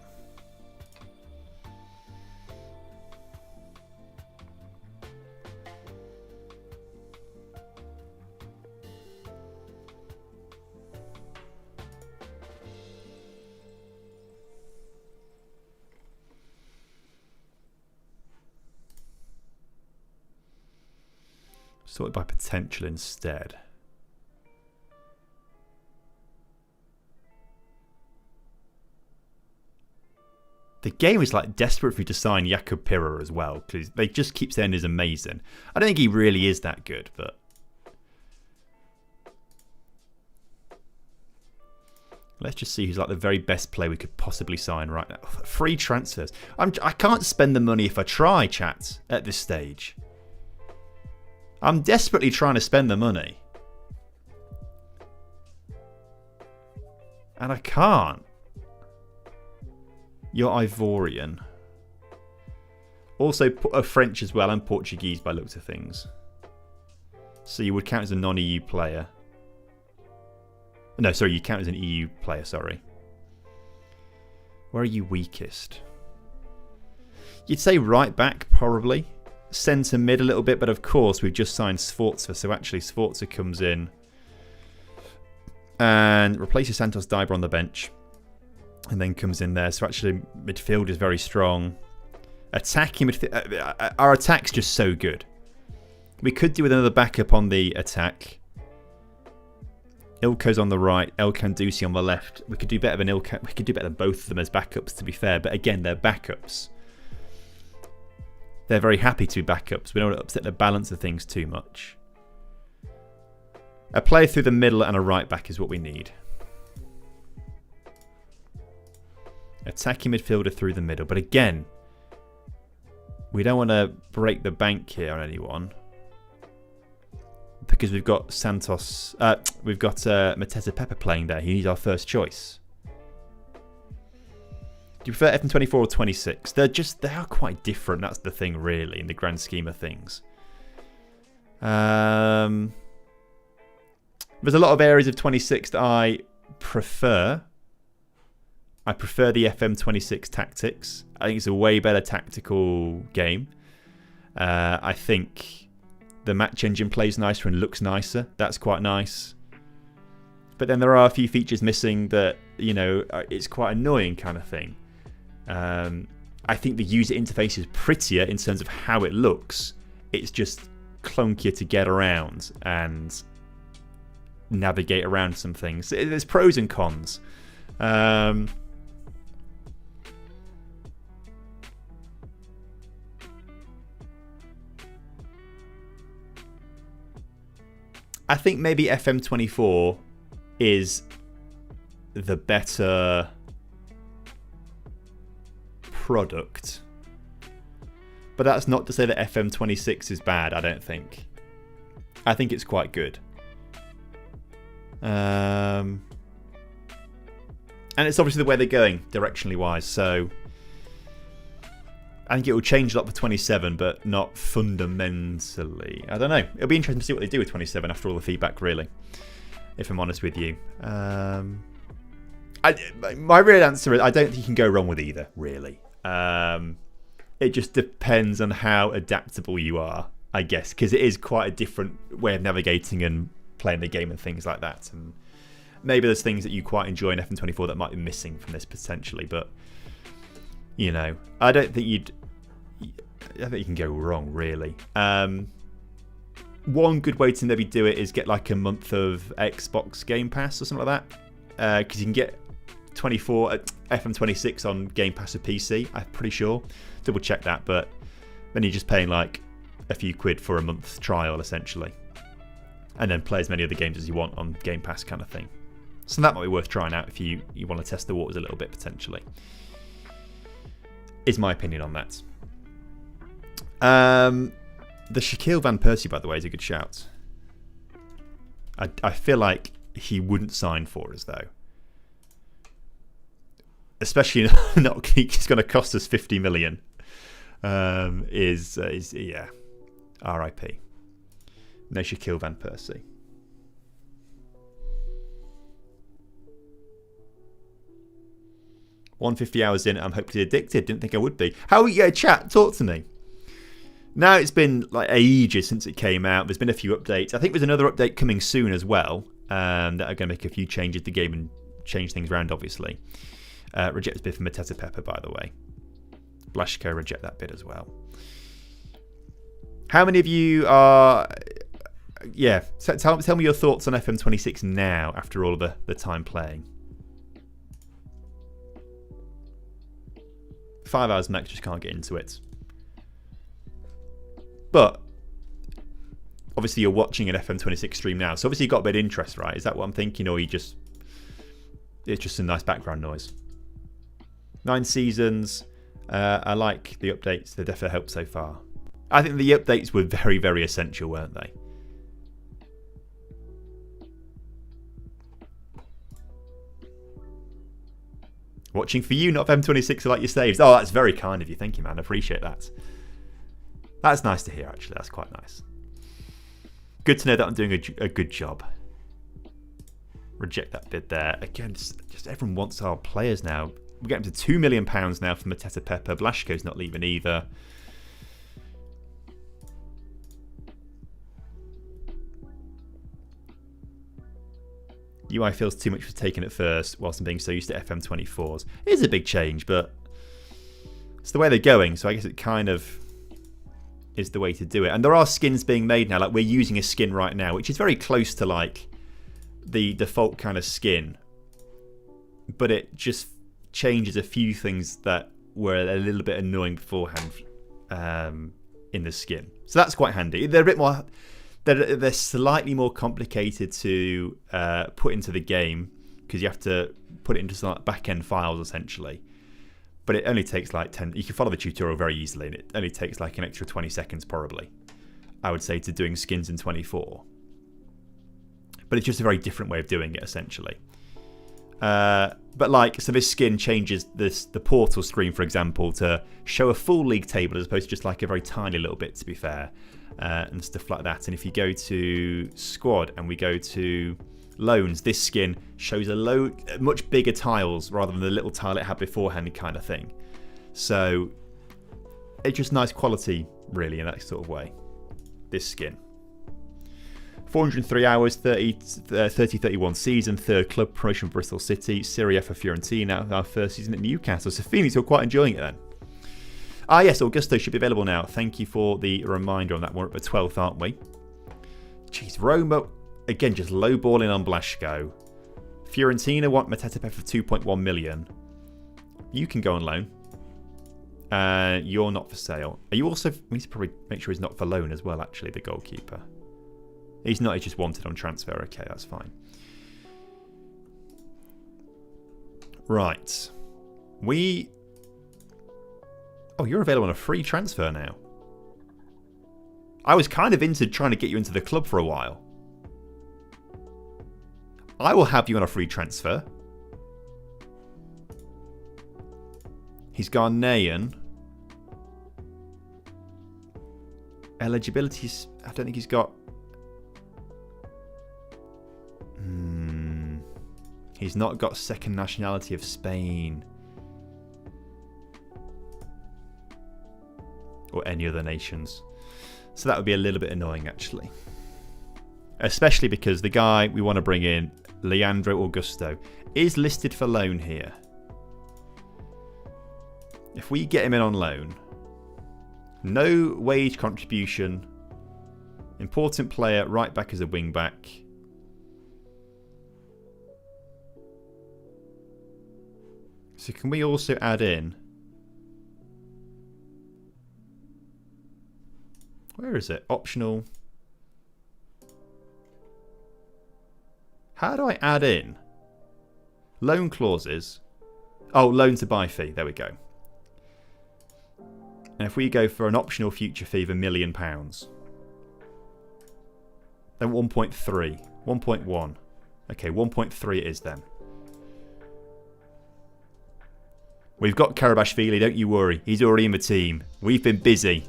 Sorted by potential instead. The game is like desperate for you to sign Jakub Pirra as well, because they just keep saying he's amazing. I don't think he really is that good, but let's just see who's like the very best player we could possibly sign right now. Free transfers. I can't spend the money if I try, chat, at this stage. I'm desperately trying to spend the money. And I can't. You're Ivorian. Also French as well and Portuguese by looks of things. So you would count as a non-EU player. No, sorry, you count as an EU player, sorry. Where are you weakest? You'd say right back, probably. Centre mid a little bit, but of course we've just signed Sforza, so actually Sforza comes in and replaces Santos Diber on the bench and then comes in there. So actually midfield is very strong. Attacking midfield, our attack's just so good. We could do with another backup on the attack. Ilko's on the right, El Kandusi on the left. We could do better than Ilko. We could do better than both of them as backups, to be fair, but again, they're backups. They're very happy to be backups. We don't want to upset the balance of things too much. A player through the middle and a right back is what we need. Attacking midfielder through the middle. But again, we don't want to break the bank here on anyone. Because we've got Santos... we've got Mateta Pepe playing there. He's our first choice. Do you prefer FM24 or 26? They are quite different. That's the thing, really, in the grand scheme of things. There's a lot of areas of 26 that I prefer. I prefer the FM26 tactics. I think it's a way better tactical game. I think the match engine plays nicer and looks nicer. That's quite nice. But then there are a few features missing that, you know, it's quite annoying kind of thing. I think the user interface is prettier in terms of how it looks. It's just clunkier to get around and navigate around some things. There's pros and cons. I think maybe FM24 is the better product, but that's not to say that FM26 is bad. I don't think. I think it's quite good. And it's obviously the way they're going, directionally wise. So I think it will change a lot for 27, but not fundamentally. I don't know. It'll be interesting to see what they do with 27 after all the feedback, really, if I'm honest with you. My real answer is I don't think you can go wrong with either, really. It just depends on how adaptable you are, I guess, because it is quite a different way of navigating and playing the game and things like that. And maybe there's things that you quite enjoy in FM24 that might be missing from this potentially, but you know, I don't think you can go wrong, really. One good way to maybe do it is get like a month of Xbox Game Pass or something like that, because you can get 24 FM26 on Game Pass of PC, I'm pretty sure. Double check that, but then you're just paying like a few quid for a month trial essentially, and then play as many other games as you want on Game Pass kind of thing. So that might be worth trying out if you want to test the waters a little bit potentially, is my opinion on that. The Shaquille Van Persie, by the way, is a good shout. I feel like he wouldn't sign for us though, especially not he's going to cost us 50 million. Is yeah, R.I.P. No Shaquille Van Persie. $150 hours in, I'm hopefully addicted. Didn't think I would be. How chat? Talk to me. Now it's been like ages since it came out. There's been a few updates. I think there's another update coming soon as well, that are going to make a few changes to the game and change things around, obviously. Reject this bit from Mateta Pepper, by the way. Blashko, reject that bit as well. How many of you are... Yeah, so tell me your thoughts on FM26 now, after all of the time playing. 5 hours max, just can't get into it. But obviously you're watching an FM26 stream now, so obviously you've got a bit of interest, right? Is that what I'm thinking, or it's just a nice background noise? 9 seasons. I like the updates. They definitely helped so far. I think the updates were very, very essential, weren't they? Watching for you, not FM26. I like your saves. Oh, that's very kind of you. Thank you, man. I appreciate that. That's nice to hear, actually. That's quite nice. Good to know that I'm doing a good job. Reject that bid there. Again, just everyone wants our players now. We're getting to £2 million now from Mateta Pepper. Blashko's not leaving either. UI feels too much for taking it first, whilst I'm being so used to FM24s. It is a big change, but it's the way they're going, so I guess it kind of is the way to do it. And there are skins being made now. Like, we're using a skin right now, which is very close to like the default kind of skin, but it just changes a few things that were a little bit annoying beforehand in the skin. So that's quite handy. They're a bit more... They're slightly more complicated to put into the game, because you have to put it into some back-end files, essentially. But it only takes like 10... You can follow the tutorial very easily, and it only takes like an extra 20 seconds, probably, I would say, to doing skins in 24. But it's just a very different way of doing it, essentially. But like, so this skin changes the portal screen, for example, to show a full league table as opposed to just like a very tiny little bit, to be fair. And stuff like that. And if you go to squad and we go to loans, this skin shows much bigger tiles rather than the little tile it had beforehand, kind of thing. So it's just nice quality, really, in that sort of way, this skin. 403 hours, 30-31 season, 3rd club promotion for Bristol City, Serie A for Fiorentina, our 1st season at Newcastle. So Phoenix are quite enjoying it then. Ah, yes, Augusto should be available now. Thank you for the reminder on that. We're at the 12th, aren't we? Jeez, Roma, again, just low balling on Blashko. Fiorentina want Mateta Pepper for 2.1 million. You can go on loan. You're not for sale. Are you also... We need to probably make sure he's not for loan as well, actually, the goalkeeper. He's not, he's just wanted on transfer. Okay, that's fine. Right. Oh, you're available on a free transfer now. I was kind of into trying to get you into the club for a while. I will have you on a free transfer. He's Ghanaian. Eligibilities, I don't think he's got... He's not got second nationality of Spain. Or any other nations. So that would be a little bit annoying, actually. Especially because the guy we want to bring in, Leandro Augusto, is listed for loan here. If we get him in on loan, no wage contribution, important player, right back as a wing back. So can we also add in... Where is it? Optional. How do I add in? Loan clauses. Oh, loan to buy fee. There we go. And if we go for an optional future fee of £1 million, then 1.3. 1.1. Okay, 1.3 it is then. We've got Karabashvili, don't you worry. He's already in the team. We've been busy.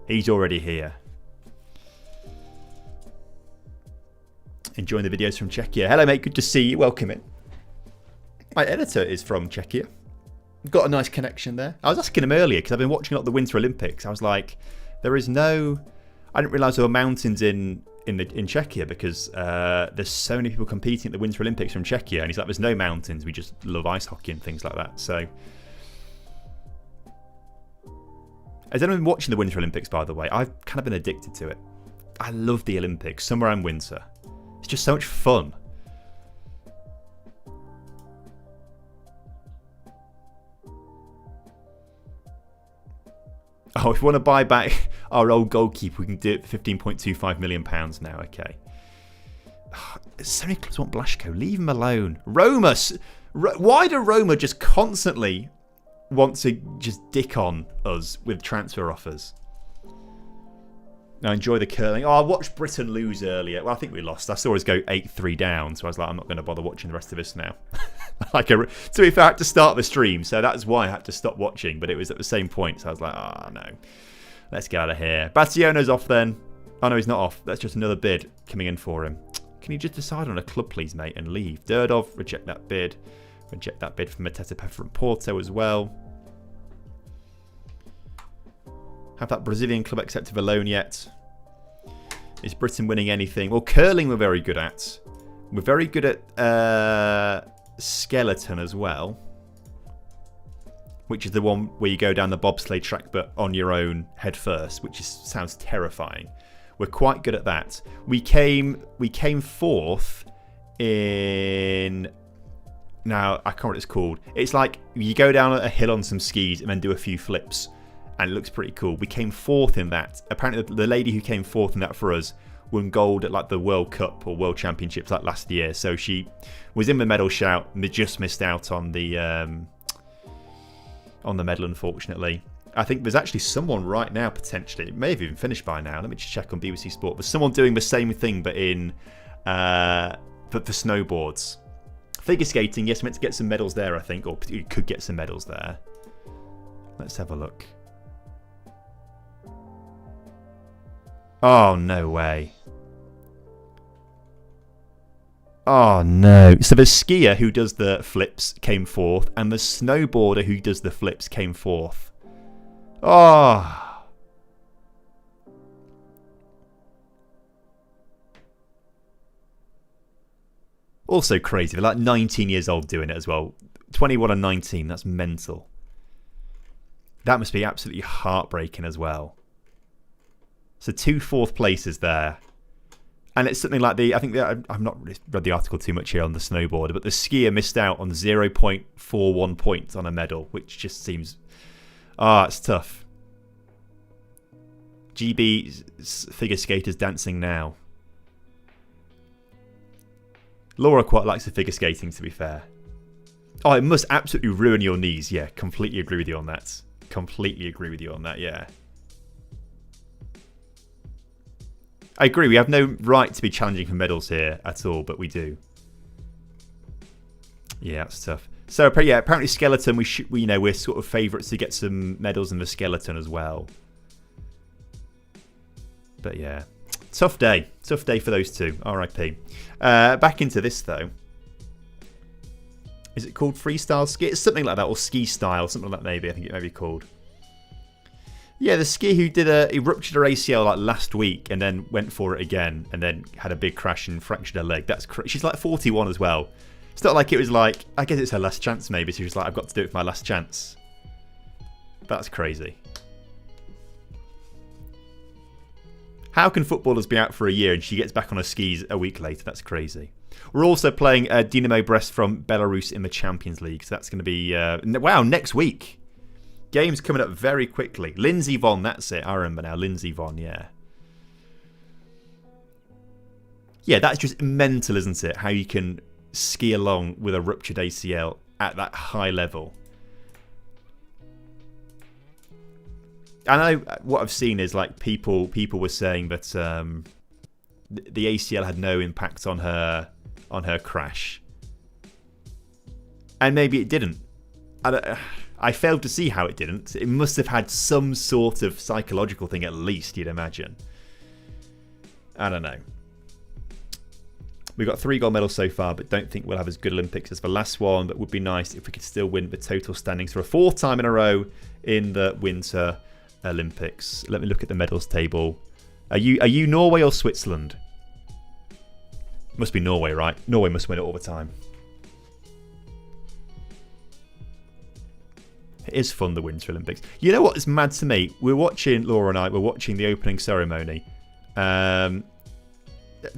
He's already here. Enjoying the videos from Czechia. Hello, mate. Good to see you. Welcome in. My editor is from Czechia. Got a nice connection there. I was asking him earlier because I've been watching a lot of the Winter Olympics. I was like, there is no... I didn't realise there were mountains in Czechia because there's so many people competing at the Winter Olympics from Czechia. And he's like, there's no mountains. We just love ice hockey and things like that. So... Has anyone been watching the Winter Olympics, by the way? I've kind of been addicted to it. I love the Olympics, summer and winter. It's just so much fun. Oh, if we want to buy back our old goalkeeper, we can do it for £15.25 million now. Okay. Oh, so many clubs want Blasco. Leave him alone. Roma. Why do Roma just constantly want to just dick on us with transfer offers? I enjoy the curling. Oh, I watched Britain lose earlier. Well, I think we lost. I saw us go 8-3 down, so I was like, I'm not going to bother watching the rest of this now. To be fair, I had to start the stream, so that's why I had to stop watching, but it was at the same point, so I was like, oh, no. Let's get out of here. Bationo's off then. Oh, no, he's not off. That's just another bid coming in for him. Can you just decide on a club, please, mate, and leave? Durdov, reject that bid. Reject that bid from Mateta from Porto as well. Have that Brazilian club accepted a loan yet? Is Britain winning anything? Well, curling we're very good at. We're very good at skeleton as well, which is the one where you go down the bobsleigh track but on your own head first, which sounds terrifying. We're quite good at that. We came fourth in... Now, I can't remember what it's called. It's like you go down a hill on some skis and then do a few flips. And it looks pretty cool. We came fourth in that. Apparently, the lady who came fourth in that for us won gold at like the World Cup or World Championships like last year. So she was in the medal shout and they just missed out on the medal, unfortunately. I think there's actually someone right now, potentially. It may have even finished by now. Let me just check on BBC Sport. There's someone doing the same thing, but in for snowboards. Figure skating, yes, meant to get some medals there, I think. Or you could get some medals there. Let's have a look. Oh, no way. Oh, no. So the skier who does the flips came fourth, and the snowboarder who does the flips came fourth. Oh. Also crazy. They're like 19 years old doing it as well. 21 and 19. That's mental. That must be absolutely heartbreaking as well. So 2 fourth places there. And it's something like I've not really read the article too much here on the snowboarder, but the skier missed out on 0.41 points on a medal, which just seems... it's tough. GB figure skaters dancing now. Laura quite likes the figure skating, to be fair. Oh, it must absolutely ruin your knees. Yeah, completely agree with you on that. Completely agree with you on that, yeah. I agree, we have no right to be challenging for medals here at all, but we do. Yeah, that's tough. So yeah, apparently skeleton. We're sort of favourites to get some medals in the skeleton as well. But yeah, tough day for those two. R.I.P. Back into this though. Is it called freestyle ski? It's something like that, or ski style, something like that. Maybe I think it may be called. Yeah, the skier who he ruptured her ACL like last week and then went for it again and then had a big crash and fractured her leg. She's like 41 as well. It's not like it was like, I guess it's her last chance maybe. So she was like, I've got to do it for my last chance. That's crazy. How can footballers be out for a year and she gets back on her skis a week later? That's crazy. We're also playing Dynamo Brest from Belarus in the Champions League. So that's going to be, wow, next week. Games coming up very quickly. Lindsey Vonn, that's it. I remember now. Lindsey Vonn, yeah. Yeah, that's just mental, isn't it? How you can ski along with a ruptured ACL at that high level. I know what I've seen is like people were saying that the ACL had no impact on her crash, and maybe it didn't. I failed to see how it didn't. It must have had some sort of psychological thing at least, you'd imagine. I don't know. We've got 3 gold medals so far, but don't think we'll have as good Olympics as the last one. But would be nice if we could still win the total standings for a 4th time in a row in the Winter Olympics. Let me look at the medals table. Are you Norway or Switzerland? Must be Norway, right? Norway must win it all the time. It is fun, the Winter Olympics. You know what is mad to me? Laura and I were watching the opening ceremony.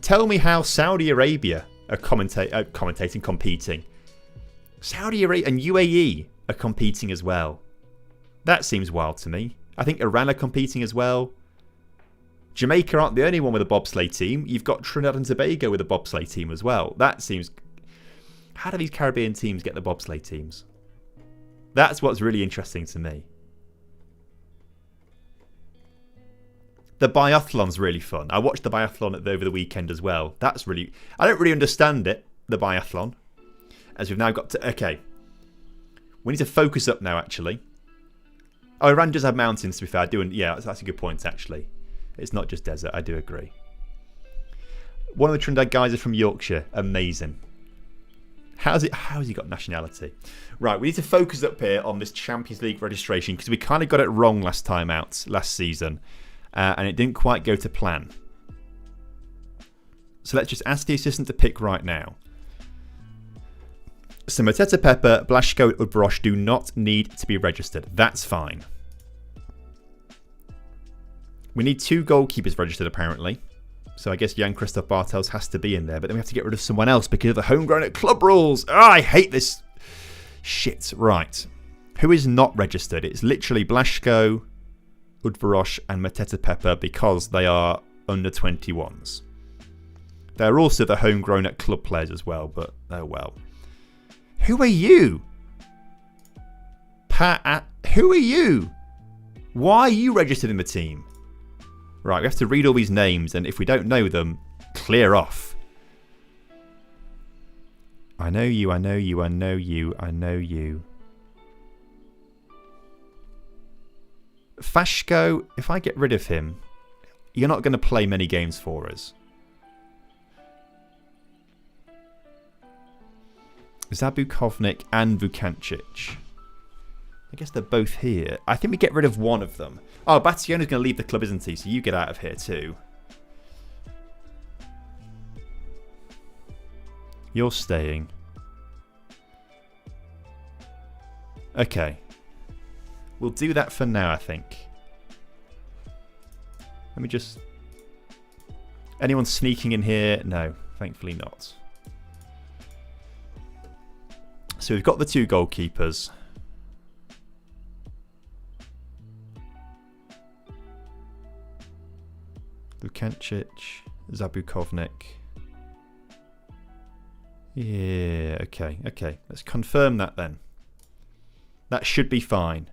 Tell me how Saudi Arabia are competing. Saudi Arabia and UAE are competing as well. That seems wild to me. I think Iran are competing as well. Jamaica aren't the only one with a bobsleigh team. You've got Trinidad and Tobago with a bobsleigh team as well. That seems... How do these Caribbean teams get the bobsleigh teams? That's what's really interesting to me. The biathlon's really fun. I watched the biathlon over the weekend as well. That's really... I don't really understand it, the biathlon. As we've now got to... Okay. We need to focus up now, actually. Oh, Iran does have mountains, to be fair. Yeah, that's a good point, actually. It's not just desert. I do agree. One of the Trinidad guys is from Yorkshire. Amazing. How's he got nationality? Right, we need to focus up here on this Champions League registration because we kind of got it wrong last season. And it didn't quite go to plan. So let's just ask the assistant to pick right now. So Mateta Pepper, Blaszko, Udbrosh do not need to be registered. That's fine. We need 2 goalkeepers registered apparently. So I guess Jan-Christoph Bartels has to be in there. But then we have to get rid of someone else because of the homegrown at club rules. Oh, I hate this shit. Right. Who is not registered? It's literally Blaszko, Udvarosh and Mateta Pepper because they are under 21s. They're also the homegrown at club players as well, but oh well. Who are you? Who are you? Why are you registered in the team? Right, we have to read all these names, and if we don't know them, clear off. I know you, I know you, I know you, I know you. Fashko, if I get rid of him, you're not going to play many games for us. Zabukovnik and Vukancic. I guess they're both here. I think we get rid of one of them. Oh, Bationa's going to leave the club, isn't he? So you get out of here too. You're staying. Okay. We'll do that for now, I think. Let me just... Anyone sneaking in here? No, thankfully not. So we've got the 2 goalkeepers. Vukancic, Zabukovnik. Yeah, okay. Let's confirm that then. That should be fine.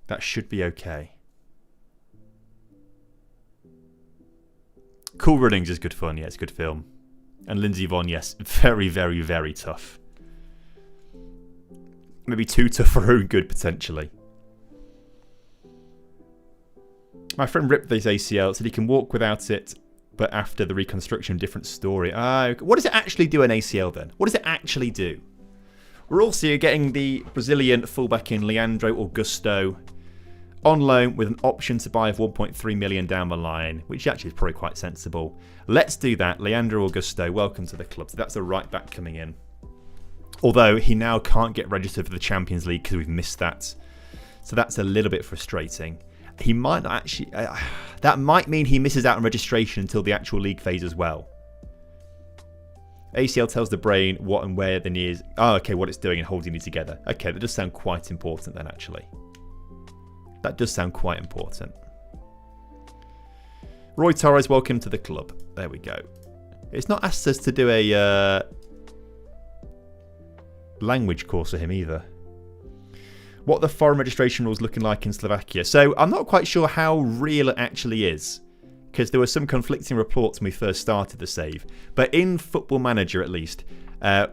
That should be okay. Cool Runnings is good fun. Yeah, it's a good film. And Lindsey Vonn, yes, very, very, very tough. Maybe too tough for her own good, potentially. My friend ripped his ACL, said he can walk without it, but after the reconstruction, different story. What does it actually do, an ACL, then? What does it actually do? We're also getting the Brazilian fullback in Leandro Augusto on loan with an option to buy of 1.3 million down the line, which actually is probably quite sensible. Let's do that. Leandro Augusto, welcome to the club. So that's a right back coming in. Although he now can't get registered for the Champions League because we've missed that. So that's a little bit frustrating. He might not actually... that might mean he misses out on registration until the actual league phase as well. ACL tells the brain what and where the knee is. Oh, okay, what it's doing and holding it together. Okay, that does sound quite important then, actually. That does sound quite important. Roy Torres, welcome to the club. There we go. It's not asked us to do a language course for him either. What the foreign registration rules looking like in Slovakia. So I'm not quite sure how real it actually is, because there were some conflicting reports when we first started the save. But in Football Manager, at least,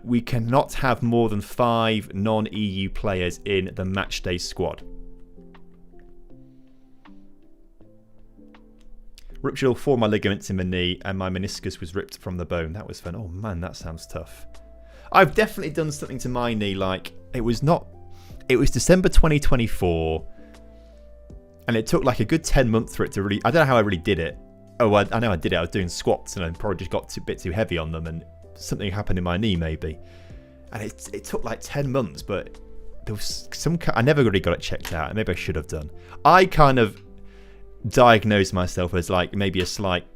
we cannot have more than 5 non-EU players in the matchday squad. Ruptured all 4 of my ligaments in my knee, and my meniscus was ripped from the bone. That was fun. Oh man, that sounds tough. I've definitely done something to my knee. Like it was December 2024, and it took like a good 10 months for it to really. I don't know how I really did it. Oh, I know I did it. I was doing squats, and I probably just got a bit too heavy on them, and something happened in my knee maybe. And it took like 10 months, but there was some. I never really got it checked out. Maybe I should have done. I kind of diagnosed myself as like maybe a slight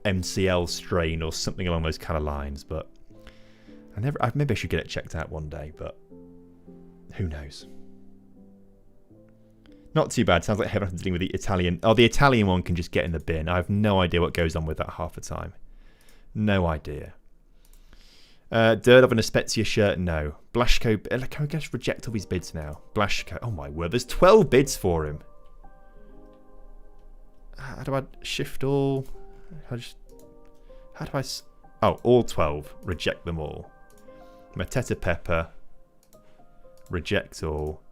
MCL strain or something along those kind of lines, but maybe I should get it checked out one day, but who knows. Not too bad. Sounds like everyone's dealing with the Italian. Oh, the Italian one can just get in the bin. I have no idea what goes on with that half the time. No idea. Durdov and a Spezia shirt, no. Blaszko, can I just reject all these bids now? Blaszko, oh my word, there's 12 bids for him. How do I shift all? How do I? Oh, all 12. Reject them all. Mateta Pepper. Reject all.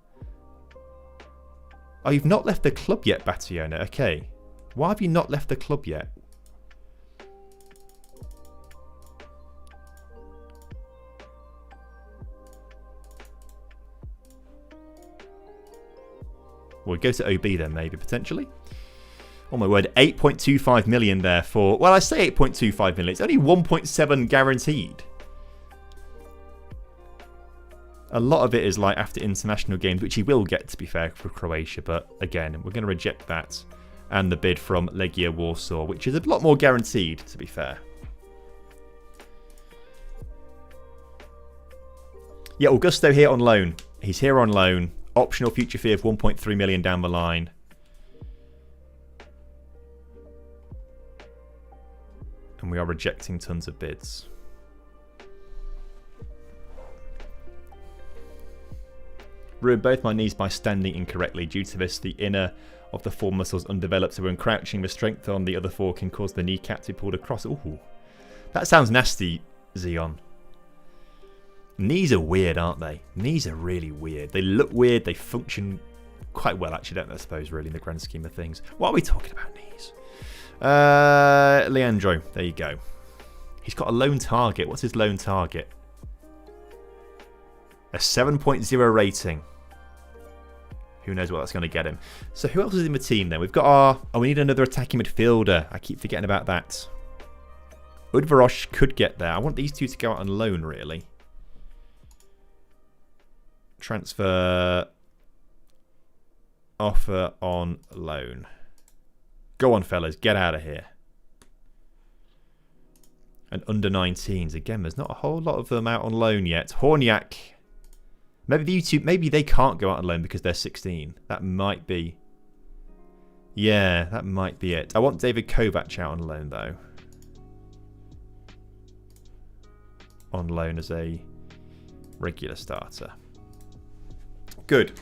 Oh, you've not left the club yet, Bationa. Okay. Why have you not left the club yet? We'll go to OB then, maybe, potentially. Oh my word, 8.25 million there for... Well, I say 8.25 million. It's only 1.7 guaranteed. A lot of it is like after international games, which he will get, to be fair, for Croatia. But again, we're going to reject that. And the bid from Legia Warsaw, which is a lot more guaranteed, to be fair. Yeah, Augusto here on loan. He's here on loan. Optional future fee of 1.3 million down the line. And we are rejecting tons of bids. Ruined both my knees by standing incorrectly. Due to this, the inner of the 4 muscles undeveloped, so when crouching, the strength on the other 4 can cause the kneecap to be pulled across. Ooh, that sounds nasty, Xeon. Knees are weird, aren't they? Knees are really weird. They look weird. They function quite well, actually, don't they, I suppose, really, in the grand scheme of things. What are we talking about, knees? Leandro, there you go. He's got a loan target. What's his loan target? A 7.0 rating. Who knows what that's going to get him. So who else is in the team then? We've got our... Oh, we need another attacking midfielder. I keep forgetting about that. Udvarosh could get there. I want these two to go out on loan, really. Transfer. Offer on loan. Go on, fellas. Get out of here. And under 19s. Again, there's not a whole lot of them out on loan yet. Horniak. Maybe they can't go out on loan because they're 16. That might be. Yeah, that might be it. I want David Kovac out on loan, though. On loan as a regular starter. Good.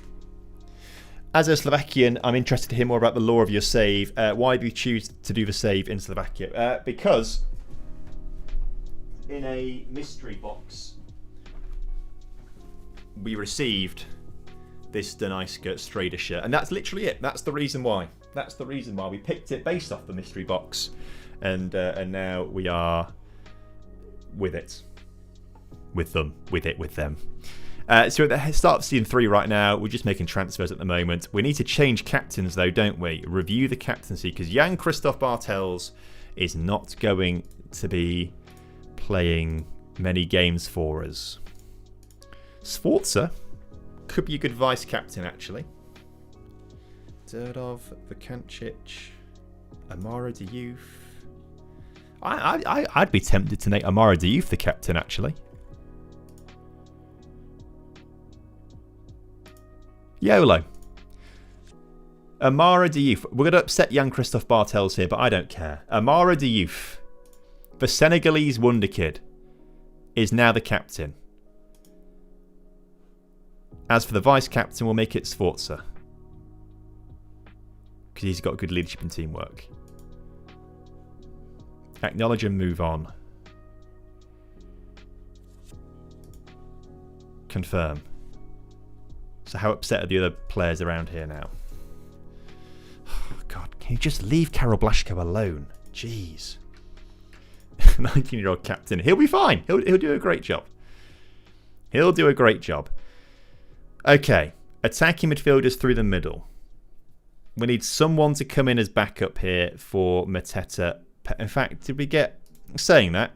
As a Slovakian, I'm interested to hear more about the lore of your save. Why do you choose to do the save in Slovakia? Because in a mystery box, we received this Donetsk Strader shirt, and that's literally it. That's the reason why. That's the reason why we picked it based off the mystery box, and now we are with it, with them. So at the start of season 3 right now, we're just making transfers at the moment. We need to change captains though, don't we? Review the captaincy, because Jan-Christoph Bartels is not going to be playing many games for us. Sforza could be a good vice captain, actually. Durdov, Vakancic, Amara Diouf. I'd be tempted to make Amara Diouf the captain, actually. YOLO. Amara Diouf. We're going to upset Jan-Christoph Bartels here, but I don't care. Amara Diouf, the Senegalese wonder kid, is now the captain. As for the vice captain, we'll make it Sforza, because he's got good leadership and teamwork. Acknowledge and move on. Confirm. So how upset are the other players around here now? Oh, God, can you just leave Karol Blaszko alone? Jeez. 19-year-old captain. He'll be fine. He'll do a great job. He'll do a great job. Okay. Attacking midfielders through the middle. We need someone to come in as backup here for Mateta. In fact, did we get... Saying that,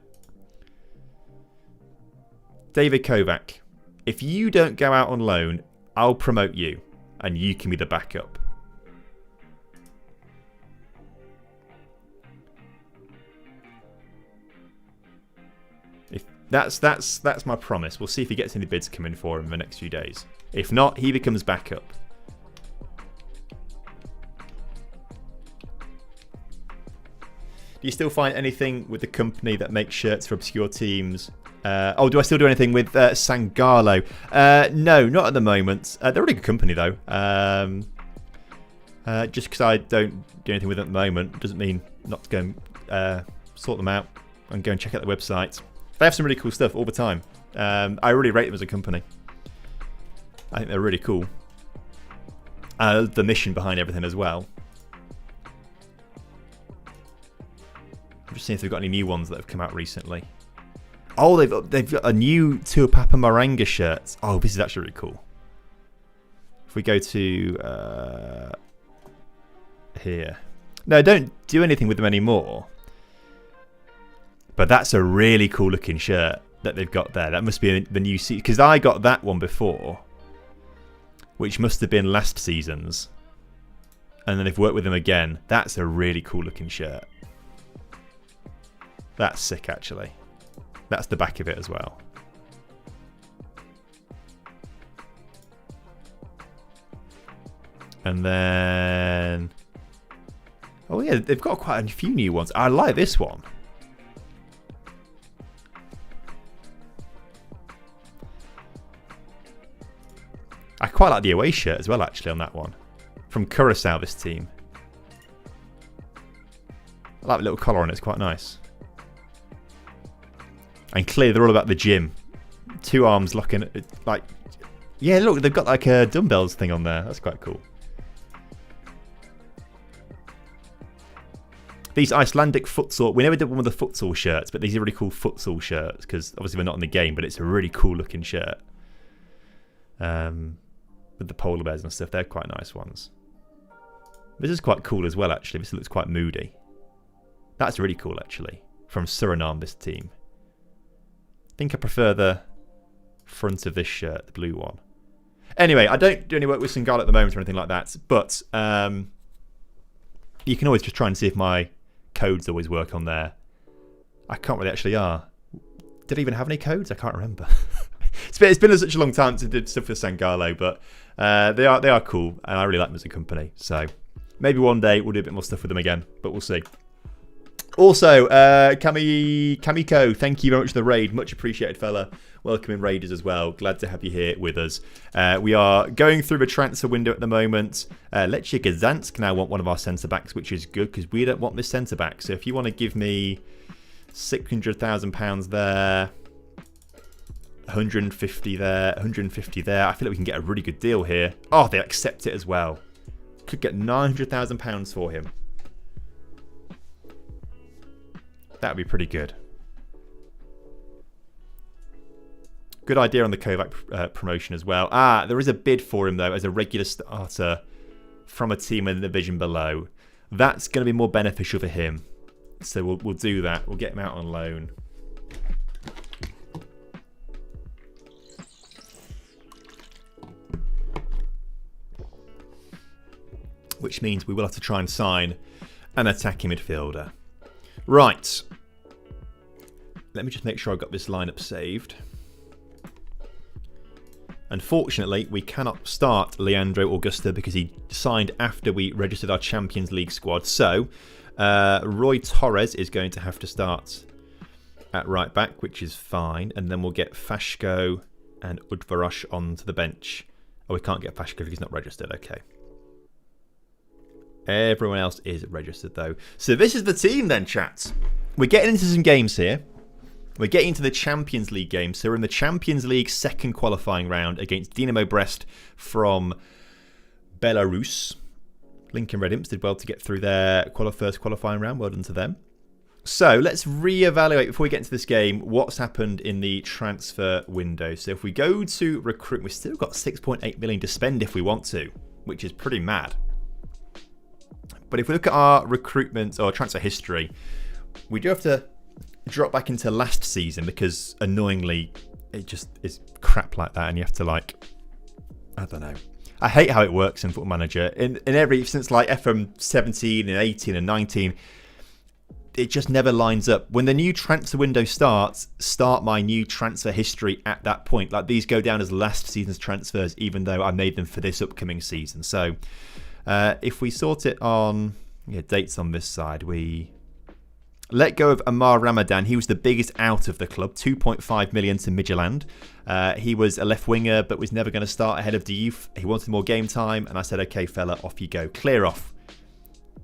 David Kovac, if you don't go out on loan, I'll promote you, and you can be the backup. If that's my promise. We'll see if he gets any bids coming for him in the next few days. If not, he becomes backup. Do you still find anything with the company that makes shirts for obscure teams? Do I still do anything with Sangalo? No, not at the moment. They're a really good company, though. Just because I don't do anything with them at the moment doesn't mean not to go and sort them out and go and check out the website. They have some really cool stuff all the time. I really rate them as a company. I think they're really cool. The mission behind everything as well. I'm just seeing if they've got any new ones that have come out recently. Oh, they've got a new Tuapapa Maranga shirt. Oh, this is actually really cool. If we go to here. No, don't do anything with them anymore. But that's a really cool looking shirt that they've got there. That must be the new season. Because I got that one before, which must have been last season's. And then they've worked with them again. That's a really cool looking shirt. That's sick, actually. That's the back of it as well. And then... Oh, yeah, they've got quite a few new ones. I like this one. I quite like the away shirt as well, actually, on that one. From Curacao, this team. I like the little collar on it. It's quite nice. And clearly they're all about the gym. Two arms locking, like... Yeah, look, they've got like a dumbbells thing on there. That's quite cool. These Icelandic futsal... We never did one with the futsal shirts, but these are really cool futsal shirts, because obviously we're not in the game, but it's a really cool looking shirt. With the polar bears and stuff. They're quite nice ones. This is quite cool as well, actually. This looks quite moody. That's really cool, actually. From Suriname, this team. I think I prefer the front of this shirt, the blue one. Anyway, I don't do any work with Sangalo at the moment or anything like that, but you can always just try and see if my codes always work on there. I can't really actually are. Did I even have any codes? I can't remember. It's been such a long time to do stuff with Sangalo, but they are cool, and I really like them as a company. So maybe one day we'll do a bit more stuff with them again, but we'll see. Also, Kamiko, thank you very much for the raid. Much appreciated, fella. Welcoming raiders as well. Glad to have you here with us. We are going through the transfer window at the moment. Lechia Gdansk now want one of our centre-backs, which is good because we don't want this centre-back. So if you want to give me £600,000 there. 150 there, 150 there. I feel like we can get a really good deal here. Oh, they accept it as well. Could get £900,000 for him. That would be pretty good. Good idea on the Kovac promotion as well. There is a bid for him, though, as a regular starter from a team in the division below. That's going to be more beneficial for him. So we'll do that. We'll get him out on loan. Which means we will have to try and sign an attacking midfielder. Right. Let me just make sure I've got this lineup saved. Unfortunately, we cannot start Leandro Augusto because he signed after we registered our Champions League squad. So, Roy Torres is going to have to start at right back, which is fine. And then we'll get Fashko and Udvarosh onto the bench. Oh, we can't get Fashko because he's not registered. Okay. Everyone else is registered, though. So this is the team then, chat. We're getting into some games here. We're getting into the Champions League game. So we're in the Champions League second qualifying round against Dinamo Brest from Belarus. Lincoln Red Imps did well to get through their first qualifying round. Well done to them. So let's reevaluate before we get into this game what's happened in the transfer window. So if we go to recruit, we've still got 6.8 million to spend if we want to, which is pretty mad. But if we look at our recruitment or transfer history, we do have to drop back into last season because annoyingly it just is crap like that and you have to I don't know. I hate how it works in Football Manager. In every, since like FM 17 and 18 and 19, it just never lines up. When the new transfer window starts, start my new transfer history at that point. Like these go down as last season's transfers, even though I made them for this upcoming season. So if we sort it on dates on this side, we let go of Amar Ramadan. He was the biggest out of the club, 2.5 million to Midtjylland. He was a left winger, but was never going to start ahead of Diouf. He wanted more game time, and I said, okay, fella, off you go. Clear off.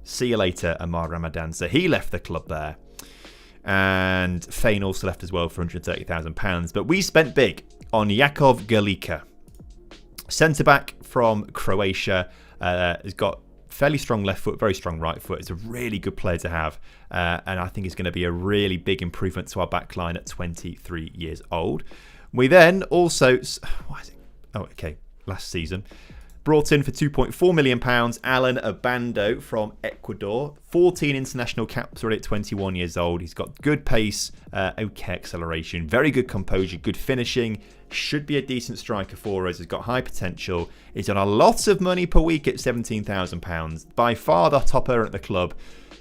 See you later, Amar Ramadan. So he left the club there. And Fane also left as well for £130,000. But we spent big on Jakov Galika. Centre-back from Croatia. Has got fairly strong left foot, very strong right foot. It's a really good player to have. And I think it's going to be a really big improvement to our back line at 23 years old. We then also... Why is it? Oh, okay. Last season. Brought in for £2.4 million, Alan Abando from Ecuador. 14 international caps already at 21 years old. He's got good pace, okay acceleration, very good composure, good finishing. Should be a decent striker for us. He's got high potential. He's on a lot of money per week at £17,000. By far the top earner at the club.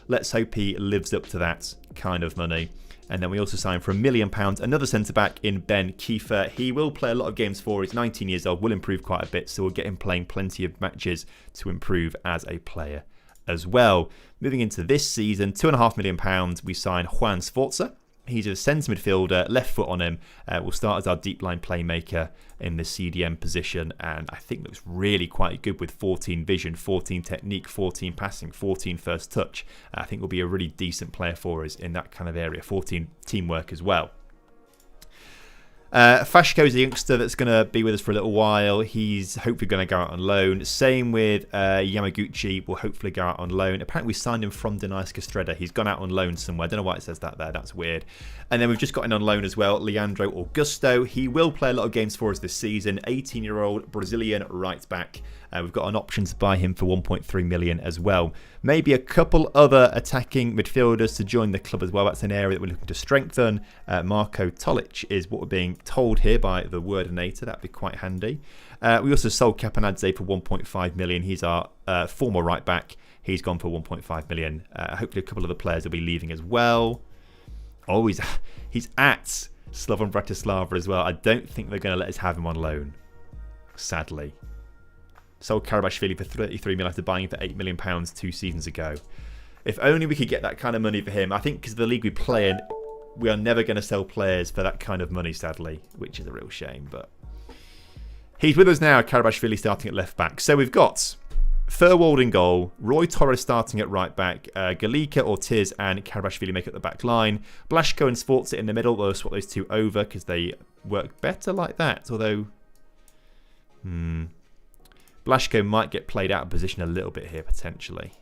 Let's hope he lives up to that kind of money. And then we also signed for £1 million another centre-back in Ben Kiefer. He will play a lot of games for. He's 19 years old, will improve quite a bit. So we'll get him playing plenty of matches to improve as a player as well. Moving into this season, £2.5 million, we signed Juan Sforza. He's a centre midfielder, left foot on him. Will start as our deep line playmaker in the CDM position, and I think looks really quite good with 14 vision, 14 technique, 14 passing, 14 first touch. I think will be a really decent player for us in that kind of area. 14 teamwork as well. Fashko is a youngster that's going to be with us for a little while. He's hopefully going to go out on loan. Same with Yamaguchi, will hopefully go out on loan. Apparently we signed him from Denise Castreda. He's gone out on loan somewhere. I don't know why it says that there. That's weird. And then we've just got in on loan as well, Leandro Augusto. He will play a lot of games for us this season. 18-year-old Brazilian right back. We've got an option to buy him for 1.3 million as well. Maybe a couple other attacking midfielders to join the club as well. That's an area that we're looking to strengthen. Marko Tolic is what we're being told here by the Wordinator. That'd be quite handy. We also sold Capanadze for 1.5 million. He's our former right back. He's gone for 1.5 million. Hopefully a couple of the players will be leaving as well. Oh, he's at Slovan Bratislava as well. I don't think they're going to let us have him on loan, sadly. Sold Karabashvili for 33 million after buying him for £8 million 2 seasons ago. If only we could get that kind of money for him. I think because of the league we play in, we are never going to sell players for that kind of money, sadly, which is a real shame. But he's with us now, Karabashvili starting at left back. So we've got Furwald in goal, Roy Torres starting at right back, Galika, Ortiz and Karabashvili make up the back line, Blaszko and Sforza in the middle. We'll swap those two over because they work better like that, although Blaszko might get played out of position a little bit here potentially.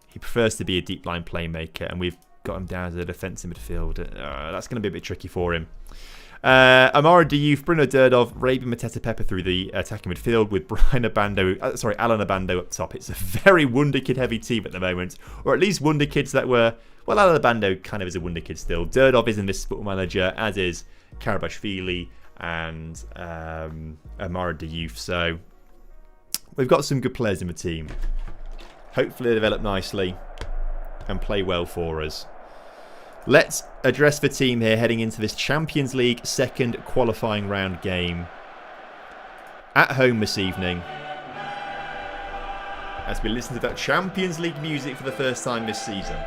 He prefers to be a deep line playmaker, and we've got him down as a defensive midfielder. That's going to be a bit tricky for him. Amara Diouf, Bruno Durdov, Rabi Mateta Pepper through the attacking midfield with Alan Abando up top. It's a very Wonder Kid heavy team at the moment, or at least Wonder Kids that were. Well, Alan Abando kind of is a Wonder Kid still. Durdov is in this Football Manager, as is Karabashvili and Amara Diouf. So we've got some good players in the team. Hopefully they develop nicely and play well for us. Let's address the team here heading into this Champions League second qualifying round game at home this evening, as we listen to that Champions League music for the first time this season.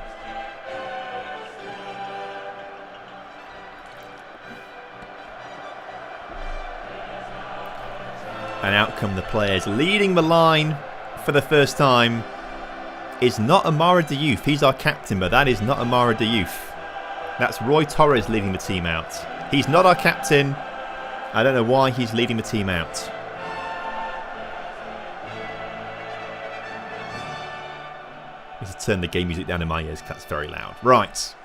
And out come the players. Leading the line for the first time is not Amara Diouf. He's our captain, but that is not Amara Diouf. That's Roy Torres leading the team out. He's not our captain. I don't know why he's leading the team out. I need to turn the game music down in my ears because that's very loud. Right.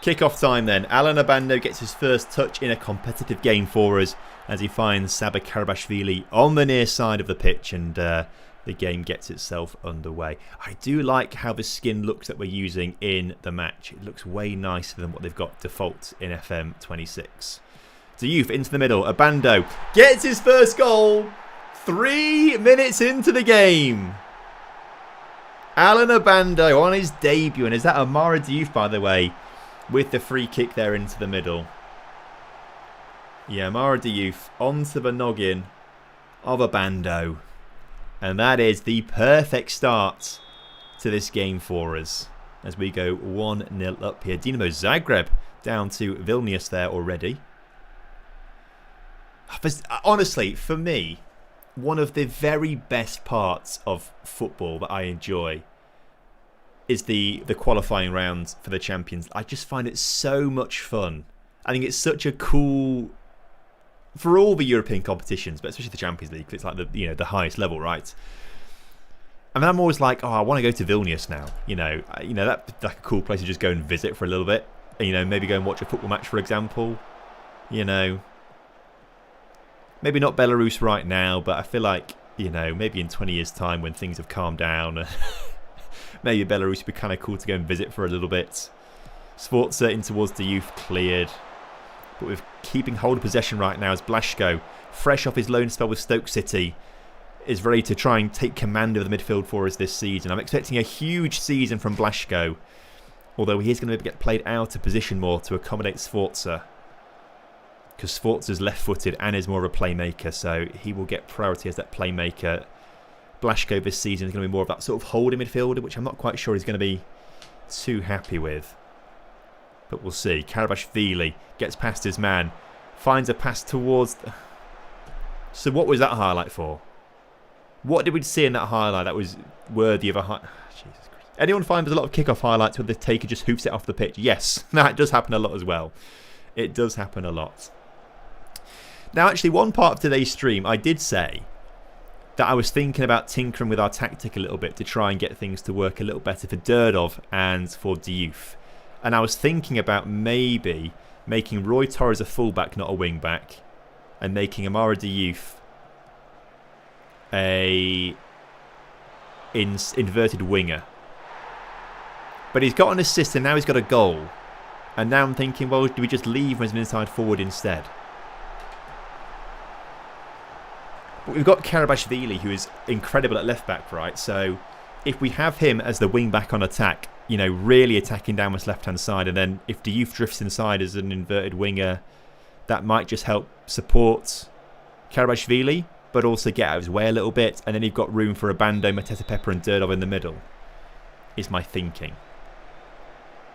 Kick-off time then. Alan Abando gets his first touch in a competitive game for us as he finds Saba Karabashvili on the near side of the pitch, and the game gets itself underway. I do like how the skin looks that we're using in the match. It looks way nicer than what they've got default in FM26. Diouf into the middle. Abando gets his first goal 3 minutes into the game. Alan Abando on his debut. And is that Amara Diouf, by the way, with the free kick there into the middle? Yeah, Amara Diouf onto the noggin of Abando. And that is the perfect start to this game for us as we go 1-0 up here. Dinamo Zagreb down to Vilnius there already. Honestly, for me, one of the very best parts of football that I enjoy is the qualifying round for the Champions. I just find it so much fun. I think it's such a cool, for all the European competitions, but especially the Champions League, it's like the highest level, right? And I'm always like, oh, I want to go to Vilnius now. That's like a cool place to just go and visit for a little bit. Maybe go and watch a football match, for example. Maybe not Belarus right now, but I feel like, maybe in 20 years' time when things have calmed down, maybe Belarus would be kind of cool to go and visit for a little bit. Sforza in towards the youth, cleared. But with keeping hold of possession right now as Blaszko, fresh off his loan spell with Stoke City, is ready to try and take command of the midfield for us this season. I'm expecting a huge season from Blaszko, although he is going to get played out of position more to accommodate Sforza, because Sforza's left-footed and is more of a playmaker, so he will get priority as that playmaker. Blaszko this season is going to be more of that sort of holding midfielder, which I'm not quite sure he's going to be too happy with. But we'll see. Karabashvili gets past his man, finds a pass towards... So what was that highlight for? What did we see in that highlight that was worthy of a Jesus Christ. Anyone find there's a lot of kickoff highlights where the taker just hoops it off the pitch? Yes, that does happen a lot as well. It does happen a lot. Now, actually, one part of today's stream, I did say that I was thinking about tinkering with our tactic a little bit to try and get things to work a little better for Durdov and for Diouf. And I was thinking about maybe making Roy Torres a fullback, not a wing-back, and making Amara Diouf a inverted winger. But he's got an assist and now he's got a goal. And now I'm thinking, well, do we just leave him as an inside forward instead? But we've got Karabashvili, who is incredible at left back, right? So if we have him as the wing back on attack, really attacking down this left hand side, and then if Diouf drifts inside as an inverted winger, that might just help support Karabashvili, but also get out of his way a little bit. And then you've got room for Abando, Mateta Pepper and Durdov in the middle, is my thinking.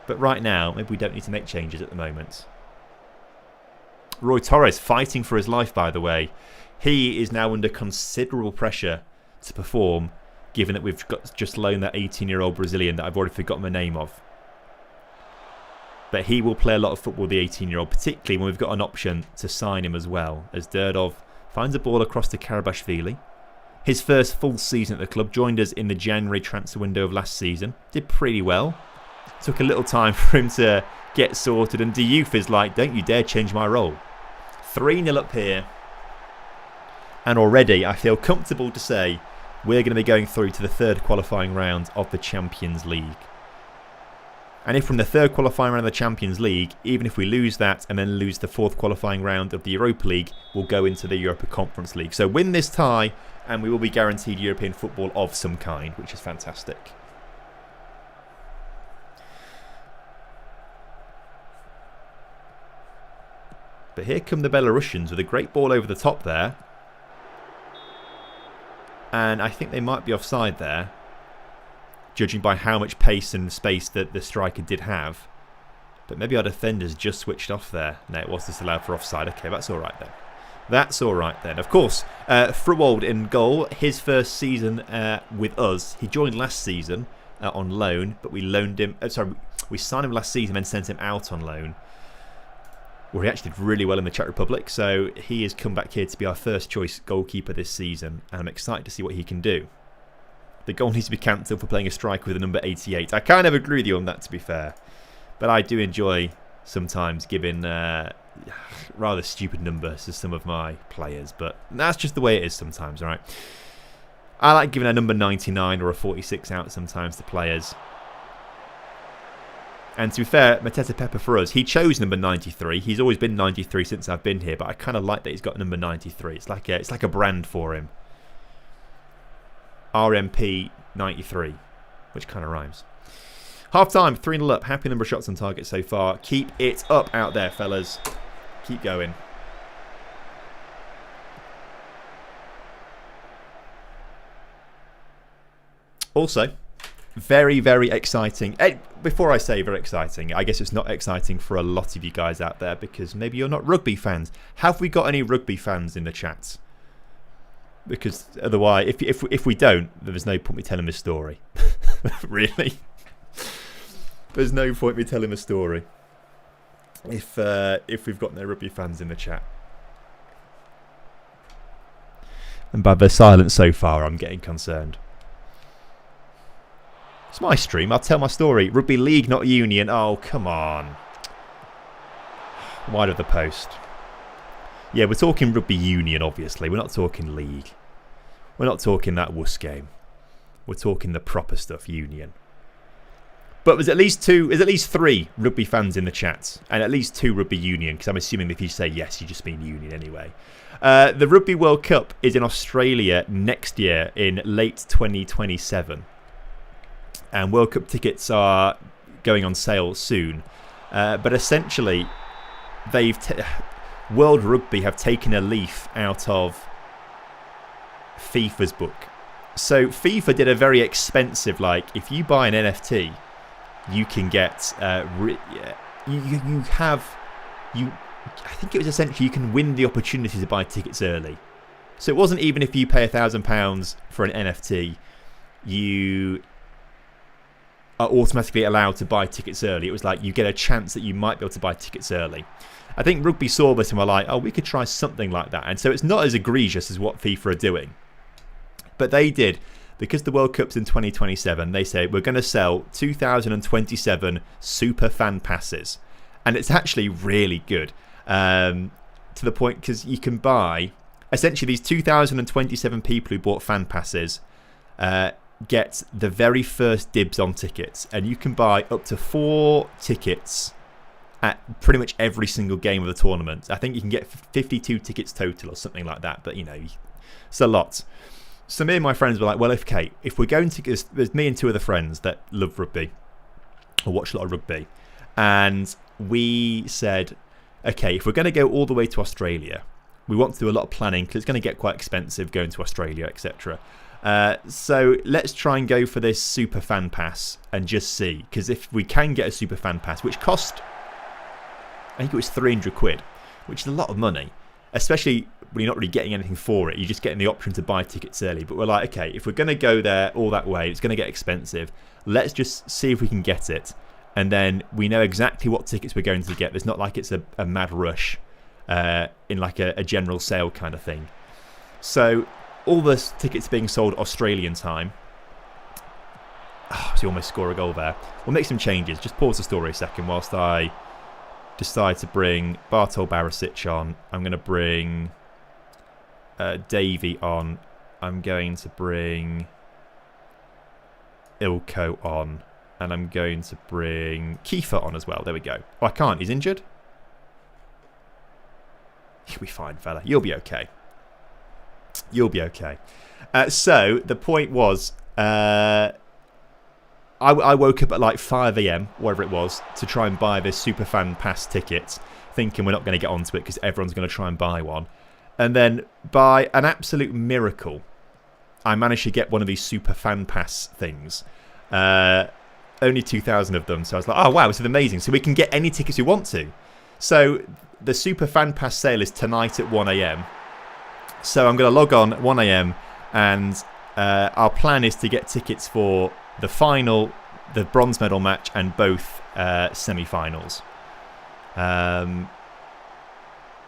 But right now, maybe we don't need to make changes at the moment. Roy Torres fighting for his life, by the way. He is now under considerable pressure to perform, given that we've just loaned that 18-year-old Brazilian that I've already forgotten the name of. But he will play a lot of football, the 18-year-old, particularly when we've got an option to sign him as well, as Durdov finds a ball across to Karabashvili. His first full season at the club, joined us in the January transfer window of last season. Did pretty well. Took a little time for him to get sorted, and Diouf is like, don't you dare change my role. 3-0 up here. And already I feel comfortable to say we're going to be going through to the third qualifying round of the Champions League. And if from the third qualifying round of the Champions League, even if we lose that and then lose the fourth qualifying round of the Europa League, we'll go into the Europa Conference League. So win this tie and we will be guaranteed European football of some kind, which is fantastic. But here come the Belarusians with a great ball over the top there. And I think they might be offside there, judging by how much pace and space that the striker did have. But maybe our defenders just switched off there. No, it was disallowed for offside. Okay, that's all right then. That's all right then. Of course, Fruwold in goal. His first season with us. He joined last season on loan, but we loaned him. We signed him last season and sent him out on loan. Well, he actually did really well in the Czech Republic, so he has come back here to be our first choice goalkeeper this season, and I'm excited to see what he can do. The goal needs to be cancelled for playing a striker with a number 88. I kind of agree with you on that, to be fair. But I do enjoy sometimes giving rather stupid numbers to some of my players, but that's just the way it is sometimes, right? I like giving a number 99 or a 46 out sometimes to players. And to be fair, Mateta Pepper for us, he chose number 93. He's always been 93 since I've been here, but I kind of like that he's got number 93. It's like a brand for him. RMP 93, which kind of rhymes. Half time, 3-0 up. Happy number of shots on target so far. Keep it up out there, fellas. Keep going. Also, very, very exciting. Before I say very exciting, I guess it's not exciting for a lot of you guys out there because maybe you're not rugby fans. Have we got any rugby fans in the chat? Because otherwise, if we don't, then there's no point me telling this story. Really? There's no point me telling a story if we've got no rugby fans in the chat. And by the silence so far, I'm getting concerned. It's my stream. I'll tell my story. Rugby league, not union. Oh, come on. Wide of the post. Yeah, we're talking rugby union, obviously. We're not talking league. We're not talking that wuss game. We're talking the proper stuff, union. But there's at least three rugby fans in the chat, and at least 2 rugby union, because I'm assuming if you say yes, you just mean union anyway. The Rugby World Cup is in Australia next year in late 2027. And World Cup tickets are going on sale soon. But essentially, World Rugby have taken a leaf out of FIFA's book. So FIFA did a very expensive, if you buy an NFT, you can get I think it was essentially you can win the opportunity to buy tickets early. So it wasn't even if you pay £1,000 for an NFT, you are automatically allowed to buy tickets early. It was like you get a chance that you might be able to buy tickets early. I think Rugby saw this and were like, oh, we could try something like that. And so it's not as egregious as what FIFA are doing. But they did. Because the World Cup's in 2027, they say we're going to sell 2027 super fan passes. And it's actually really good. To the point, because you can buy... Essentially, these 2027 people who bought fan passes get the very first dibs on tickets. And you can buy up to 4 tickets at pretty much every single game of the tournament. I think you can get 52 tickets total or something like that. But, it's a lot. So me and my friends were like, well, if we're going to... There's me and 2 other friends that love rugby or watch a lot of rugby. And we said, okay, if we're going to go all the way to Australia, we want to do a lot of planning because it's going to get quite expensive going to Australia, etc. So let's try and go for this super fan pass and just see. Because if we can get a super fan pass, which cost... I think it was £300, which is a lot of money. especially when you're not really getting anything for it. You're just getting the option to buy tickets early. But we're like, okay, if we're going to go there all that way, it's going to get expensive. Let's just see if we can get it. And then we know exactly what tickets we're going to get. There's not like it's a mad rush in like a general sale kind of thing. So all the tickets being sold Australian time. Oh, so you almost score a goal there. We'll make some changes. Just pause the story a second whilst I decide to bring Bartol Barisic on. I'm going to bring Davey on. I'm going to bring Ilko on. And I'm going to bring Kiefer on as well. There we go. Oh, I can't. He's injured. You'll be fine, fella. You'll be okay. You'll be okay. So the point was, I woke up at like 5 a.m, whatever it was, to try and buy this Superfan Pass ticket, thinking we're not going to get onto it because everyone's going to try and buy one. And then by an absolute miracle, I managed to get one of these Superfan Pass things. Only 2,000 of them. So I was like, oh, wow, this is amazing. So we can get any tickets we want to. So the Superfan Pass sale is tonight at 1 a.m. So I'm going to log on at 1 a.m. and our plan is to get tickets for the final, the bronze medal match, and both semi-finals. So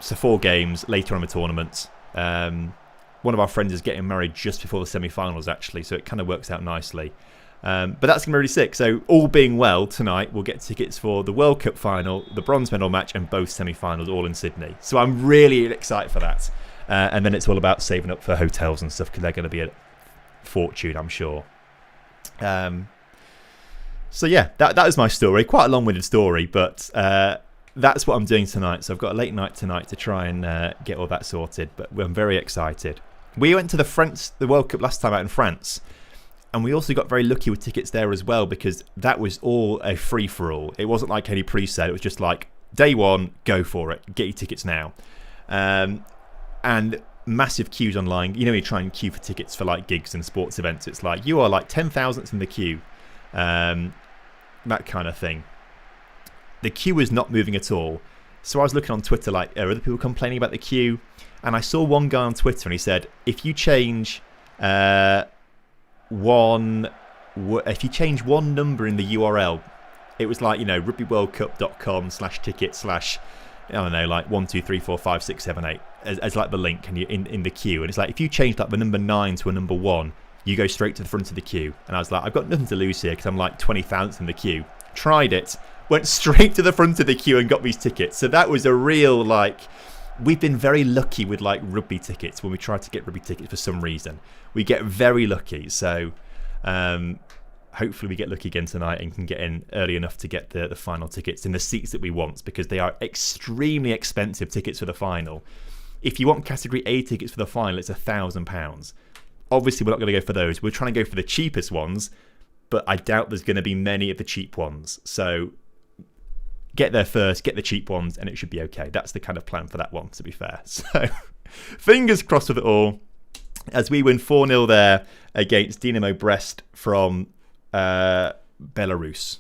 4 games later on in the tournament. One of our friends is getting married just before the semi-finals, actually, so it kind of works out nicely. But that's going to be really sick. So all being well, tonight we'll get tickets for the World Cup final, the bronze medal match, and both semi-finals all in Sydney. So I'm really excited for that. And then it's all about saving up for hotels and stuff because they're going to be a fortune, I'm sure. So yeah, that is my story. Quite a long-winded story, but that's what I'm doing tonight. So I've got a late night tonight to try and get all that sorted. But I'm very excited. We went to the World Cup last time out in France. And we also got very lucky with tickets there as well because that was all a free-for-all. It wasn't like any pre-sale. It was just like, day one, go for it. Get your tickets now. And massive queues online. You know, you try and queue for tickets for like gigs and sports events. It's like, you are like 10,000th in the queue. That kind of thing. The queue was not moving at all. So I was looking on Twitter like, are other people complaining about the queue? And I saw one guy on Twitter and he said, if you change... if you change one number in the URL, it was like, you know, rugbyworldcup.com/ticket/ I don't know, like 1 2 3 4 5 6 7 8 as like the link, and you're in the queue, and it's like if you change like the number 9 to a number 1, you go straight to the front of the queue. And I was like, I've got nothing to lose here because I'm like 20,000th in the queue. Tried it, went straight to the front of the queue and got these tickets. So that was a real, like, we've been very lucky with like rugby tickets. When we try to get rugby tickets for some reason, we get very lucky. So hopefully we get lucky again tonight and can get in early enough to get the final tickets in the seats that we want, because they are extremely expensive tickets for the final. If you want category A tickets for the final, it's £1,000. Obviously we're not going to go for those. We're trying to go for the cheapest ones, but I doubt there's going to be many of the cheap ones. So get there first, get the cheap ones, and it should be okay. That's the kind of plan for that one, to be fair. So fingers crossed with it all, as we win 4-0 there against Dynamo Brest from Belarus.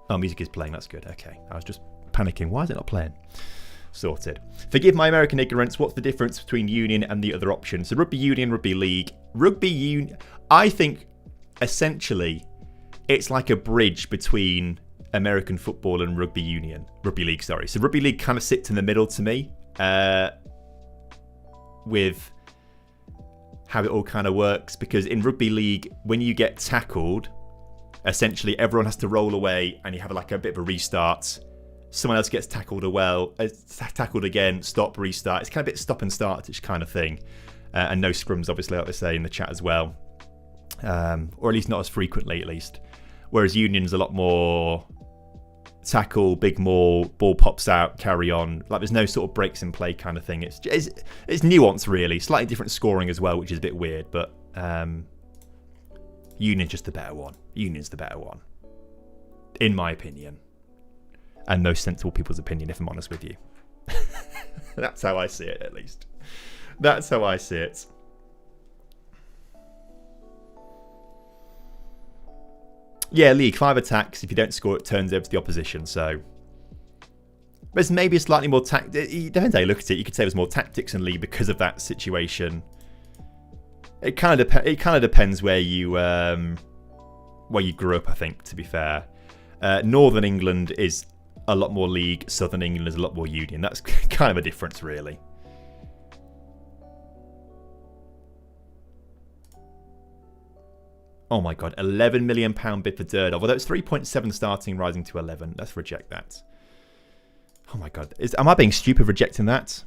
Oh, music is playing. That's good. Okay. I was just panicking. Why is it not playing? Sorted. Forgive my American ignorance. What's the difference between union and the other options? So rugby union, rugby league. Rugby union, I think, essentially, it's like a bridge between American football and rugby league, sorry. So rugby league kind of sits in the middle to me, with how it all kind of works, because in rugby league, when you get tackled, essentially everyone has to roll away and you have like a bit of a restart. Someone else gets tackled again, stop, restart. It's kind of a bit stop and start-ish kind of thing. And no scrums, obviously, like they say in the chat as well. Or at least not as frequently, at least. Whereas union's a lot more tackle, big maul, ball pops out, carry on. Like there's no sort of breaks in play kind of thing. It's nuanced, really. Slightly different scoring as well, which is a bit weird. But union's just the better one. Union's the better one, in my opinion. And most sensible people's opinion, if I'm honest with you. That's how I see it, at least. That's how I see it. Yeah, league, 5 attacks. If you don't score, it turns over to the opposition. So There's maybe a slightly more it depends how you look at it. You could say there's more tactics in league because of that situation. It kind of depends where you grew up, I think, to be fair. Northern England is a lot more league, Southern England is a lot more union. That's kind of a difference, really. Oh my god, £11 million bid for Durdov. Although it's 3.7 starting, rising to 11. Let's reject that. Oh my god, am I being stupid rejecting that?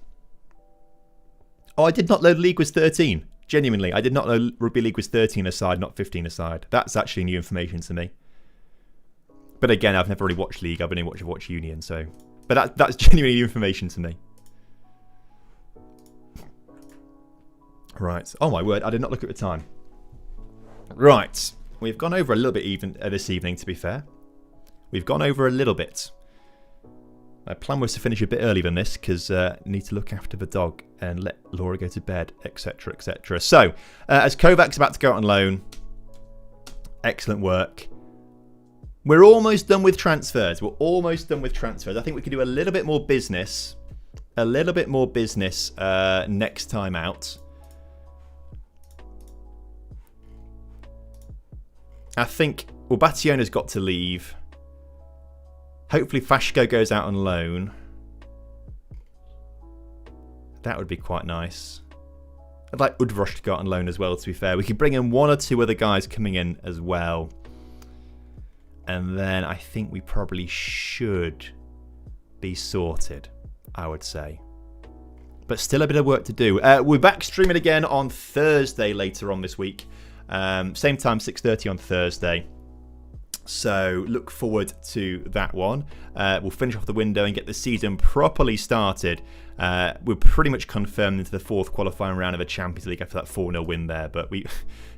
Oh, I did not know League was 13. Genuinely, I did not know Rugby League was 13 aside, not 15 aside. That's actually new information to me. But again, I've never really watched League. I've only watched Union, so... But that's genuinely new information to me. Right. Oh my word, I did not look at the time. Right. We've gone over a little bit even this evening, to be fair. We've gone over a little bit. My plan was to finish a bit earlier than this because I need to look after the dog and let Laura go to bed, etc, etc. So, as Kovac's about to go out on loan, excellent work. We're almost done with transfers. I think we can do a little bit more business. Next time out. I think Bationa's got to leave. Hopefully Fashko goes out on loan. That would be quite nice. I'd like Udrosh to go out on loan as well, to be fair. We could bring in one or two other guys coming in as well. And then I think we probably should be sorted, I would say. But still a bit of work to do. We're back streaming again on Thursday later on this week. Same time, 6:30 on Thursday. So look forward to that one. We'll finish off the window and get the season properly started. We're pretty much confirmed into the fourth qualifying round of the Champions League after that 4-0 win there. But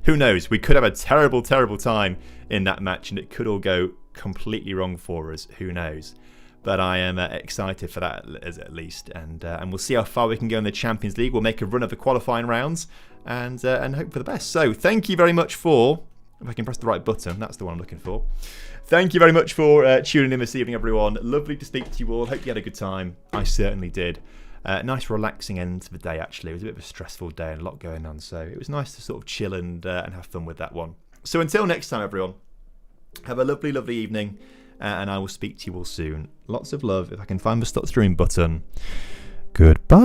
who knows? We could have a terrible, terrible time in that match and it could all go completely wrong for us. Who knows? But I am excited for that at least. And we'll see how far we can go in the Champions League. We'll make a run of the qualifying rounds and hope for the best. So thank you very much for... If I can press the right button, that's the one I'm looking for. Thank you very much for tuning in this evening, everyone. Lovely to speak to you all. Hope you had a good time. I certainly did. Nice relaxing end to the day, actually. It was a bit of a stressful day and a lot going on. So it was nice to sort of chill and have fun with that one. So until next time, everyone, have a lovely, lovely evening. And I will speak to you all soon. Lots of love. If I can find the stop stream button. Goodbye.